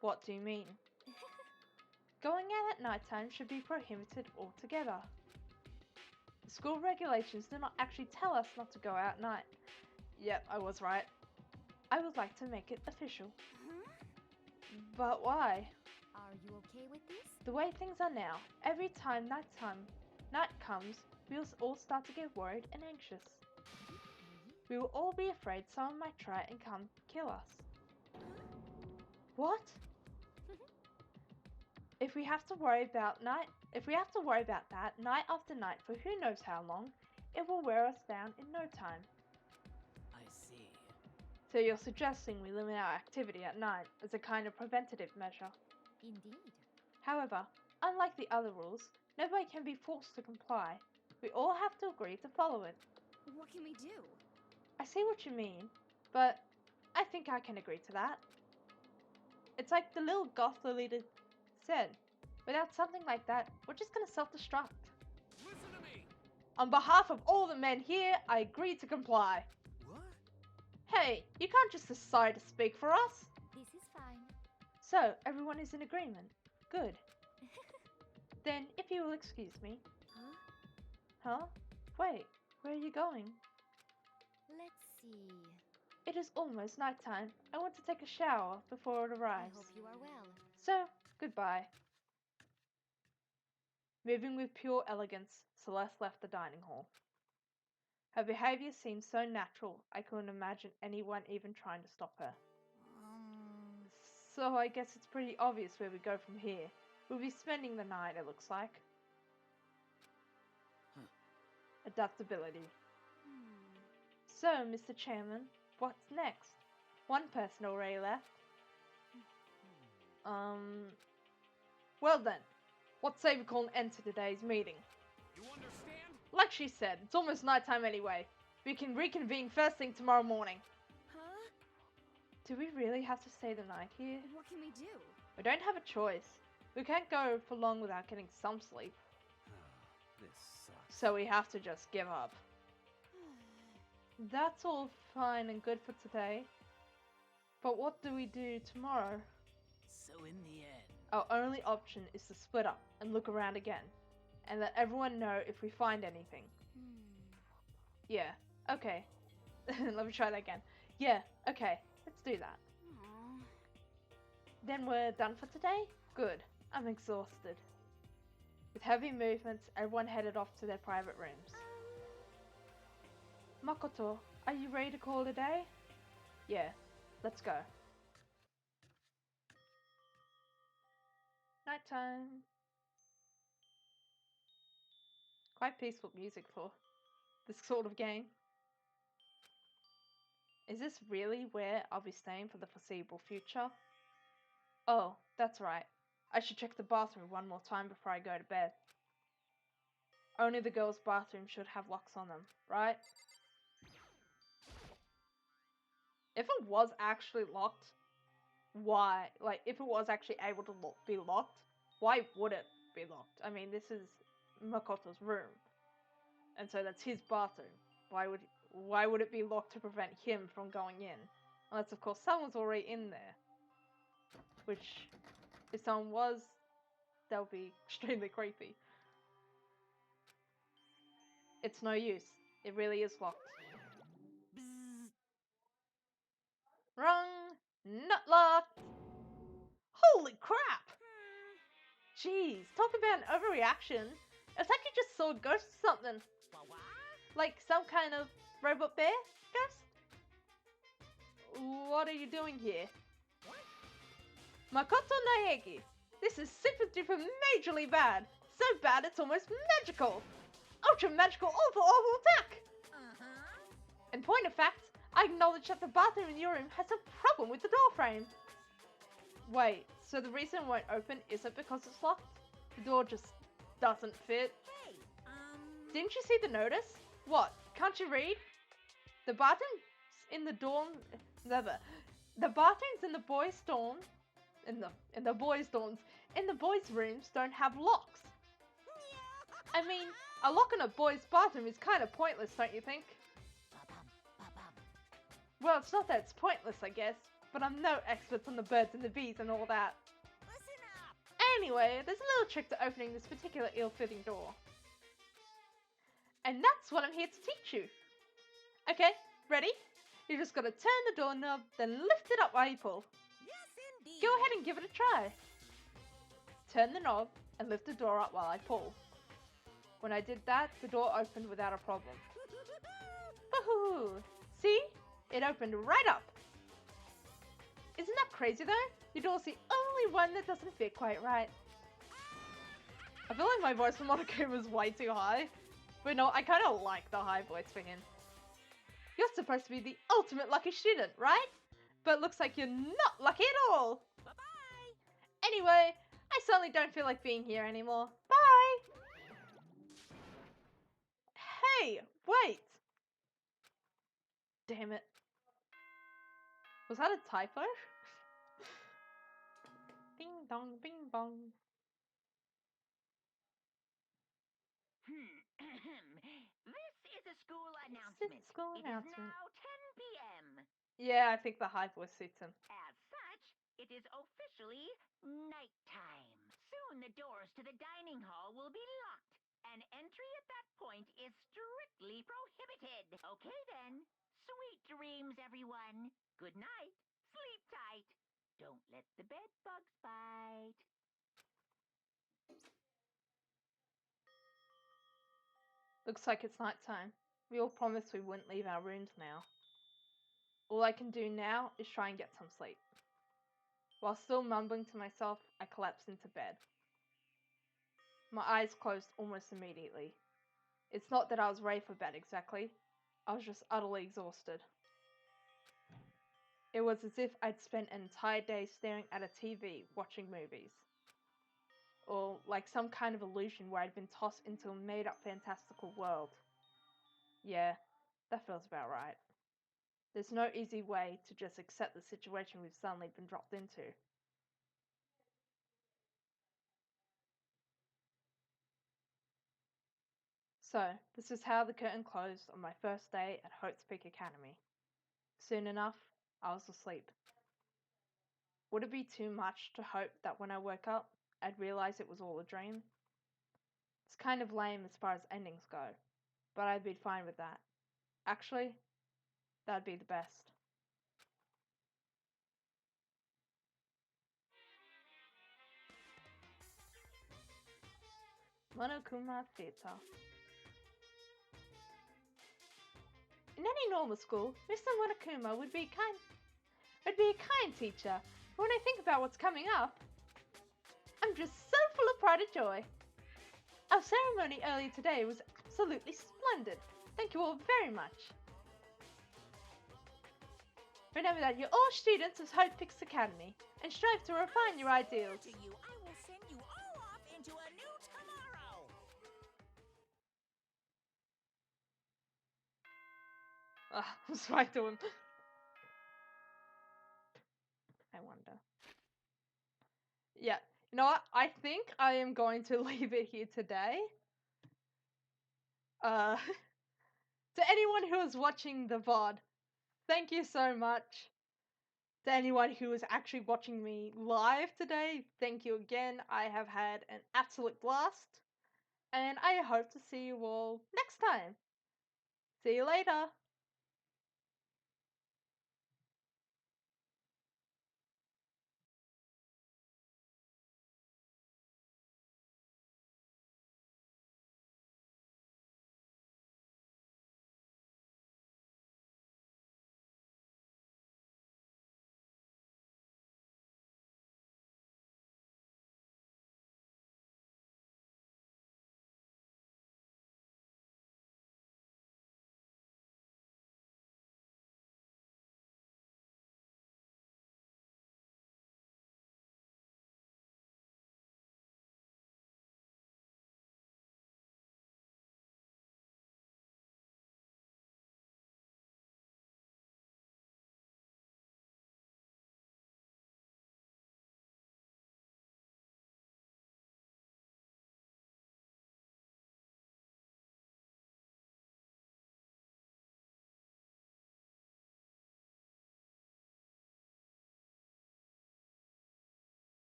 What do you mean? Going out at nighttime should be prohibited altogether. The school regulations do not actually tell us not to go out at night. Yep, I was right. I would like to make it official. Huh? But why? Are you okay with this? The way things are now, every time night comes, we'll all start to get worried and anxious. We will all be afraid someone might try and come kill us. What? If we have to worry about that night after night for who knows how long, it will wear us down in no time. I see. So you're suggesting we limit our activity at night as a kind of preventative measure. Indeed. However, unlike the other rules, nobody can be forced to comply. We all have to agree to follow it. What can we do? I see what you mean, but I think I can agree to that. It's like the little goth leader said, without something like that, we're just gonna self-destruct. Listen to me! On behalf of all the men here, I agree to comply. What? Hey, you can't just decide to speak for us. This is fine. So, everyone is in agreement. Good. Then, if you will excuse me. Huh? Huh? Wait, where are you going? Let's see. It is almost nighttime. I want to take a shower before it I arrives. hope you are well. So, goodbye. Moving with pure elegance, Celeste left the dining hall. Her behavior seemed so natural, I couldn't imagine anyone even trying to stop her. So I guess it's pretty obvious where we go from here. We'll be spending the night, it looks like. Huh. Adaptability. So, Mr. Chairman, what's next? One person already left. Well then, what say we call an end to today's meeting? You understand? Like she said, it's almost nighttime anyway. We can reconvene first thing tomorrow morning. Huh? Do we really have to stay the night here? What can we do? We don't have a choice. We can't go for long without getting some sleep. This sucks. So we have to just give up. That's all fine and good for today. But what do we do tomorrow? So in the end, Our only option is to split up and look around again. And let everyone know if we find anything. Yeah, okay. Let me try that again. Yeah, okay. Let's do that. Aw. Then we're done for today? Good. I'm exhausted. With heavy movements, everyone headed off to their private rooms. Makoto, are you ready to call it a day? Yeah, let's go. Nighttime. Quite peaceful music for this sort of game. Is this really where I'll be staying for the foreseeable future? Oh, that's right. I should check the bathroom one more time before I go to bed. Only the girls' bathroom should have locks on them, right? If it was actually locked, why? Like, if it was actually able to be locked, why would it be locked? I mean, this is Makoto's room, and so that's his bathroom. Why would it be locked to prevent him from going in? Unless, of course, someone's already in there. Which, if someone was, that would be extremely creepy. It's no use. It really is locked. Wrong! Not locked! Holy crap! Jeez, talk about an overreaction. It's like you just saw a ghost or something. Like some kind of robot bear ghost? What are you doing here? Makoto Naegi. This is super duper majorly bad. So bad it's almost magical. Ultra magical awful attack. In point of fact, I acknowledge that the bathroom in your room has a problem with the door frame. Wait, so the reason it won't open isn't because it's locked? The door just doesn't fit? Hey, Didn't you see the notice? What, can't you read? The bathrooms in the dorm... The bathrooms in the boys' dorm... In the boys' dorms... In the boys' rooms don't have locks. I mean, a lock on a boy's bathroom is kind of pointless, don't you think? Well, it's not that it's pointless, I guess, but I'm no expert on the birds and the bees and all that. listen up! Anyway, there's a little trick to opening this particular ill-fitting door. And that's what I'm here to teach you. Okay, ready? You just gotta turn the doorknob, then lift it up while you pull. Yes, indeed! Go ahead and give it a try. Turn the knob and lift the door up while I pull. When I did that, the door opened without a problem. Woohoo! See? It opened right up. Isn't that crazy though? Your door's the only one that doesn't fit quite right. I feel like my voice for Monaco was way too high. But no, I kind of like the high voice for him. You're supposed to be the ultimate lucky student, right? But looks like you're not lucky at all. Bye-bye! Anyway, I certainly don't feel like being here anymore. Bye! Hey, wait! Damn it. Was that a typo? Ding dong, bing bong. This is a school announcement. School It is announcement. now 10 p.m. Yeah, I think the high voice suits him. As such, it is officially nighttime. Soon the doors to the dining hall will be locked, and entry at that point is strictly prohibited. Okay then. Sweet dreams, everyone. Good night. Sleep tight. Don't let the bed bugs bite. Looks like it's nighttime. We all promised we wouldn't leave our rooms now. All I can do now is try and get some sleep. While still mumbling to myself, I collapsed into bed. My eyes closed almost immediately. It's not that I was ready for bed exactly. I was just utterly exhausted. It was as if I'd spent an entire day staring at a TV watching movies. Or like some kind of illusion where I'd been tossed into a made-up fantastical world. Yeah, that feels about right. There's no easy way to just accept the situation we've suddenly been dropped into. So, this is how the curtain closed on my first day at Hope's Peak Academy. Soon enough, I was asleep. Would it be too much to hope that when I woke up, I'd realize it was all a dream? It's kind of lame as far as endings go, but I'd be fine with that. Actually, that'd be the best. Monokuma Theatre. In any normal school, Mr. Monokuma would be a kind teacher. But when I think about what's coming up, I'm just so full of pride and joy. Our ceremony earlier today was absolutely splendid. Thank you all very much. Remember that you're all students of Hope Peaks Academy and strive to refine your ideals. To you, I will send you all off into a new tomorrow! What's right to him? I wonder. Yeah, you know what? I think I am going to leave it here today. To anyone who is watching the VOD, thank you so much. To anyone who is actually watching me live today, thank you again. I have had an absolute blast. And I hope to see you all next time. See you later.